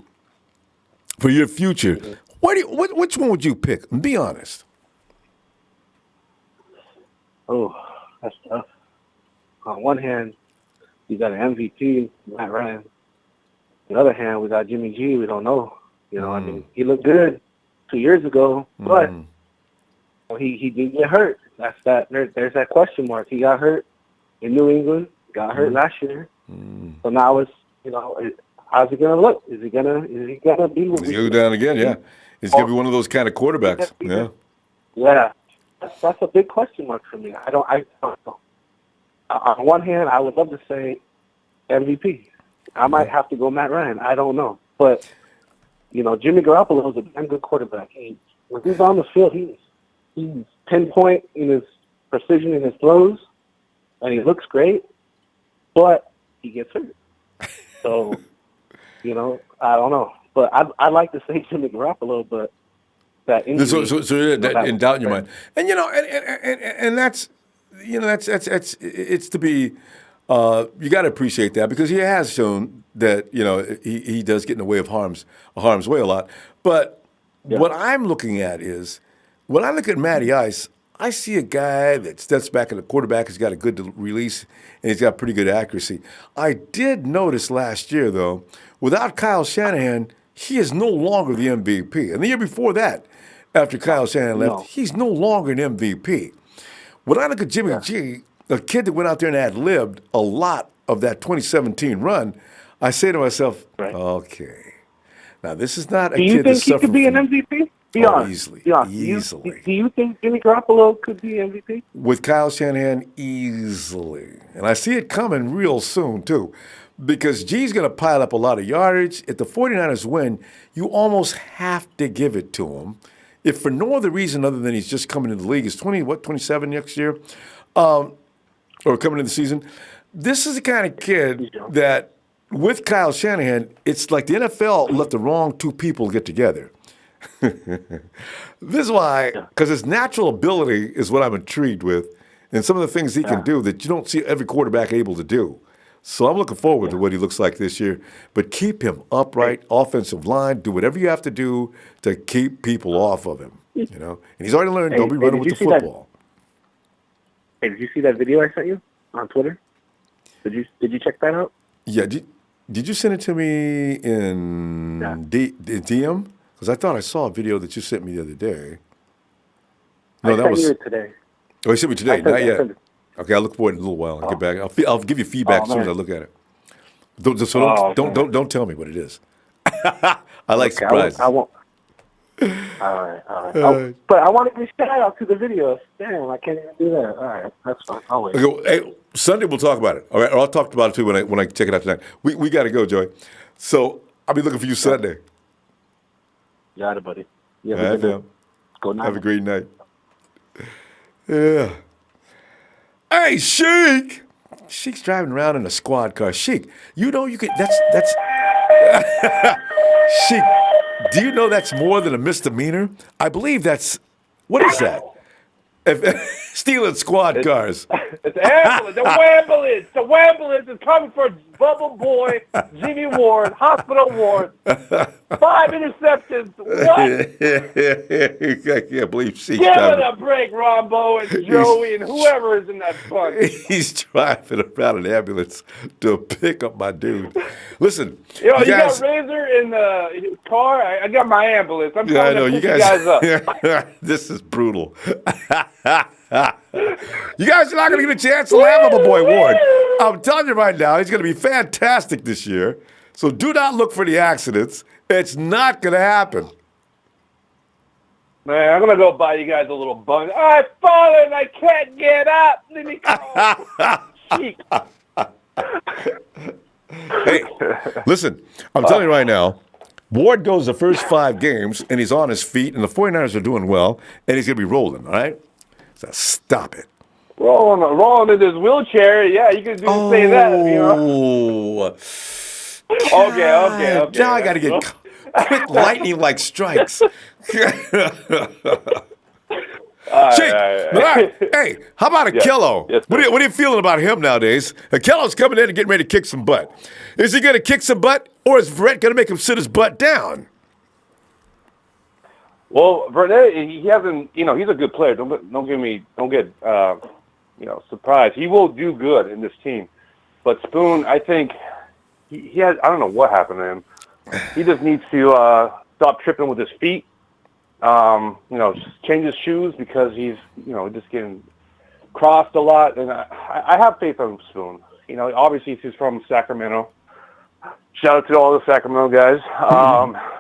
for your future, which one would you pick? Be honest. Oh, that's tough. On one hand, you got an MVP, Matt Ryan. On the other hand, we got Jimmy G. We don't know. You know, I mean, he looked good 2 years ago, but he did get hurt. There's that question mark. He got hurt in New England. Got hurt last year. So now it's, you know, how's he gonna look? Is he gonna be? He's gonna go down again. Yeah, he's gonna be one of those kind of quarterbacks. Yeah. Yeah, that's a big question mark for me. I don't know. On one hand, I would love to say MVP. I might have to go Matt Ryan. I don't know, but you know, Jimmy Garoppolo is a damn good quarterback. When he's on the field, he's pinpoint in his precision in his throws, and he looks great, but he gets hurt. So, you know, I don't know. But I'd like to say Jimmy Garoppolo, but that injury. So that in doubt in your mind. And, you know, and that's, you know, that's it's to be, you got to appreciate that because he has shown that, you know, he does get in the way of harm's way a lot. But what I'm looking at is, when I look at Matty Ice, I see a guy that steps back at the quarterback. He's got a good release, and he's got pretty good accuracy. I did notice last year, though, without Kyle Shanahan, he is no longer the MVP. And the year before that, after Kyle Shanahan left, he's no longer an MVP. When I look at Jimmy G, a kid that went out there and ad-libbed a lot of that 2017 run, I say to myself, okay, now this is not a kid that suffered. Do you think he could be an MVP? Be honest. Easily. Do you think Jimmy Garoppolo could be MVP? With Kyle Shanahan, easily. And I see it coming real soon, too, because G's going to pile up a lot of yardage. If the 49ers win, you almost have to give it to him. If for no other reason other than he's just coming into the league, he's 27 next year, or coming into the season. This is the kind of kid that, with Kyle Shanahan, it's like the NFL let the wrong two people get together. This is why, because his natural ability is what I'm intrigued with, and some of the things he can do that you don't see every quarterback able to do. So I'm looking forward to what he looks like this year. But keep him upright, offensive line, do whatever you have to do to keep people off of him. You know, and he's already learned don't be running with the football. Hey, did you see that video I sent you on Twitter? Did you check that out? Yeah. Did you send it to me in DM? Because I thought I saw a video that you sent me the other day. No, I sent you it today. Oh, you sent me today? Not yet. Okay, I'll look for it in a little while. I'll get back. I'll give you feedback as soon as I look at it. Don't tell me what it is. I like surprises. I won't. All right. But I want to give a shout out to the videos. Damn, I can't even do that. All right, that's fine. I'll wait. Okay, hey, Sunday we'll talk about it. All right, or I'll talk about it too when I check it out tonight. We got to go, Joey. So I'll be looking for you Sunday. Got it, buddy. All right, fam. Go night. Have a great night. Yeah. Hey, Sheik. Sheik's driving around in a squad car. Sheik, you know you could. That's. Sheik, do you know that's more than a misdemeanor? I believe that's. What is that? Stealing squad cars. It's an ambulance. The ambulance is coming for Bubble Boy, Jimmie Ward, hospital ward. 5 interceptions. What? I can't believe Sheik's Give driving. it a break, Ronbo and Joey and whoever is in that bunch. He's driving around an ambulance to pick up my dude. Listen, Yo, you guys, got Razor in the car? I got my ambulance. I'm yeah, I trying know to you pick you guys up. This is brutal. You guys are not going to get a chance to laugh at my boy Ward. I'm telling you right now, he's going to be fantastic this year. So do not look for the accidents. It's not going to happen. Man, I'm going to go buy you guys a little bun. I've fallen. I can't get up. Let me go. Hey, listen, I'm telling you right now, Ward goes the first 5 games, and he's on his feet, and the 49ers are doing well, and he's going to be rolling, all right? So stop it. Rolling in his wheelchair. Yeah, you can say that, you know. Okay. Now I got to get quick lightning-like strikes. Hey, how about Akello? Yes, what are you feeling about him nowadays? Akello's coming in and getting ready to kick some butt. Is he going to kick some butt, or is Brett going to make him sit his butt down? Well, Vernet, he hasn't. You know, he's a good player. Don't get surprised. He will do good in this team. But Spoon, I think he has. I don't know what happened to him. He just needs to stop tripping with his feet. Change his shoes because he's, just getting crossed a lot. And I have faith in Spoon. Obviously he's from Sacramento. Shout out to all the Sacramento guys.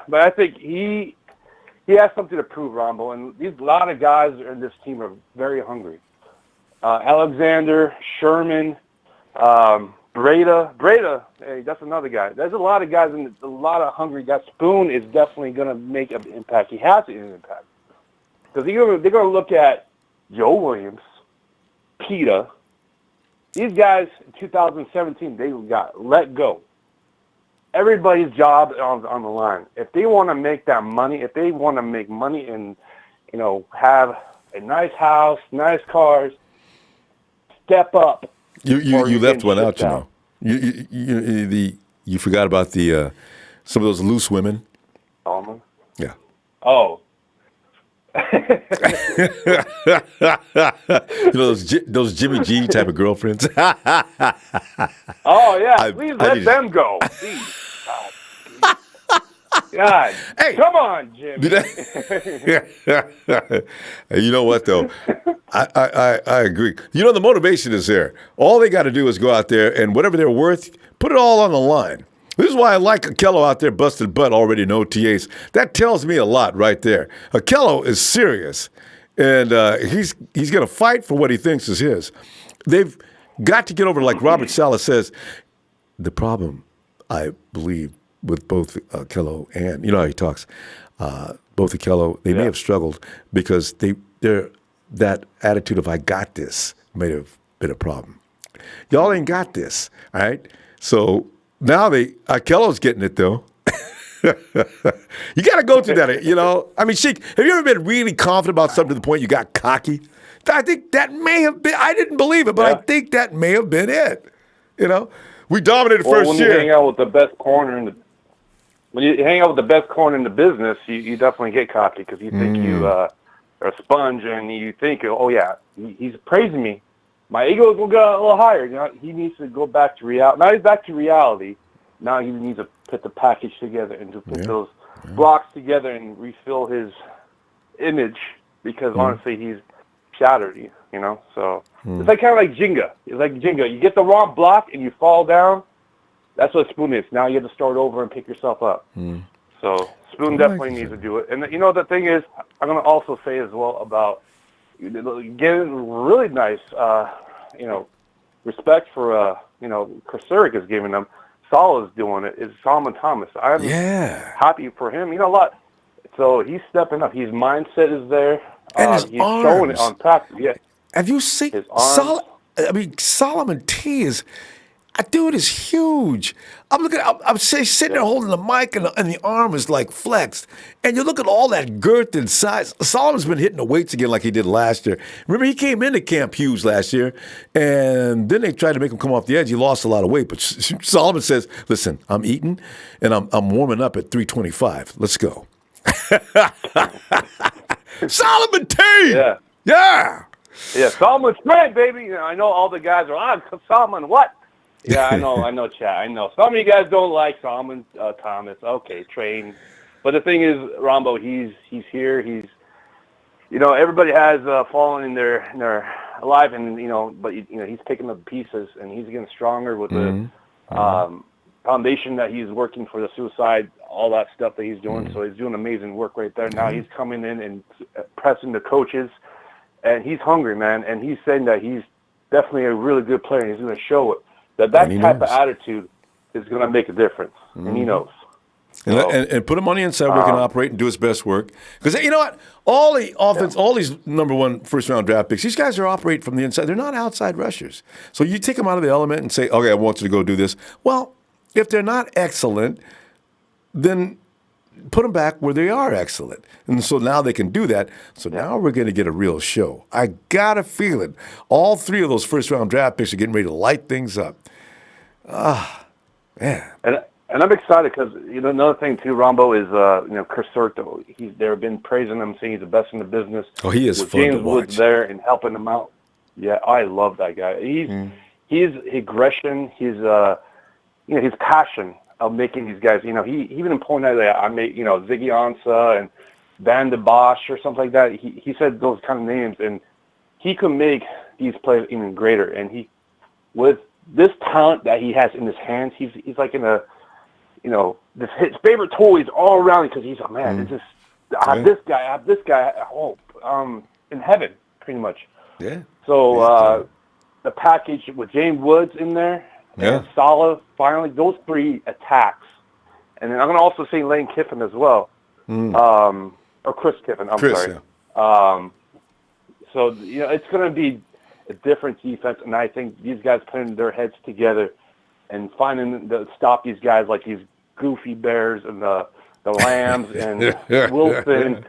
But I think he has something to prove, Ronbo. And a lot of guys in this team are very hungry. Alexander, Sherman, Breda, hey, that's another guy. There's a lot of guys and a lot of hungry guys. Spoon is definitely going to make an impact. He has to make an impact. Because they're going to look at Joe Williams, Peta. These guys in 2017, they got let go. Everybody's job on the line. If they want to make that money, if they want to make money and, have a nice house, nice cars, step up. You left one out, You forgot about the some of those loose women. Yeah. Oh. those Jimmy G type of girlfriends. Oh yeah, please let them go. Please. God. Hey, come on, Jimmy. You know what though? I agree. The motivation is there. All they got to do is go out there and whatever they're worth, put it all on the line. This is why I like Akello out there busting butt already in OTAs. That tells me a lot right there. Akello is serious, and he's going to fight for what he thinks is his. They've got to get over, like Robert Saleh says, the problem, I believe, with both Akello and, how he talks, both Akello, they may have struggled because they're that attitude of I got this may have been a problem. Y'all ain't got this, all right? So now Akello's getting it, though. You got to go through that, I mean, Sheik, have you ever been really confident about something to the point you got cocky? I think that may have been, I didn't believe it, but I think that may have been it. We dominated first year. When you hang out with the best corner in the business, you definitely get cocky because you think you are a sponge and you think, oh yeah, he's praising me. My ego will go a little higher. He needs to go back to reality. Now he's back to reality. Now he needs to put the package together and to put those blocks together and refill his image because honestly he's shattered. you know. So it's like kind of like Jenga. It's like Jenga. You get the wrong block and you fall down. That's what Spoon is. Now you have to start over and pick yourself up. So Spoon definitely needs to do it. And you know, the thing is, I'm going to also say as well about getting really nice, you know, respect for, you know, Kursuric is giving them. Saul is doing it. It's Solomon Thomas. I'm happy for him. You know what? So he's stepping up. His mindset is there. And his he's arms. showing it on practice. Yeah. Have you seen his arms? Solomon T is, that dude is huge. I'm looking. I'm sitting there holding the mic, and the arm is like flexed. And you look at all that girth and size. Solomon's been hitting the weights again like he did last year. Remember, he came into Camp Hughes last year, and then they tried to make him come off the edge. He lost a lot of weight, but Solomon says, "Listen, I'm eating, and I'm warming up at 325. Let's go." Solomon T. Yeah. Solomon's great, baby. You know, I know all the guys are Solomon. What? Yeah, I know, Chad. I know. Some of you guys don't like Solomon Thomas. Okay, train. But the thing is, Ronbo, he's here. He's, you know, everybody has fallen in their life, and you know, but you know, he's picking up pieces, and he's getting stronger with the foundation that he's working for, the suicide, all that stuff that he's doing. So he's doing amazing work right there. Now he's coming in and pressing the coaches, and he's hungry, man. And he's saying that he's definitely a really good player, and he's going to show it. That type of attitude is going to make a difference, and he knows. And put him on the inside where he can operate and do his best work. Because you know what? All the offense, all these number one first-round draft picks, these guys are operating from the inside. They're not outside rushers. So you take them out of the element and say, okay, I want you to go do this. Well, if they're not excellent, then put them back where they are excellent. And so now they can do that. So now we're going to get a real show. I got a feeling all three of those first-round draft picks are getting ready to light things up. Man. And I'm excited because, you know, another thing, too, Ronbo, is, you know, Kursuric, they've been praising him, saying he's the best in the business. Oh, he is with fun James to watch. Woods there and helping him out. Yeah, I love that guy. His aggression, his, you know, his passion of making these guys, you know, he even pointed out that I made, you know, Ziggy Ansah and Van de Bosch or something like that. He said those kind of names, and he could make these players even greater. And he, with this talent that he has in his hands, he's like in a, you know, his favorite toys all around because he's like, man, I have this guy in heaven, pretty much. Yeah. So the package with James Woods in there, and Salah, finally, those three attacks. And then I'm going to also say Lane Kiffin as well. Or Chris Kiffin, I'm sorry. Yeah. So, you know, it's going to be a different defense, and I think these guys putting their heads together and finding to stop these guys like these goofy Bears and the Lambs and Wilson,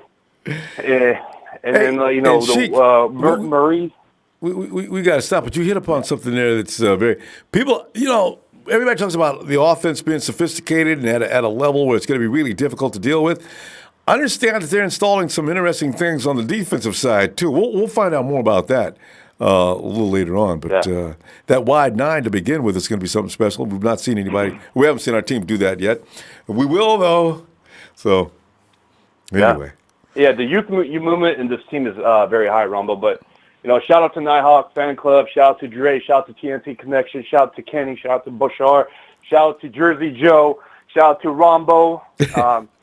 and then, you know, Murray. We got to stop, but you hit upon something there that's very people. You know, everybody talks about the offense being sophisticated and at a level where it's going to be really difficult to deal with. Understand that they're installing some interesting things on the defensive side too. We'll find out more about that a little later on. But that wide nine to begin with is going to be something special. We've not seen anybody. We haven't seen our team do that yet. We will though. So anyway, the youth movement in this team is very high, Ronbo, but. You know, shout out to Nighthawk Fan Club, shout out to Dre, shout out to TNT Connection, shout out to Kenny, shout out to Bashar, shout out to Jersey Joe, shout out to Ronbo.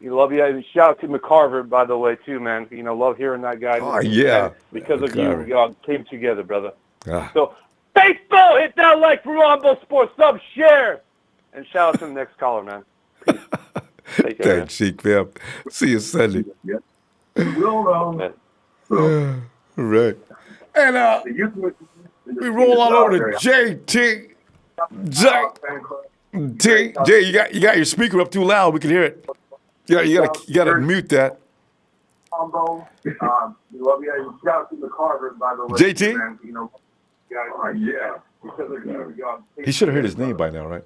You love you. Shout out to McCarver, by the way, too, man. You know, love hearing that guy. Oh, yeah. And because of you, we all came together, brother. Ah. So, baseball, hit that like for Ronbo Sports, sub, share. And shout out to the next caller, man. Peace. Take care, thanks, Sheik, fam. See you Sunday. Right. And we roll on over to JT. Jay, you got your speaker up too loud. We can hear it. Yeah, you gotta mute that. JT? He should have heard his name by now, right?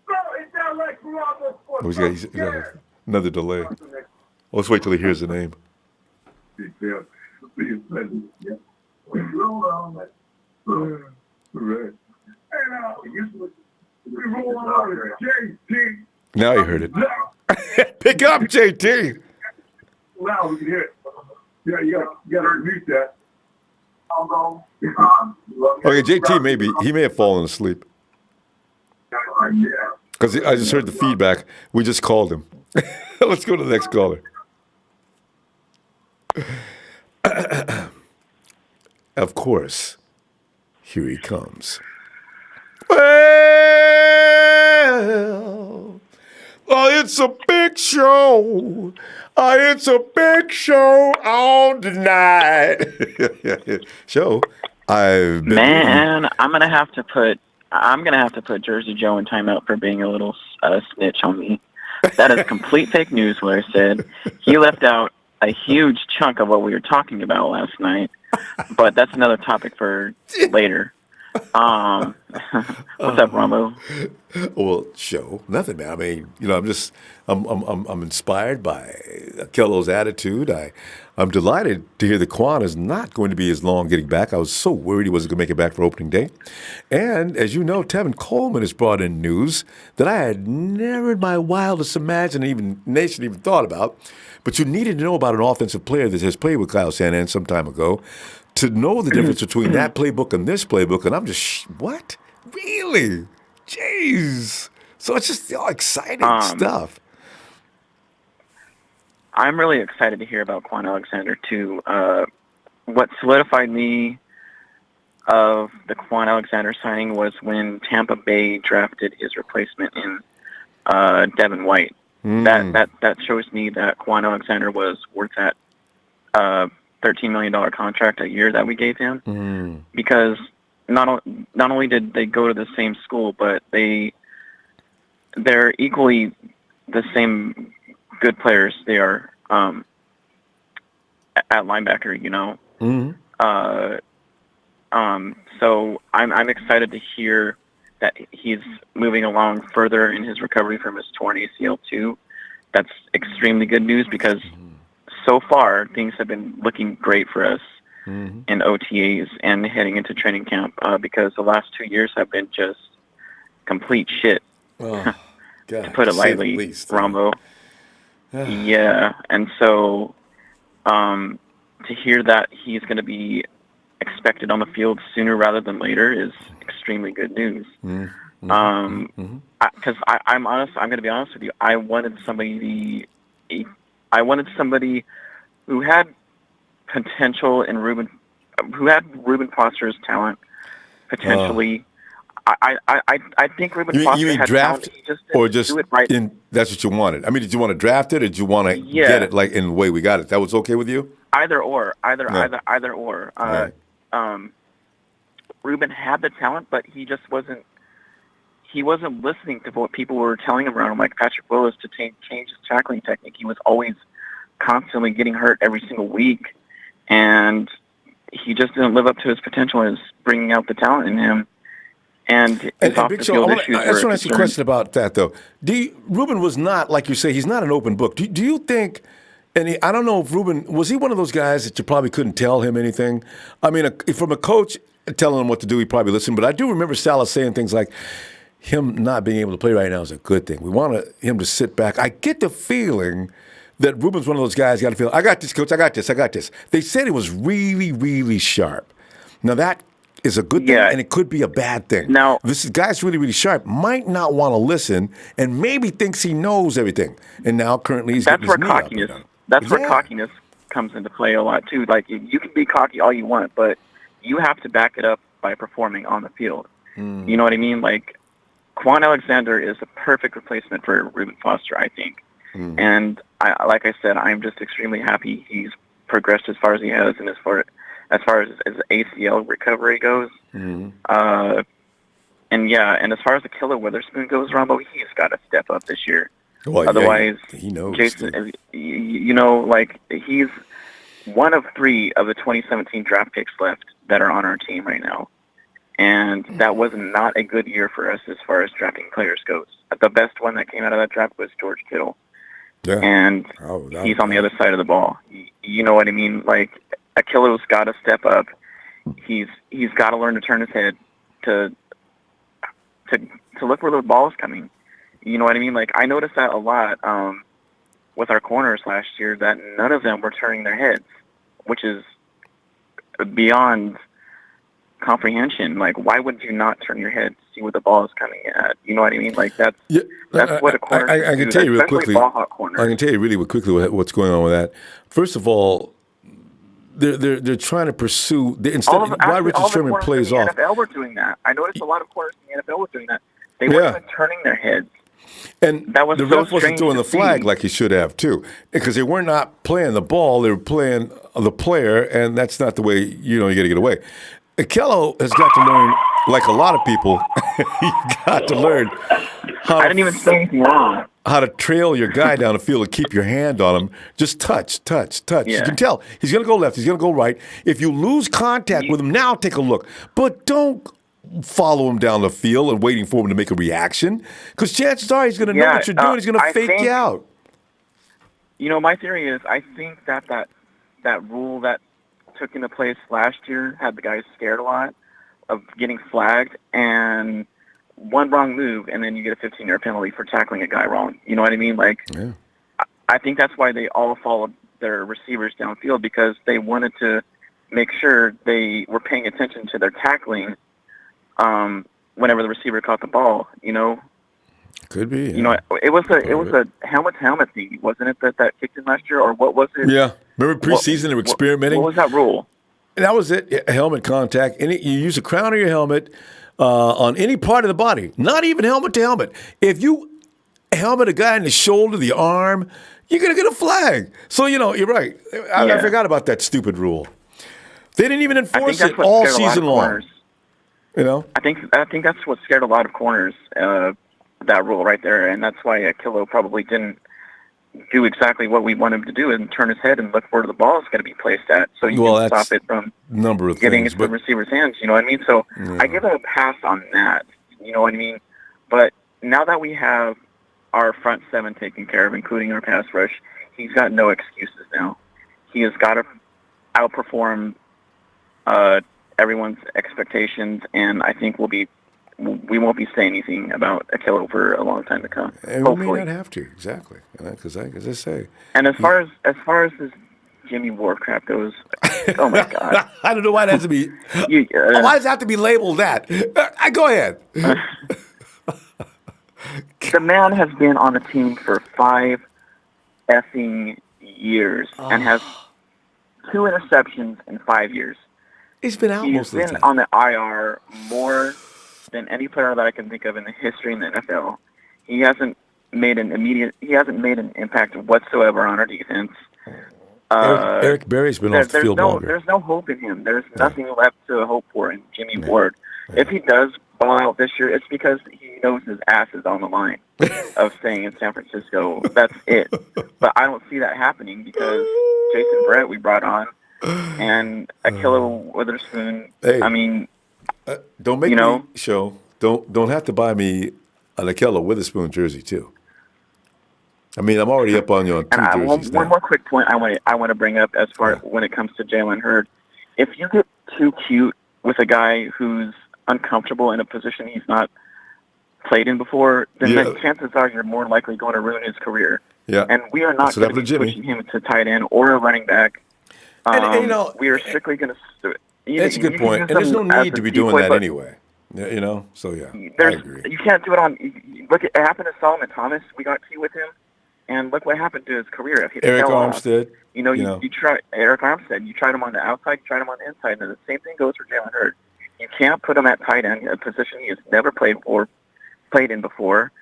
Oh, he's got another delay. Let's wait till he hears the name. Now you heard it. Pick up, JT. Now we can hear it. Yeah, you gotta mute that. Okay, JT he may have fallen asleep. Because I just heard the feedback. We just called him. Let's go to the next caller. Of course, here he comes. Well, it's a big show. It's a big show on tonight. Show. I've been Man, I'm gonna have to put Jersey Joe in timeout for being a little snitch on me. That is complete fake news. What I said. He left out a huge chunk of what we were talking about last night, but that's another topic for later. What's up, Ronbo? Well, show nothing, man. I mean, I'm inspired by Kello's attitude. I'm delighted to hear that Kwon is not going to be as long getting back. I was so worried he wasn't going to make it back for opening day. And as you know, Tevin Coleman has brought in news that I had never in my wildest imagination even thought about. But you needed to know about an offensive player that has played with Kyle Shanahan some time ago to know the difference between that playbook and this playbook. And I'm just, what? Really? Jeez. So it's just exciting stuff. I'm really excited to hear about Kwon Alexander, too. What solidified me of the Kwon Alexander signing was when Tampa Bay drafted his replacement in Devin White. That shows me that Kwon Alexander was worth that $13 million contract a year that we gave him. Because not only did they go to the same school, but they're equally the same good players they are at linebacker, you know. So I'm excited to hear that he's moving along further in his recovery from his torn ACL too. That's extremely good news because so far things have been looking great for us in OTAs and heading into training camp because the last 2 years have been just complete shit. Oh, God, to put it lightly, Ronbo. Yeah, and so to hear that he's going to be expected on the field sooner rather than later is extremely good news. Because I'm honest, I'm going to be honest with you. I wanted somebody who had potential in Reuben Foster's talent. Potentially, I think Reuben Foster had draft talent. He just or didn't just do it right. that's what you wanted. I mean, did you want to draft it, or did you want to get it like in the way we got it? That was okay with you? Either or. Right. Reuben had the talent, but he just wasn't. He wasn't listening to what people were telling him around him, like Patrick Willis, to change his tackling technique. He was always constantly getting hurt every single week, and he just didn't live up to his potential as bringing out the talent in him. And off Big the Show, field I issues just want to were ask you a question about that, though. Reuben was not, like you say, he's not an open book. Do you think, I don't know if Reuben, was he one of those guys that you probably couldn't tell him anything? I mean, from a coach telling him what to do, he probably listened. But I do remember Salah saying things like, him not being able to play right now is a good thing. We want him to sit back. I get the feeling that Reuben's one of those guys got to feel, I got this, coach, I got this. They said he was really, really sharp. Now, that is a good thing, and it could be a bad thing. Now, this guy's really, really sharp, might not want to listen, and maybe thinks he knows everything. And now, currently, he's getting his knee up. That's where cockiness comes into play a lot, too. Like, you can be cocky all you want, but you have to back it up by performing on the field. You know what I mean? Like, Kwon Alexander is a perfect replacement for Reuben Foster, I think. And like I said, I'm just extremely happy he's progressed as far as he has, and as far as ACL recovery goes. And as far as the killer Witherspoon goes, Ronbo, he's got to step up this year. Well, otherwise, he knows. Jason, like he's one of 3 of the 2017 draft picks left that are on our team right now. And that was not a good year for us as far as drafting players goes. The best one that came out of that draft was George Kittle. Yeah. And he's on the other side of the ball. You know what I mean? Like, Akilo's got to step up. He's got to learn to turn his head to look where the ball is coming. You know what I mean? Like, I noticed that a lot with our corners last year, that none of them were turning their heads, which is beyond comprehension. Like, why would you not turn your head to see what the ball is coming at? You know what I mean? Like, that's what a corner I can tell you real quickly. Ball hawk corner. I can tell you really quickly what's going on with that. First of all, they're trying to pursue why Richard Sherman plays off. The NFL were doing that. I noticed a lot of corners in the NFL were doing that. They weren't even turning their heads. And that was the ref wasn't throwing the flag like he should have too, because they were not playing the ball; they were playing the player, and that's not the way you got to get away. Akello has got to learn, like a lot of people, you got to learn how. I didn't even say anything wrong. How to trail your guy down the field and keep your hand on him. Just touch. Yeah. You can tell he's going to go left. He's going to go right. If you lose contact with him, now take a look, but don't follow him down the field and waiting for him to make a reaction, because chances are he's going to know what you're doing. He's going to fake you out. My theory is I think that rule that took into place last year had the guys scared a lot of getting flagged, and one wrong move and then you get a 15-yard penalty for tackling a guy wrong. You know what I mean? Like, I think that's why they all followed their receivers downfield, because they wanted to make sure they were paying attention to their tackling whenever the receiver caught the ball, Could be. It was a helmet thing, wasn't it, that kicked in last year, or what was it? Yeah. Remember preseason they were experimenting? What was that rule? That was it. Helmet contact. You use the crown of your helmet on any part of the body, not even helmet to helmet. If you helmet a guy in the shoulder, the arm, you're going to get a flag. So, you're right. I forgot about that stupid rule. They didn't even enforce it all season long. I think that's what scared a lot of corners, that rule right there, and that's why Akello probably didn't do exactly what we want him to do and turn his head and look where the ball is going to be placed at, so you can stop it from getting into the receiver's hands. You know what I mean? So I give him a pass on that. You know what I mean? But now that we have our front seven taken care of, including our pass rush, he's got no excuses now. He has got to outperform everyone's expectations, and I think we won't be saying anything about Akello for a long time to come. And we may not have to, exactly, because as I say. And as far as this Jimmie Ward crap goes, oh my God! I don't know why it has to be. Why does it have to be labeled that? Go ahead. The man has been on the team for 5 effing years and has 2 interceptions in 5 years. He's been out most of the time. He's been on the IR more than any player that I can think of in the history in the NFL. He hasn't made an impact whatsoever on our defense. Eric Berry's been off the field longer. There's no hope in him. There's nothing left to hope for in Jimmie Ward. If he does ball out this year, it's because he knows his ass is on the line of staying in San Francisco. That's it. But I don't see that happening because Jason Brett we brought on, and Akello Witherspoon. Hey. I mean, don't make me show. Don't have to buy me an Akello Witherspoon jersey too. I mean, I'm already up on you on 2 jerseys now. One more quick point I want to bring up as far when it comes to Jalen Hurd. If you get too cute with a guy who's uncomfortable in a position he's not played in before, then the chances are you're more likely going to ruin his career. Yeah. And we are not going to be pushing him to tight end or a running back. We are strictly going to. That's a good point. And there's no need to be doing that anyway. So I agree. You can't do it on. Look, it happened to Solomon Thomas. We got key with him, and look what happened to his career. Eric Armstead. You try Eric Armstead. You tried him on the outside. You tried him on the inside. And the same thing goes for Jalen Hurd. You can't put him at tight end, a position he has never played in before.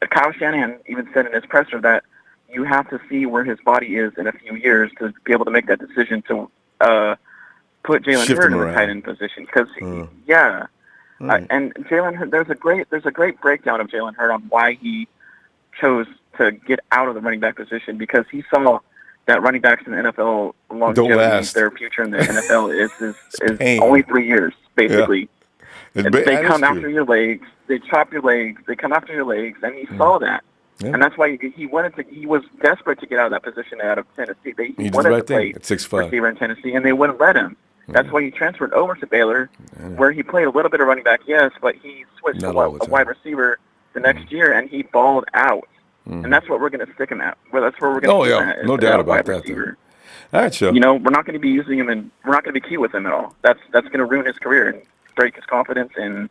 Kyle Shanahan even said in his presser that you have to see where his body is in a few years to be able to make that decision to put Jalen Hurd in the tight end position. Because and Jalen Hurd, there's a great breakdown of Jalen Hurd on why he chose to get out of the running back position, because he saw that running backs in the NFL longevity, their future in the NFL is only 3 years, basically. Yeah. They come after your legs, they chop your legs, they come after your legs, and he saw that. Yeah. And that's why he was desperate to get out of that position out of Tennessee. He wanted to play receiver in Tennessee, and they wouldn't let him. That's why he transferred over to Baylor, where he played a little bit of running back, yes, but he switched to a wide receiver the next year, and he balled out. And that's what we're going to stick him at. Well, that's where we're going to no doubt about that. All right, Joe. You know, we're not going to be using him, and we're not going to be key with him at all. That's going to ruin his career and break his confidence and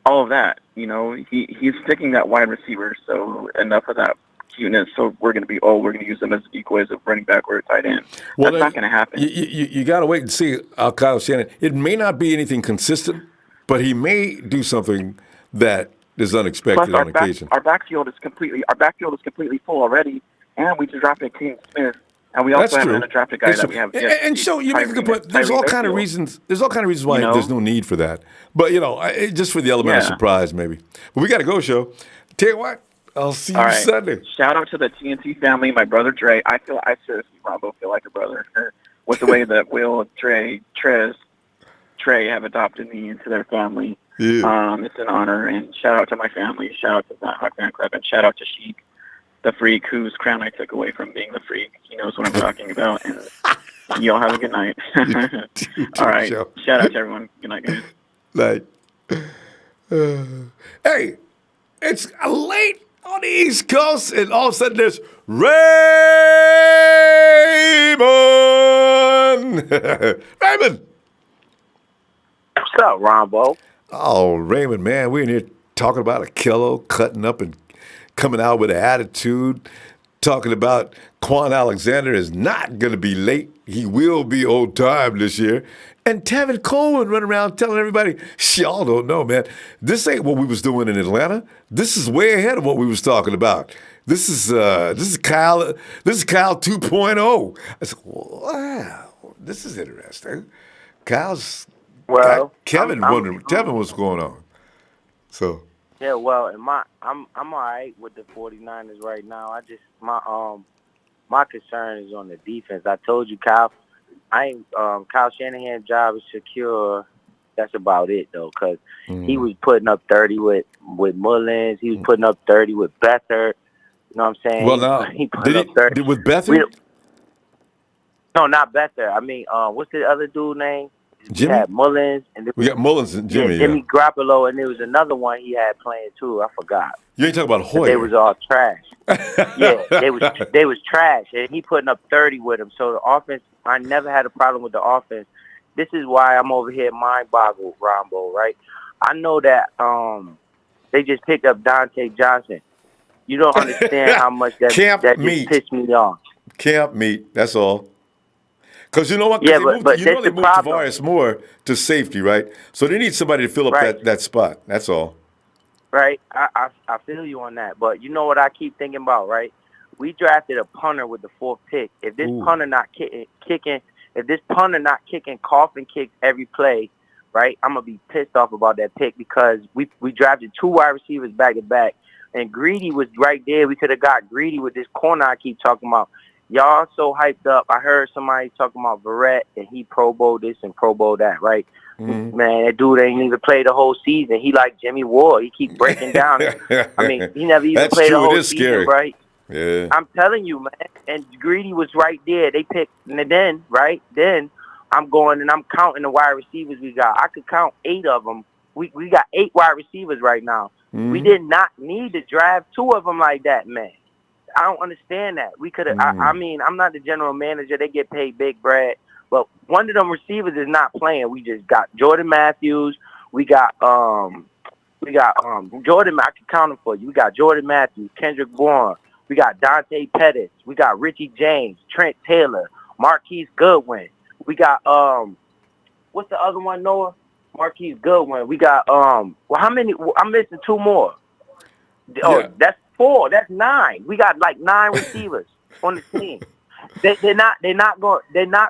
all of that. You know, he's sticking that wide receiver, so enough of that cuteness. So we're going to be, we're going to use him as equal as a running back or a tight end. Well, that's not going to happen. You got to wait and see Kyle Shanahan. It may not be anything consistent, but he may do something that is unexpected on occasion. Our backfield is completely full already, and we just drafted King Smith. And we also have an undrafted guy that we have. And so you make a good point. There's all kind of reasons. There's all kind of reasons why there's no need for that. But just for the element of surprise, maybe. But we got to go, Show. Tell you what, I'll see you Sunday. Shout out to the TNT family, my brother Dre. I seriously, Ronbo, feel like a brother with the way that Will, Trey have adopted me into their family. Yeah. It's an honor, and shout out to my family. Shout out to the Hawk Fan Club, and shout out to Sheik, the freak whose crown I took away from being the freak. He knows what I'm talking about. And y'all have a good night. All right. Shout out to everyone. Good night, guys. Night. Hey, it's late on the East Coast, and all of a sudden there's Raymond. Raymond. What's up, Ronbo? Oh, Raymond, man, we're in here talking about a kilo, cutting up and coming out with an attitude, talking about Kwon Alexander is not going to be late. He will be on time this year. And Tevin Coleman running around telling everybody, y'all don't know, man. This ain't what we was doing in Atlanta. This is way ahead of what we was talking about. This is Kyle 2.0. I said, wow, this is interesting. Kevin wondering what's going on. So. Yeah, well, I'm all right with the 49ers right now. I just my concern is on the defense. I told you, Kyle Shanahan's job is secure. That's about it though, because he was putting up 30 with Mullins. He was putting up 30 with Beathard. You know what I'm saying? Well, now he put up 30 with Beathard. No, not Beathard. I mean, what's the other dude name? Jimmy? We had Mullins. We got Mullins and Jimmy. Jimmy Garoppolo, and there was another one he had playing too. I forgot. You ain't talking about Hoyer. They was all trash. Yeah, they was trash, and he putting up 30 with them. So the offense, I never had a problem with the offense. This is why I'm over here mind-boggled, Ronbo, right? I know that they just picked up Dante Johnson. You don't understand how much that just pissed me off. Camp meat, that's all. Because you know what? Yeah, they moved problem. Tarvarius Moore to safety, right? So they need somebody to fill up that spot. That's all. Right. I feel you on that. But you know what I keep thinking about, right? We drafted a punter with the 4th pick. If this punter not kicking coffin kicks every play, right, I'm going to be pissed off about that pick because we drafted 2 wide receivers back to back. And Greedy was right there. We could have got Greedy with this corner I keep talking about. Y'all so hyped up. I heard somebody talking about Verrett and he Pro Bowl this and Pro Bowl that, right? Mm-hmm. Man, that dude ain't even played the whole season. He like Jimmie Ward. He keep breaking down. I mean, he never even played the whole season, scary. Right? Yeah. I'm telling you, man. And Greedy was right there. They picked, and then I'm going and I'm counting the wide receivers we got. I could count 8 of them. We got 8 wide receivers right now. Mm-hmm. We did not need to draft 2 of them like that, man. I don't understand that. We could have. I mean, I'm not the general manager. They get paid big bread, but one of them receivers is not playing. We just got Jordan Matthews. We got Jordan. I can count them for you. We got Jordan Matthews, Kendrick Bourne. We got Dante Pettis. We got Richie James, Trent Taylor, Marquise Goodwin. We got what's the other one, Noah? Marquise Goodwin. We got well, how many? I'm missing 2 more. Oh, that's 4. That's 9. We got like 9 receivers on the team. They're not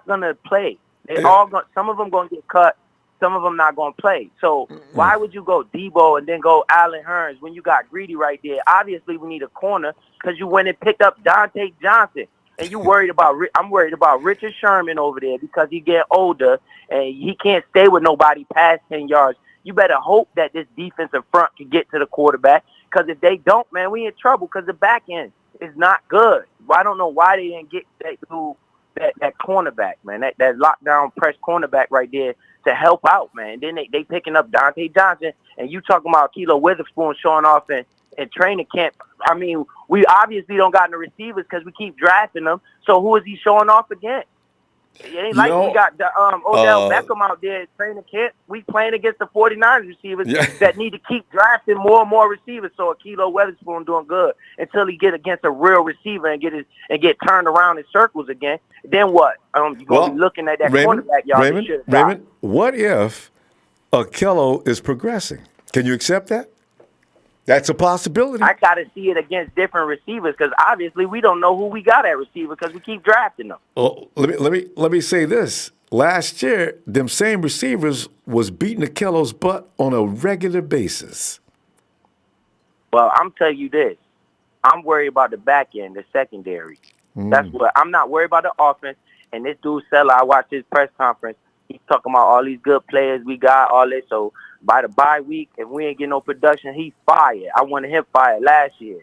gonna play. Some of them gonna get cut. Some of them not gonna play. So why would you go Debo and then go Allen Hurns when you got Greedy right there? Obviously, we need a corner because you went and picked up Dante Johnson. And you worried about? I'm worried about Richard Sherman over there because he get older and he can't stay with nobody past 10 yards. You better hope that this defensive front can get to the quarterback. Because if they don't, man, we in trouble because the back end is not good. I don't know why they didn't get that cornerback, man, that lockdown press cornerback right there to help out, man. Then they picking up Dante Johnson, and you talking about Kilo Witherspoon showing off in in training camp. I mean, we obviously don't got no receivers because we keep drafting them. So who is he showing off against? It ain't like we got the Odell Beckham out there at training camp. We playing against the 49ers receivers that need to keep drafting more and more receivers. So Akilo Witherspoon doing good until he get against a real receiver and get turned around in circles again. Then what? You're gonna be looking at that cornerback y'all Raymond, what if Akilo is progressing? Can you accept that? That's a possibility. I got to see it against different receivers because obviously we don't know who we got at receiver because we keep drafting them. Well, let me say this. Last year, them same receivers was beating Akilo's butt on a regular basis. Well, I'm telling you this. I'm worried about the back end, the secondary. That's what I'm not worried about the offense. And this dude Seller, I watched his press conference. He's talking about all these good players we got, all this. So by the bye week, if we ain't getting no production, he's fired. I wanted him fired last year.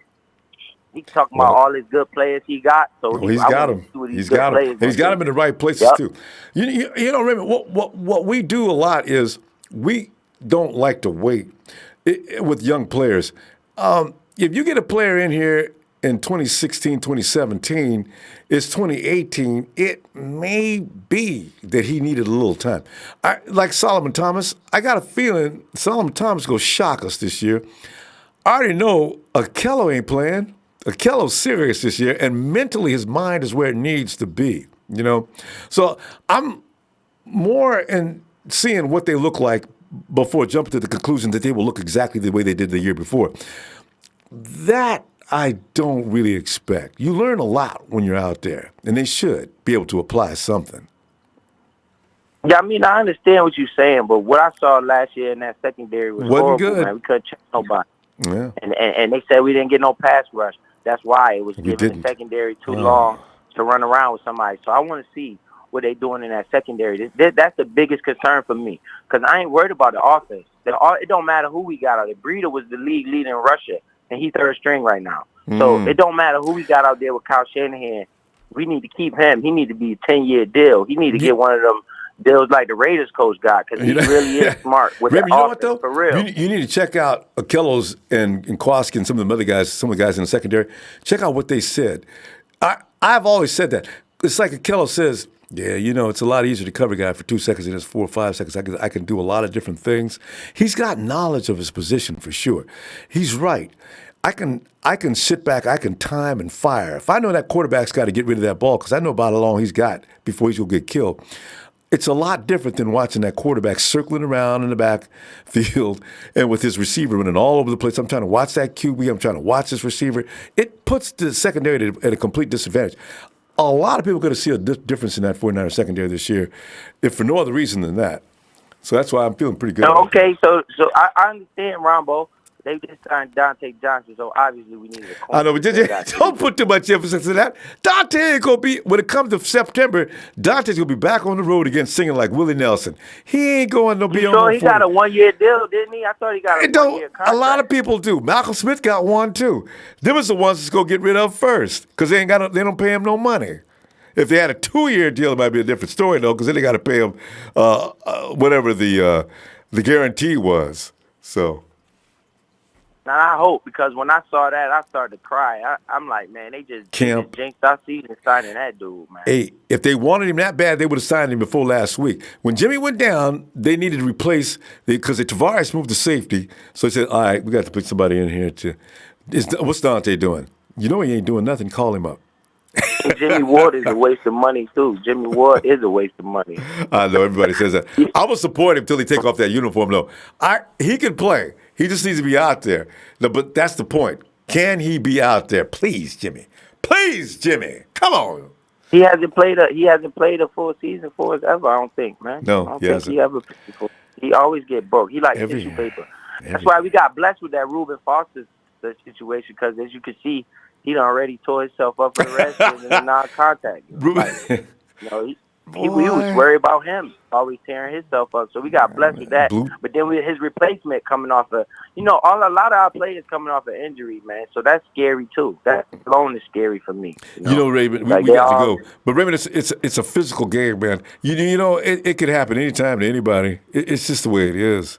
He's talking about all his good players he got. So he's got them. He's got them. And he's got them in the right places too. You know, Raymond, what we do a lot is we don't like to wait with young players. If you get a player in here in 2016, 2017, it's 2018, it may be that he needed a little time. Like Solomon Thomas, I got a feeling Solomon Thomas going to shock us this year. I already know Akilo ain't playing. Akilo's serious this year, and mentally his mind is where it needs to be, you know? So I'm more in seeing what they look like before jumping to the conclusion that they will look exactly the way they did the year before. That I don't really expect. You learn a lot when you're out there, and they should be able to apply something. Yeah, I mean, I understand what you're saying, but what I saw last year in that secondary was horrible, good. man. We couldn't check nobody. Yeah. And they said we didn't get no pass rush. That's why it was giving the secondary too long to run around with somebody. So I want to see what they're doing in that secondary. That's the biggest concern for me because I ain't worried about the offense. It don't matter who we got out there. Breida was the league leader in Russia, and he's third string right now. So it don't matter who we got out there with Kyle Shanahan. We need to keep him. He need to be a 10-year deal. He need to get one of them deals like the Raiders coach got because he really is smart with the offense, for real. You need to check out Akilo's and Kwaski and some of the other guys, some of the guys in the secondary. Check out what they said. I've always said that. It's like Akilo says, yeah, you know, it's a lot easier to cover a guy for 2 seconds than it's 4 or 5 seconds. I can do a lot of different things. He's got knowledge of his position for sure. He's right. I can sit back, I can time and fire. If I know that quarterback's got to get rid of that ball because I know about how long he's got before he's going to get killed, it's a lot different than watching that quarterback circling around in the backfield and with his receiver running all over the place. I'm trying to watch that QB. I'm trying to watch this receiver. It puts the secondary at a complete disadvantage. A lot of people are going to see a difference in that 49er secondary this year, if for no other reason than that. So that's why I'm feeling pretty good. Okay, so I understand, Ronbo. They just signed Dante Johnson, so obviously we need a corner. I know, but don't put too much emphasis on that. Dante ain't going to be, when it comes to September, Dante's going to be back on the road again singing like Willie Nelson. He ain't going to be on the road. He got a 1-year deal, didn't he? I thought he got a 1-year contract. A lot of people do. Malcolm Smith got one, too. Them was the ones that's going to get rid of first because they don't pay him no money. If they had a 2-year deal, it might be a different story, though, because then they got to pay him whatever the guarantee was. So... Now, I hope, because when I saw that, I started to cry. I'm like, man, they just jinxed our season signing that dude, man. Hey, if they wanted him that bad, they would have signed him before last week. When Jimmy went down, they needed to replace, because Tarvarius moved to safety, so they said, all right, we got to put somebody in here to, what's Dante doing? You know he ain't doing nothing, call him up. Jimmie Ward is a waste of money, too. Jimmie Ward is a waste of money. I know, everybody says that. I will support him until he take off that uniform, though. He can play. He just needs to be out there. No, but that's the point. Can he be out there? Please, Jimmy. Please, Jimmy. Come on. He hasn't played a full season for us ever, I don't think, man. No, I don't think he ever played before. He always get broke. He likes tissue paper. That's why we got blessed with that Reuben Foster situation, because as you can see, he done already tore himself up for the rest in the non-contact. Like, we was worried about him always tearing himself up. So we got blessed with that. But then with his replacement coming off a lot of our players coming off an injury, man. So that's scary too. That alone is scary for me. Raymond, we got to go. But Raymond, it's a physical game, man. You know, it could happen anytime to anybody. It's just the way it is.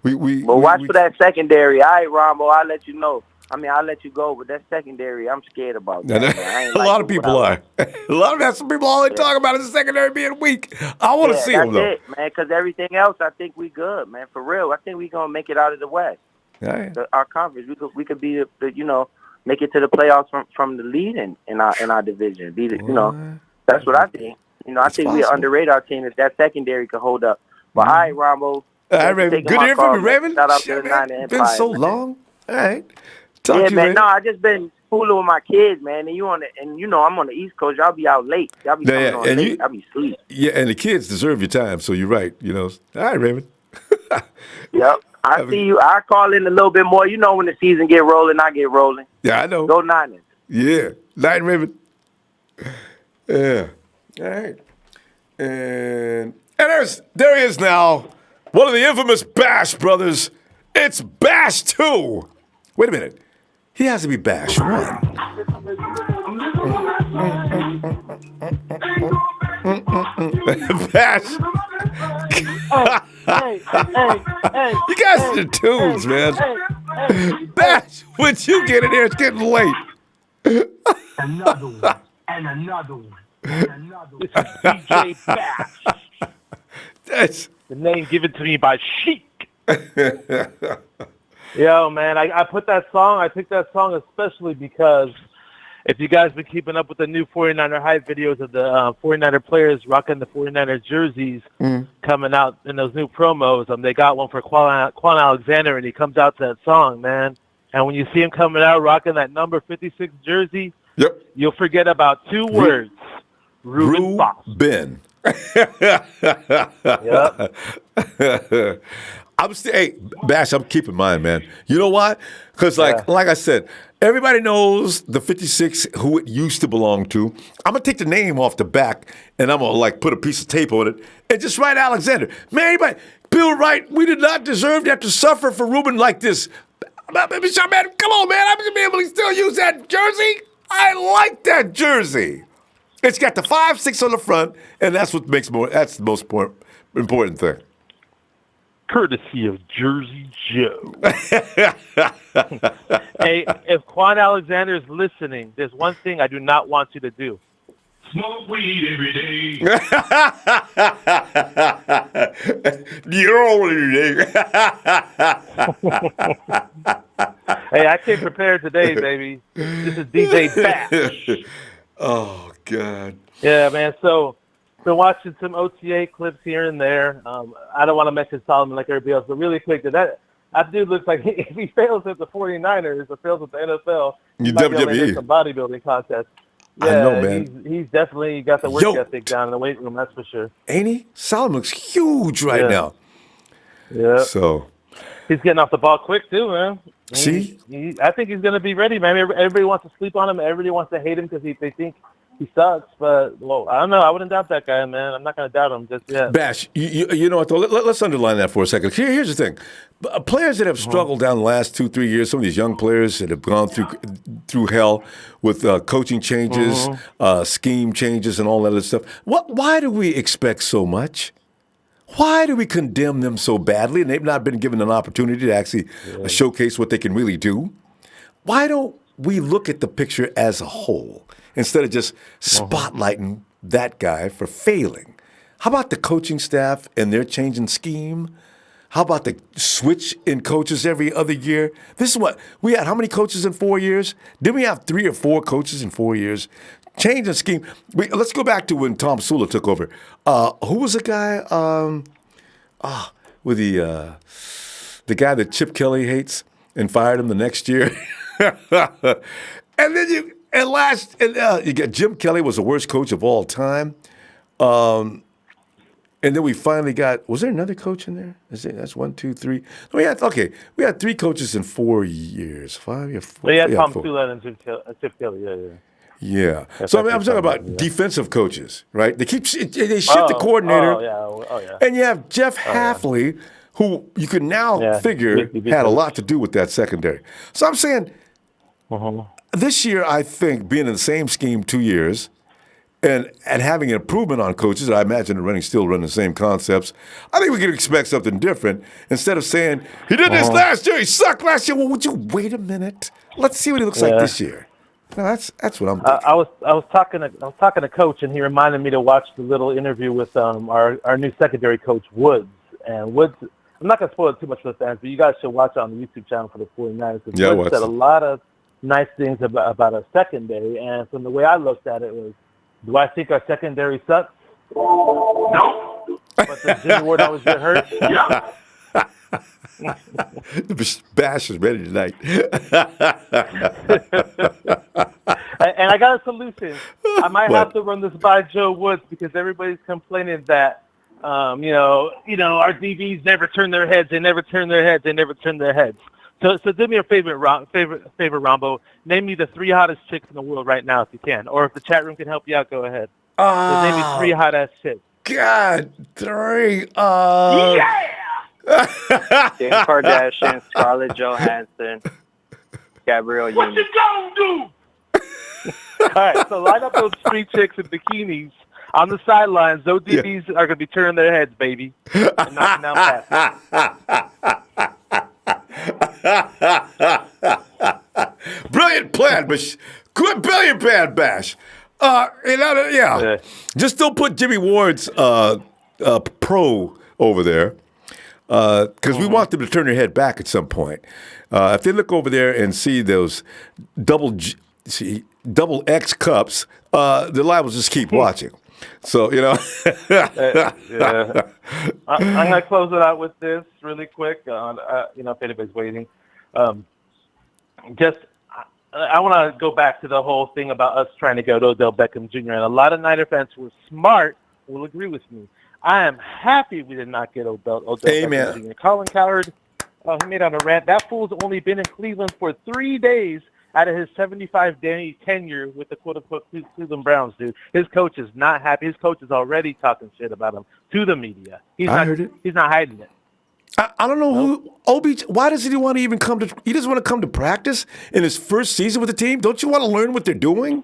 Watch for that secondary. All right, Ronbo, I'll let you know. I mean, I'll let you go, but that secondary, I'm scared about And that. Man. I ain't a like lot of it when people I are. A lot of that's some people all they talk about is the secondary being weak. I want to see them, though. That's it, man, because everything else, I think we good, man. For real. I think we going to make it out of the West. Yeah. Our conference. We could be, make it to the playoffs from the lead in our division. That's what I think. I think we underrate our team if that secondary could hold up. But all right, Rombo. All right, Raven. Good to hear from you, Raven. Shout out Shit, to the man. Niner It's been Empire, so man. long. All right. Talk to you, man. Raven. No, I just been fooling with my kids, man. And I'm on the East Coast. Y'all be out late. Y'all be coming on late. I'll be asleep. Yeah, and the kids deserve your time, so you're right. All right, Raven. Yep. I see you. I call in a little bit more. When the season get rolling, I get rolling. Yeah, I know. Go Niners. Yeah. Night, Raven. Yeah. All right. And there he is now. One of the infamous Bash brothers. It's Bash 2. Wait a minute. He has to be Bash 1. Bash. Hey. You guys are the tunes, man. Bash, when you get in there, it's getting late. Another one. And another one. And another one. This is DJ Bash. That's the name given to me by Sheik. Yo, man, I picked that song especially because if you guys been keeping up with the new 49er hype videos of the 49er players rocking the 49er jerseys coming out in those new promos, they got one for Kwon Alexander, and he comes out to that song, man. And when you see him coming out rocking that number 56 jersey, you'll forget about two words. Ruben Ben. Hey, Bash, I'm keeping mine, man. You know why? Because, like I said, everybody knows the 56 who it used to belong to. I'm going to take the name off the back, and I'm going to, put a piece of tape on it and just write Alexander. Man, anybody, Bill Wright, we did not deserve to have to suffer for Ruben like this. Man, come on, man. I'm going to be able to still use that jersey. I like that jersey. It's got the 5-6 on the front, and that's what makes that's the most important thing. Courtesy of Jersey Joe. Hey, if Kwon Alexander is listening, there's one thing I do not want you to do. Smoke weed every day. Hey, I came prepared today, baby. This is DJ Bash. Oh, God. Yeah, man. So, been watching some OTA clips here and there. I don't want to mention Solomon like everybody else, but really quick, that dude looks like if he fails at the 49ers or fails at the NFL, he might be able to enter some bodybuilding contest. Yeah, I know, man. He's definitely got the work ethic down in the weight room, that's for sure. Ain't he? Solomon looks huge right now. Yeah. So he's getting off the ball quick too, man. See? I think he's going to be ready, man. Everybody wants to sleep on him. Everybody wants to hate him because they think he sucks. But, well, I don't know. I wouldn't doubt that guy, man. I'm not going to doubt him just yet. Bash, you know what, though? Let's underline that for a second. Here's the thing. Players that have struggled down the last 2-3 years, some of these young players that have gone through hell with coaching changes, scheme changes, and all that other stuff. Why do we expect so much? Why do we condemn them so badly, and they've not been given an opportunity to actually showcase what they can really do? Why don't we look at the picture as a whole instead of just spotlighting that guy for failing? How about the coaching staff and their changing scheme? How about the switch in coaches every other year? This is what we had. How many coaches in 4 years? Didn't we have 3 or 4 coaches in 4 years? Change the scheme. Let's go back to when Tom Sula took over. Who was the guy? With the guy that Chip Kelly hates and fired him the next year. And then you got Jim Kelly was the worst coach of all time. And then we finally got. Was there another coach in there? That's 1, 2, 3. We had 3 coaches in 4 years. 5 years. Well, yeah, Tom Sula and Chip Kelly. Yeah. Yeah. So I'm talking about defensive coaches, right? They shift the coordinator. Oh, yeah. And you have Jeff Hafley, who you can now figure had a lot to do with that secondary. So I'm saying this year, I think, being in the same scheme 2 years, and having an improvement on coaches, I imagine they're still running the same concepts. I think we can expect something different instead of saying, he did this last year, he sucked last year. Well, would you wait a minute? Let's see what he looks like this year. No, that's what I'm thinking. I was talking to Coach, and he reminded me to watch the little interview with our new secondary coach, Woods. And Woods, I'm not going to spoil it too much for the fans, but you guys should watch it on the YouTube channel for the 49ers. Yeah, Woods said a lot of nice things about our secondary, and from the way I looked at it was, do I think our secondary sucks? No. But does Jimmie Ward always get hurt? Yeah. Bash is ready tonight. And I got a solution. I might have to run this by Joe Woods because everybody's complaining that, our DBs never turn their heads. They never turn their heads. They never turn their heads. So do me a favorite, Ronbo. Name me the 3 hottest chicks in the world right now if you can. Or if the chat room can help you out, go ahead. So name me 3 hot-ass chicks. God, 3. Yeah! Kim Kardashian, Scarlett Johansson, Gabrielle Union. What you gonna do? All right, so line up those 3 chicks in bikinis on the sidelines. Those DBs are going to be turning their heads, baby. And knocking down passes. Brilliant plan, good brilliant plan, Bash. Just don't put Jimmie Ward's pro over there because we want them to turn their head back at some point. If they look over there and see those double X cups, the live will just keep watching. So, I'm going to close it out with this really quick, if anybody's waiting. I want to go back to the whole thing about us trying to go to Odell Beckham Jr. And a lot of Niner fans who are smart will agree with me. I am happy we did not get Odell Beckham Jr. Colin Cowherd, he made on a rant. That fool's only been in Cleveland for 3 days out of his 75-day tenure with the quote-unquote Cleveland Browns, dude. His coach is not happy. His coach is already talking shit about him to the media. I heard it. He's not hiding it. I don't know who OBJ. Why doesn't he want to even come to? He doesn't want to come to practice in his first season with the team. Don't you want to learn what they're doing?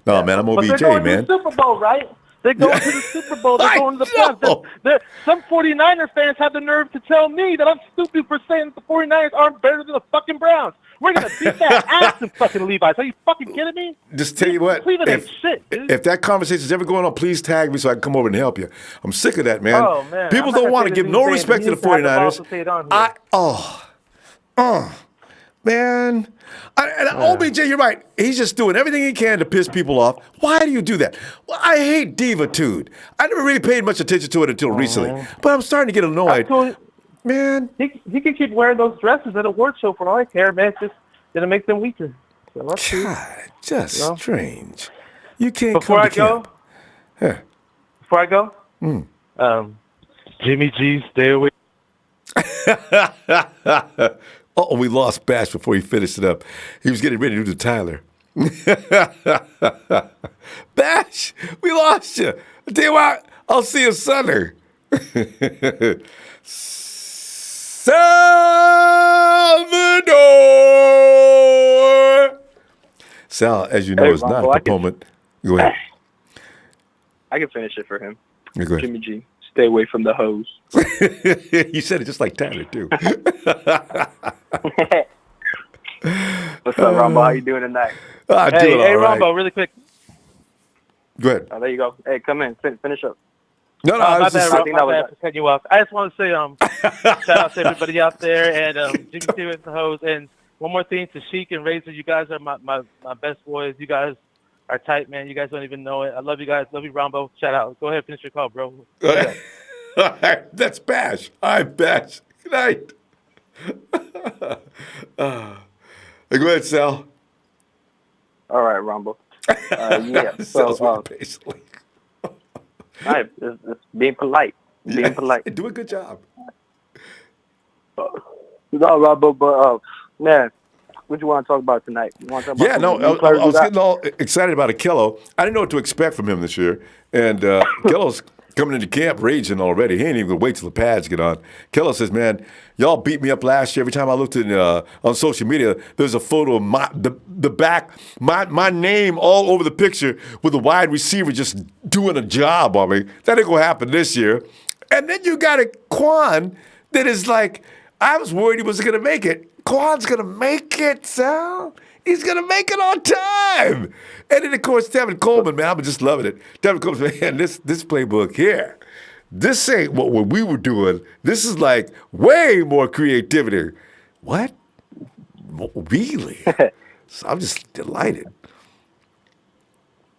No, man, I'm OBJ, but they're going man. to the Super Bowl, right? They're going to the Super Bowl. They're going to the playoffs. Some 49er fans have the nerve to tell me that I'm stupid for saying that the 49ers aren't better than the fucking Browns. We're going to beat that ass in fucking Levi's. Are you fucking kidding me? Just tell you what, if that conversation is ever going on, please tag me so I can come over and help you. I'm sick of that, man. Oh, man. People don't want to give no respect to the 49ers. Man. OBJ, you're right. He's just doing everything he can to piss people off. Why do you do that? Well, I hate divitude. I never really paid much attention to it until recently, but I'm starting to get annoyed. Man. He can keep wearing those dresses at a award show for all I care, man. It's just going to make them weaker. So let's just strange. You can't Before I go, Jimmy G, stay away. Oh, we lost Bash before he finished it up. He was getting ready to do the Tyler. Bash, we lost you. I tell you what, I'll see you Sunday. Salvador. Sal, as you know, is not a proponent. Go ahead. I can finish it for him. Yeah, go ahead. Jimmy G, stay away from the hose. You said it just like Tyler, too. What's up, Ronbo? How you doing tonight? Hey, Ronbo, really quick. Go ahead. Oh, there you go. Hey, come in. Finish up. No, my bad for cutting you off. I just want to say shout out to everybody out there and Jimmy Stevens the host. And one more thing to Sheik and Razor, you guys are my best boys. You guys are tight, man. You guys don't even know it. I love you guys. Love you, Ronbo. Shout out. Go ahead, finish your call, bro. All right, that's Bash. I'm Bash. Good night. Go ahead, Sal. All right, Ronbo. Yeah. So, basically. all right, it's being polite. Being polite. Do a good job. No, Ronbo, but man, what you want to talk about tonight? You want to talk about I was getting all excited about Akello. I didn't know what to expect from him this year, and coming into camp raging already. He ain't even going to wait till the pads get on. Kello says, man, y'all beat me up last year. Every time I looked on social media, there's a photo of the back, my name all over the picture with the wide receiver just doing a job on me. That ain't going to happen this year. And then you got a Kwon that is like, I was worried he wasn't going to make it. Kwon's going to make it, Sal. He's going to make it on time. And then, of course, Tevin Coleman, man, I'm just loving it. Tevin Coleman, man, this playbook here, this ain't what we were doing. This is like way more creativity. What? Really? So I'm just delighted.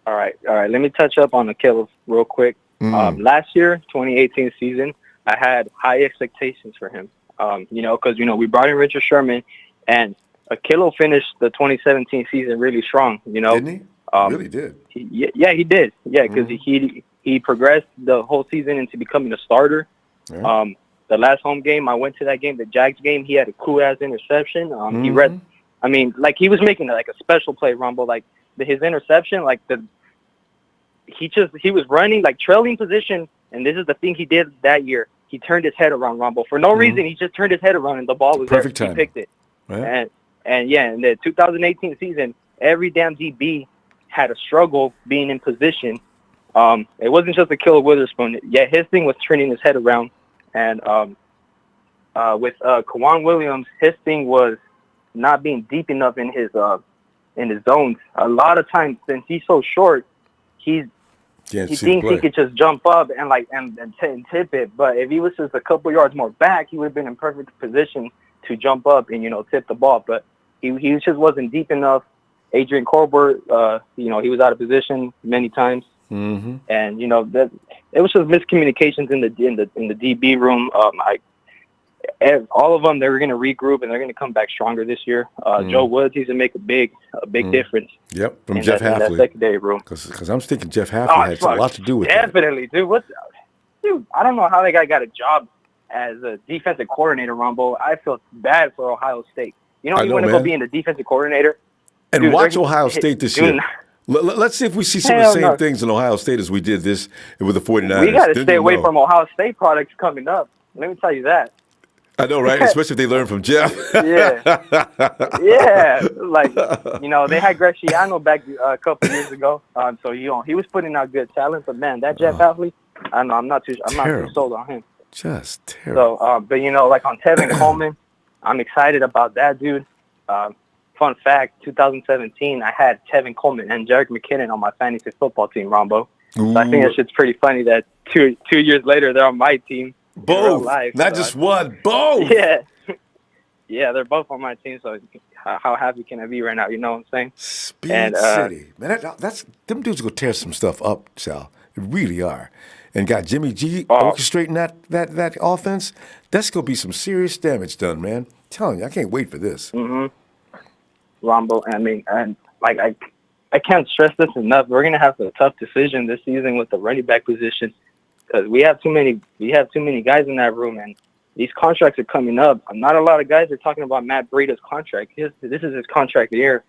All right. Let me touch up on the Killers real quick. Last year, 2018 season, I had high expectations for him. Because, we brought in Richard Sherman, and Akilo finished the 2017 season really strong, Didn't he? Really did. He did. Yeah, because he progressed the whole season into becoming a starter. Yeah. The last home game, I went to that game, the Jags game, he had a cool-ass interception. He was making like a special play, Ronbo. Like his interception, he was running, like trailing position, and this is the thing he did that year. He turned his head around, Ronbo. For no reason, he just turned his head around, and the ball was Perfect there. time. He picked it. Right. And in the 2018 season, every damn DB had a struggle being in position. It wasn't just a killer Witherspoon. Yeah, his thing was turning his head around. And with Kwon Williams, his thing was not being deep enough in his zones. A lot of times, since he's so short, he thinks he could just jump up and tip it. But if he was just a couple yards more back, he would have been in perfect position to jump up and tip the ball. But he just wasn't deep enough. Adrian Corbett, he was out of position many times, and that it was just miscommunications in the DB room. All of them, they were going to regroup and they're going to come back stronger this year. Joe Woods, he's going to to make a big difference. Yep, from Jeff Hafley. In that secondary room. Because I'm thinking Jeff Hafley had a lot to do with it. Definitely, dude. Dude, I don't know how that guy got a job as a defensive coordinator, Ronbo. I feel bad for Ohio State. You want to go be in the defensive coordinator? And dude, watch Ohio State this year. Let's see if we see some of the same things in Ohio State as we did this with the 49ers. We got to stay away from Ohio State products coming up. Let me tell you that. I know, right? Especially if they learn from Jeff. Yeah. Like, they had Graciano back a couple years ago. So, he was putting out good talent. But, man, that Jeff Hafley, I'm not too sold on him. Just terrible. So, but, like on Tevin Coleman, I'm excited about that, dude. Fun fact, 2017, I had Tevin Coleman and Jerick McKinnon on my fantasy football team, Ronbo. So I think that shit's pretty funny that two years later, they're on my team. Both, not just one, both. Yeah. Yeah, they're both on my team, so how happy can I be right now? You know what I'm saying? Speed City. Man, that's them dudes are going to tear some stuff up, Sal. They really are. And got Jimmy G orchestrating that offense. That's going to be some serious damage done, man. I'm telling you, I can't wait for this. Ronbo, I can't stress this enough. We're going to have a tough decision this season with the running back position because we have too many guys in that room, and these contracts are coming up. Not a lot of guys are talking about Matt Breida's contract. This is his contract year,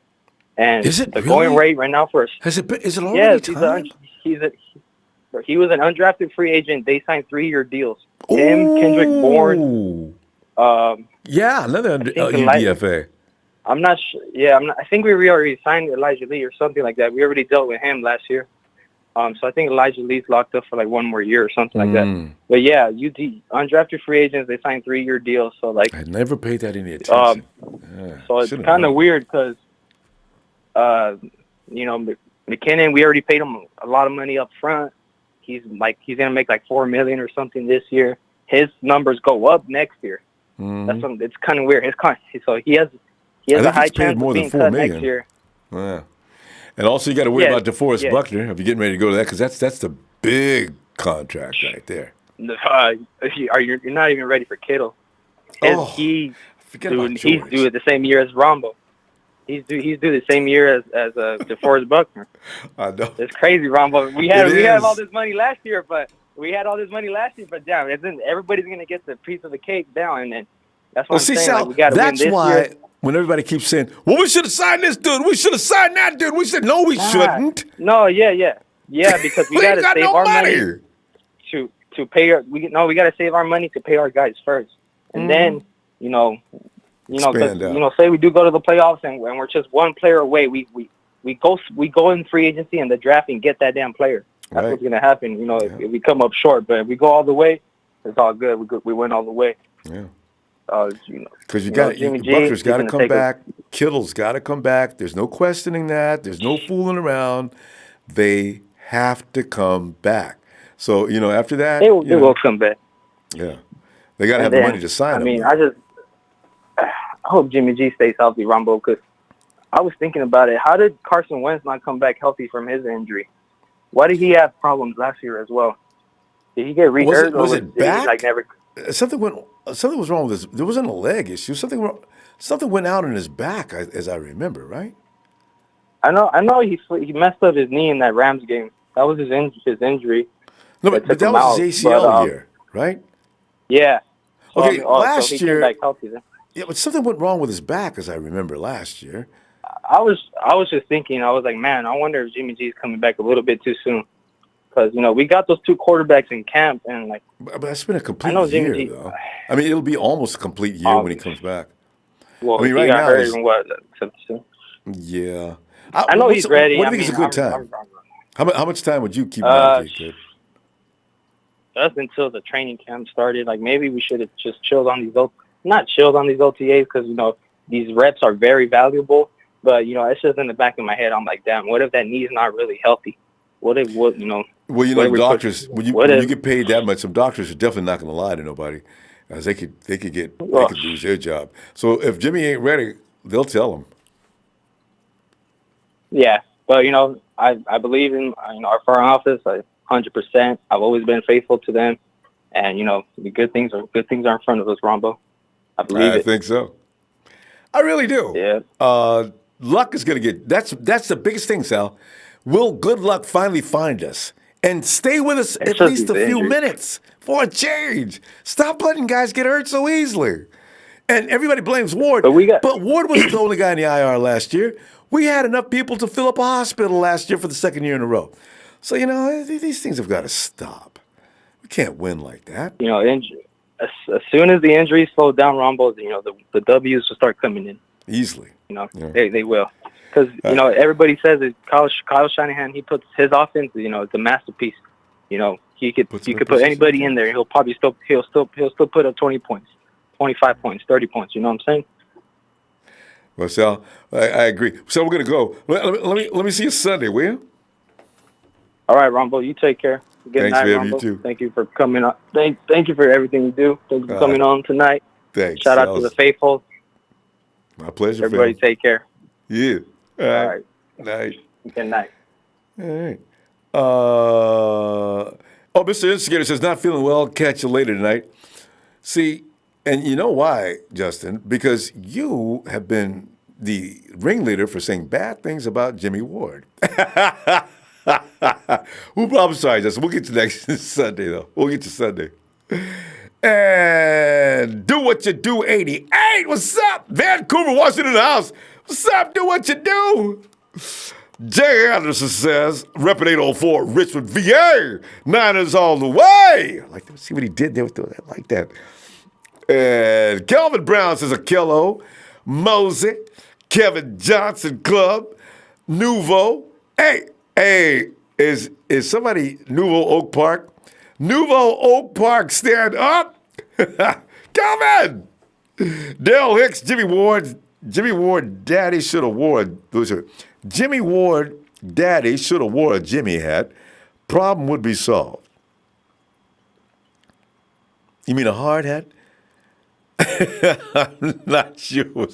and is it the really? Going rate right now for us. Is it already time? He was an undrafted free agent. They signed 3-year deals. Him, Kendrick Bourne. Another UDFA. I'm not sure. Yeah, I think we already signed Elijah Lee or something like that. We already dealt with him last year. So I think Elijah Lee's locked up for like 1 more year or something like that. But yeah, undrafted free agents, they signed 3-year deals. So like, I never paid that any attention. So it's kind of weird because, McKinnon, we already paid him a lot of money up front. He's gonna make like $4 million or something this year. His numbers go up next year. It's kind of weird. So he has a high chance of being cut next year. Yeah. And also you got to worry about DeForest Buckner if you're getting ready to go to that because that's the big contract right there. You're not even ready for Kittle. He's due the same year as Ronbo. He's due the same year as DeForest Buckner. I know. It's crazy, Ronbo. We had all this money last year, but damn, everybody's gonna get the piece of the cake down, and that's what I'm saying. Sal, we gotta win this year. When everybody keeps saying, well, we should have signed this dude, we should have signed that dude, we said, no, we shouldn't. No, yeah, because we got to save our money. to pay our we got to save our money to pay our guys first, and then because Expand out. say we do go to the playoffs and we're just one player away, we go in free agency and the draft and get that damn player. That's what's gonna happen. If we come up short, but if we go all the way, it's all good. We win all the way. Yeah. Because Butker's got to come back. Kittle's got to come back. There's no questioning that. There's no fooling around. They have to come back. So after that, they will come back. Yeah, they got to have the money to sign them. I hope Jimmy G stays healthy, Ronbo, because I was thinking about it. How did Carson Wentz not come back healthy from his injury? Why did he have problems last year as well? Did he get re-hurt? Was it back? Never... Something was wrong with his. There wasn't a leg issue. Something went out in his back, as I remember, right? I know he messed up his knee in that Rams game. That was his injury. No, but that was his ACL year, right? Yeah. So, okay, last so he year. Came back healthy then. Yeah, but something went wrong with his back, as I remember last year. I was just thinking. I was like, man, I wonder if Jimmy G is coming back a little bit too soon. Because, we got those two quarterbacks in camp, and, like... But that's been a complete year, though. I mean, it'll be almost a complete year when he comes back. Well, I mean, right now... Yeah. I know he's ready. What do you think is a good time? How much time would you keep him out, kid? Just until the training camp started. Like, maybe we should have just chilled on these... Not chilled on these OTAs, because, these reps are very valuable. But, it's just in the back of my head. I'm like, damn, what if that knee's not really healthy? What if, Well, doctors, when you get paid that much, some doctors are definitely not going to lie to nobody, as they could lose their job. So if Jimmy ain't ready, they'll tell him. Yeah, but I believe in our front office 100%. I've always been faithful to them, and the good things are in front of us, Ronbo. I believe it. I think so. I really do. Yeah. Luck is going to get. That's the biggest thing, Sal. Will good luck finally find us and stay with us at least a few minutes for a change? Stop letting guys get hurt so easily. And everybody blames Ward, but Ward was the only guy in the IR last year. We had enough people to fill up a hospital last year for the second year in a row. So, these things have got to stop. We can't win like that. As soon as the injuries slow down, Ronbo, the W's will start coming in. Easily. They will. Because, everybody says that Kyle Shanahan, he puts his offense, it's a masterpiece. He could put anybody in there. He'll still put up 20 points, 25 points, 30 points. You know what I'm saying? Well, Sal, I agree. So we're going to go. Let me see you Sunday, will you? All right, Ronbo, you take care. Good night, man. Ronbo. You too. Thank you for coming on. Thank you for everything you do. Thank you for coming on tonight. Thanks. Shout out to the faithful. My pleasure. Everybody take care. Yeah. All right. Night. Good night. All right. Mr. Instigator says, not feeling well. Catch you later tonight. See, and you know why, Justin? Because you have been the ringleader for saying bad things about Jimmie Ward. I'm sorry, Justin. We'll get to next Sunday, though. We'll get to Sunday. And do what you do, 88. What's up? Vancouver, Washington in the house. What's up? Do what you do. Jay Anderson says, Reppin' 804, Richmond, VA. Niners all the way. I like to see what he did there with that. I like that. And Kelvin Brown says, Akello, Mosey, Kevin Johnson Club, Nouveau. Hey, is somebody Nouveau Oak Park? Nouveau Oak Park, stand up. Kelvin. Dale Hicks, Jimmie Ward, daddy should have wore Jimmie Ward, daddy should have wore a Jimmy hat. Problem would be solved. You mean a hard hat? I'm not sure.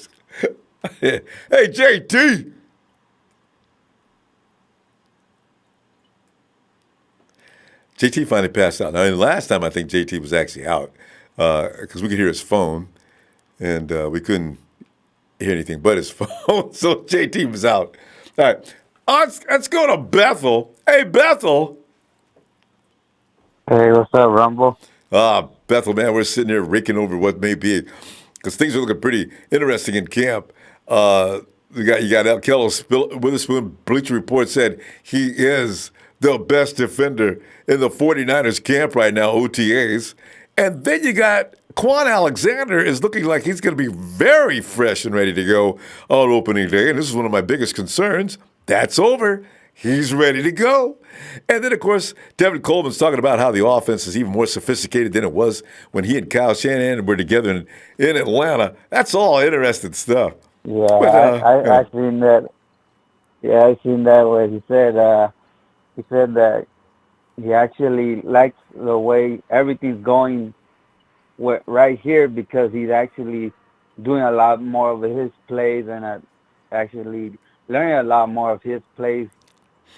Hey, JT. JT finally passed out. Now, last time I think JT was actually out because we could hear his phone, and we couldn't hear anything but his phone. So JT was out. All right, let's go to Bethel. Hey, Bethel. Hey, what's up, Rumble? Bethel, man, we're sitting here raking over what may be, because things are looking pretty interesting in camp. You got Kello Witherspoon. Bleacher Report said he is the best defender in the 49ers camp right now, OTAs. And then you got Kwon Alexander is looking like he's going to be very fresh and ready to go on opening day. And this is one of my biggest concerns. That's over. He's ready to go. And then, of course, Tevin Coleman's talking about how the offense is even more sophisticated than it was when he and Kyle Shanahan were together in Atlanta. That's all interesting stuff. Yeah, But, I seen that. Yeah, I seen that where he said that he actually likes the way everything's going right here because he's actually doing a lot more of his plays and actually learning a lot more of his plays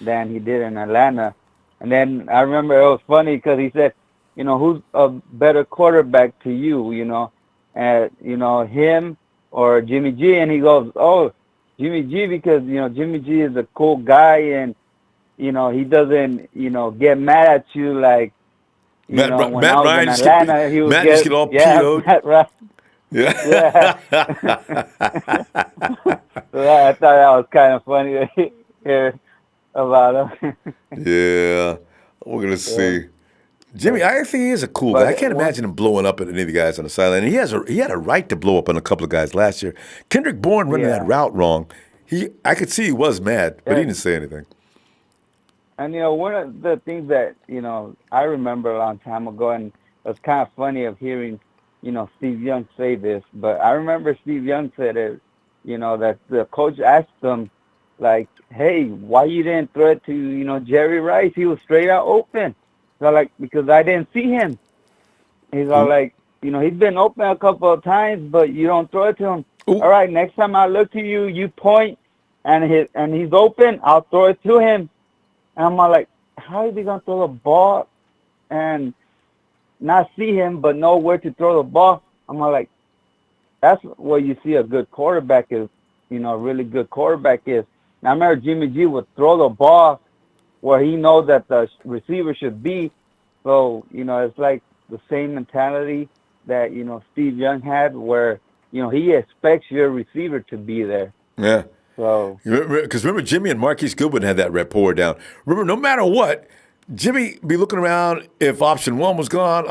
than he did in Atlanta. And then I remember it was funny because he said, who's a better quarterback to you, him or Jimmy G? And he goes, oh, Jimmy G, because, Jimmy G is a cool guy and, he doesn't, get mad at you like, when I was Ryan in Atlanta, he would get all yeah, PO'd. Matt Ryan. Yeah. So I thought that was kind of funny to hear about him. Yeah. We're going to see. Jimmy, I think he is a cool guy. I can't imagine him blowing up at any of the guys on the sideline. And he had a right to blow up on a couple of guys last year. Kendrick Bourne running that route wrong. I could see he was mad, but he didn't say anything. And, one of the things that, I remember a long time ago, and it was kind of funny of hearing, Steve Young say this, but I remember Steve Young said it, that the coach asked him, like, hey, why you didn't throw it to, Jerry Rice? He was straight out open. So, like, because I didn't see him. He's all like, he's been open a couple of times, but you don't throw it to him. All right, next time I look to you, you point, and he's open, I'll throw it to him. And I'm all like, how is he going to throw the ball and not see him but know where to throw the ball? I'm all like, that's what you see a good quarterback is, a really good quarterback is. And I remember Jimmy G would throw the ball where he knows that the receiver should be. So, it's like the same mentality that, Steve Young had where, he expects your receiver to be there. Yeah. So, because remember, Jimmy and Marquise Goodwin had that rapport down. Remember, no matter what, Jimmy be looking around. If option one was gone,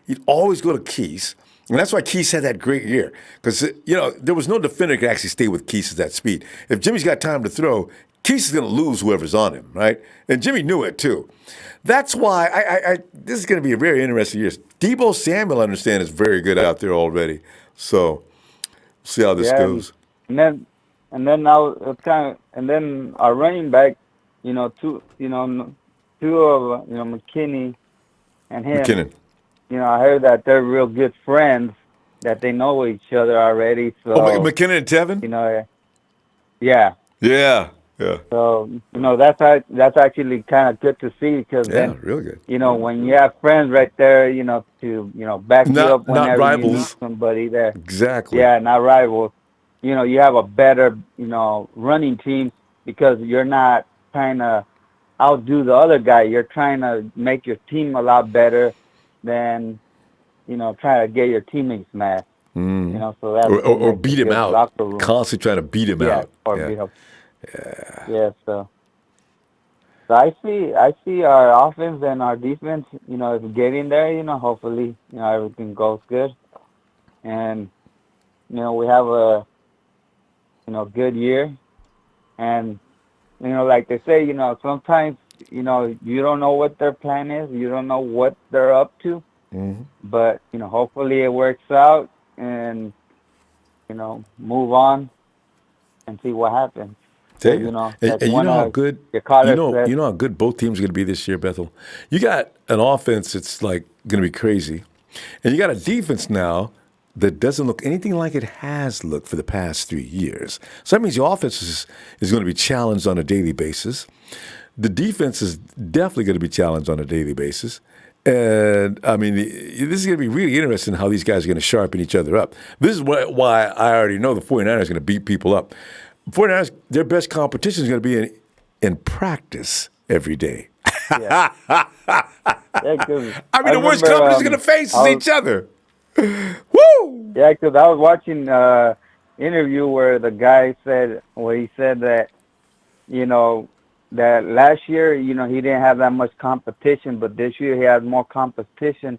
he'd always go to Keese. And that's why Keese had that great year. Because, there was no defender who could actually stay with Keese at that speed. If Jimmy's got time to throw, Keese is going to lose whoever's on him, right? And Jimmy knew it, too. That's why this is going to be a very interesting year. Deebo Samuel, I understand, is very good out there already. So, we'll see how this goes. And then now it's and then our running back, two of McKinney and him. McKinnon. I heard that they're real good friends, that they know each other already. So McKinnon and Tevin. Yeah. Yeah. Yeah. So that's actually kind of good to see because then really good. When you have friends right there, to back you up whenever you need somebody there. Exactly. Yeah, not rivals. You have a better, running team because you're not trying to outdo the other guy. You're trying to make your team a lot better than, trying to get your teammates mad. So that's or beat him out. Constantly trying to beat him out. Or beat him. Yeah. So I see our offense and our defense, is getting there. Hopefully, everything goes good, and we have a good year. And, like they say, sometimes, you don't know what their plan is. You don't know what they're up to. Mm-hmm. But, hopefully it works out and, move on and see what happens. Tell you, and you know how good how good both teams are going to be this year, Bethel. You got an offense that's like going to be crazy, and you got a defense now that doesn't look anything like it has looked for the past 3 years. So that means your offense is going to be challenged on a daily basis. The defense is definitely going to be challenged on a daily basis. And, I mean, this is going to be really interesting how these guys are going to sharpen each other up. This is why I already know the 49ers are going to beat people up. 49ers, their best competition is going to be in practice every day. Yeah. I mean, the worst competition is going to face is each other. Woo! Yeah, because I was watching interview where the guy said, he said that, that last year, he didn't have that much competition, but this year he has more competition,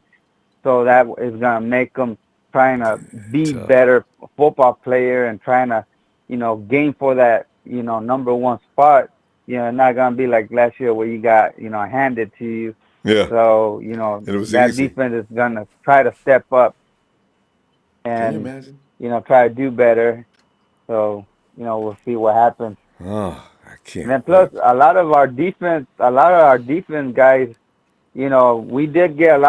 so that is gonna make him trying to be better football player and trying to, game for that, number one spot. Not gonna be like last year where you got, handed to you. Yeah. So, And it was that easy. defense is gonna try to step up Can you and, imagine? try to do better. So, we'll see what happens. Oh, I can't. And then plus a lot of our defense guys, we did get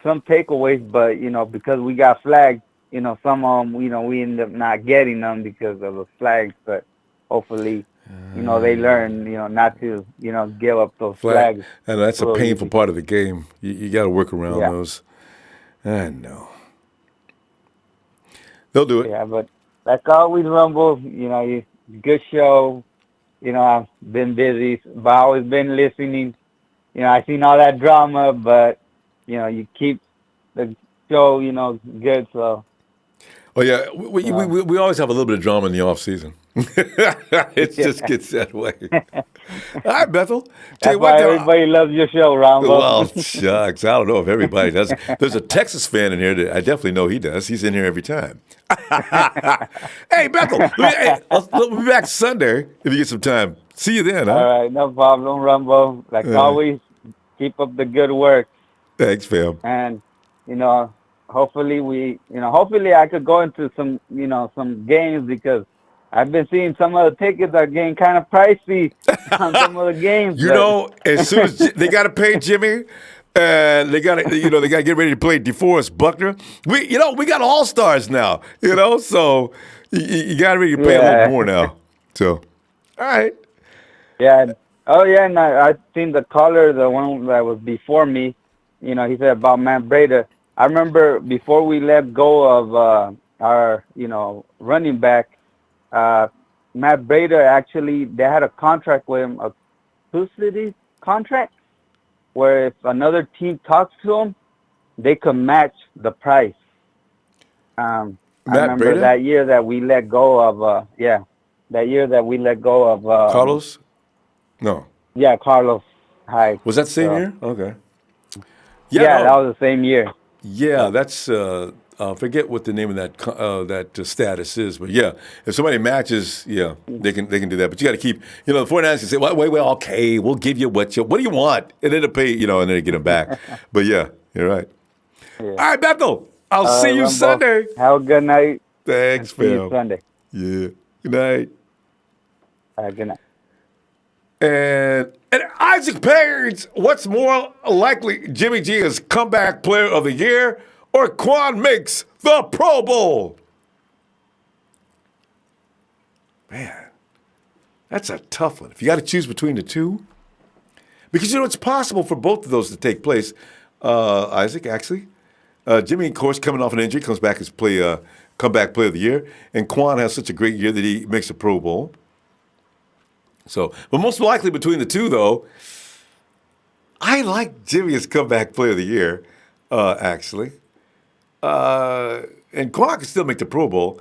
some takeaways, but because we got flagged, some of them, we ended up not getting them because of the flags. But hopefully, they learn, not to, give up those flags. And that's a real painful easy. part of the game. You got to work around Yeah. those. I know. They'll do it. Yeah, but like always, Rumble, good show. I've been busy, but I've always been listening. I've seen all that drama, but, you keep the show, good. So, Oh yeah, we always have a little bit of drama in the off season. It just gets that way. All right, Bethel. That's why everybody loves your show, Ronbo. Well, shucks, I don't know if everybody does. There's a Texas fan in here that I definitely know he does. He's in here every time. Hey, Bethel, we'll be back Sunday if you get some time. See you then, huh? All right, no problem, Rumbo. Like always, keep up the good work. Thanks, fam. And, hopefully hopefully I could go into some, some games because I've been seeing some of the tickets are getting kind of pricey on some of the games. As soon as they got to pay Jimmy, and they got to, they got to get ready to play DeForest Buckner. We got all stars now, so you got to ready to pay a little more now. So, all right. Yeah. Oh yeah, and I seen the caller, the one that was before me. He said about Matt Breida. I remember before we let go of our, running back, Matt Breida actually, they had a contract with him, a exclusivity contract, where if another team talks to him, they could match the price. I remember Breida? that year that we let go of, Carlos? No. Yeah, Carlos Hyde. Was that the same year? Okay. Yeah, that was the same year. Yeah, that's forget what the name of that status is, but yeah, if somebody matches, yeah, they can do that. But you got to keep, the 49ers can say, wait, okay, we'll give you what do you want, and then to pay, and then to get them back. But yeah, you're right. Yeah. All right, Bethel, I'll see you Sunday. Have a good night. Thanks, fam. See you Sunday. Yeah. Good night. Good night. And Isaac Page, what's more likely, Jimmy G is comeback player of the year or Kwon makes the Pro Bowl? Man, that's a tough one. If you got to choose between the two, because it's possible for both of those to take place. Isaac, actually, Jimmy, of course, coming off an injury, comes back as comeback player of the year, and Kwon has such a great year that he makes a Pro Bowl. So, but most likely between the two, though, I like Jimmy as comeback player of the year, actually. And Kwon can still make the Pro Bowl.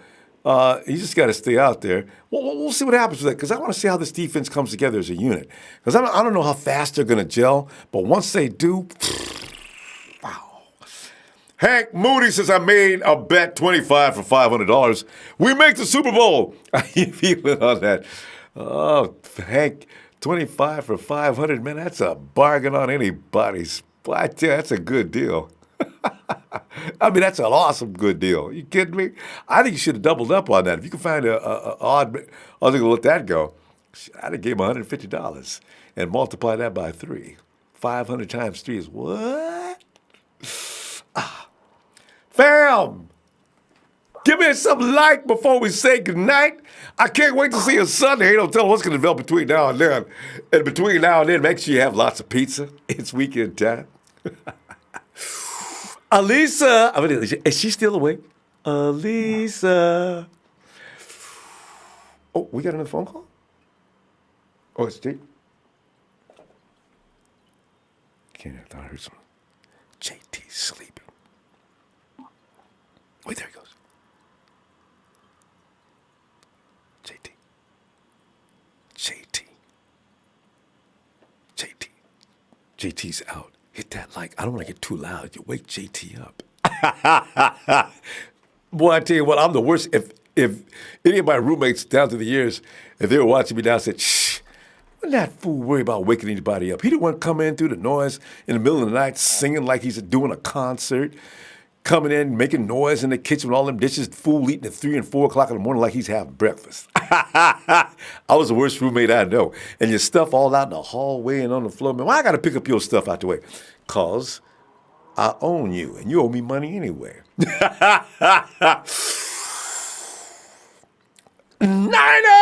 He just got to stay out there. We'll see what happens with that, because I want to see how this defense comes together as a unit. Because I don't know how fast they're going to gel, but once they do, wow. Hank Moody says, I made a bet 25 for $500. We make the Super Bowl. How you feeling on that? Oh, Hank, 25 for 500, man, that's a bargain on anybody's. I tell you, that's a good deal. I mean, that's an awesome good deal. You kidding me? I think you should have doubled up on that. If you can find a odd, I was going to let that go. I'd have gave him $150 and multiply that by 3. 500 times 3 is what? Fam! Give me some like before we say goodnight. I can't wait to see you Sunday. Don't tell what's going to develop between now and then. And between now and then, make sure you have lots of pizza. It's weekend time. Alisa, is she still awake? Alisa. Oh, we got another phone call? Oh, it's Jake. Can't have thought I heard something. JT's sleeping. Wait, there he goes. JT. JT's out. Hit that like. I don't want to get too loud. You wake JT up. Boy, I tell you what, I'm the worst. If any of my roommates down through the years, if they were watching me down, I said, shh, let that fool worry about waking anybody up. He didn't want to come in through the noise in the middle of the night singing like he's doing a concert, coming in, making noise in the kitchen with all them dishes, fool eating at 3 and 4 o'clock in the morning like he's having breakfast. I was the worst roommate I know. And your stuff all out in the hallway and on the floor. Man, why I got to pick up your stuff out the way? Because I own you, and you owe me money anyway. Niners!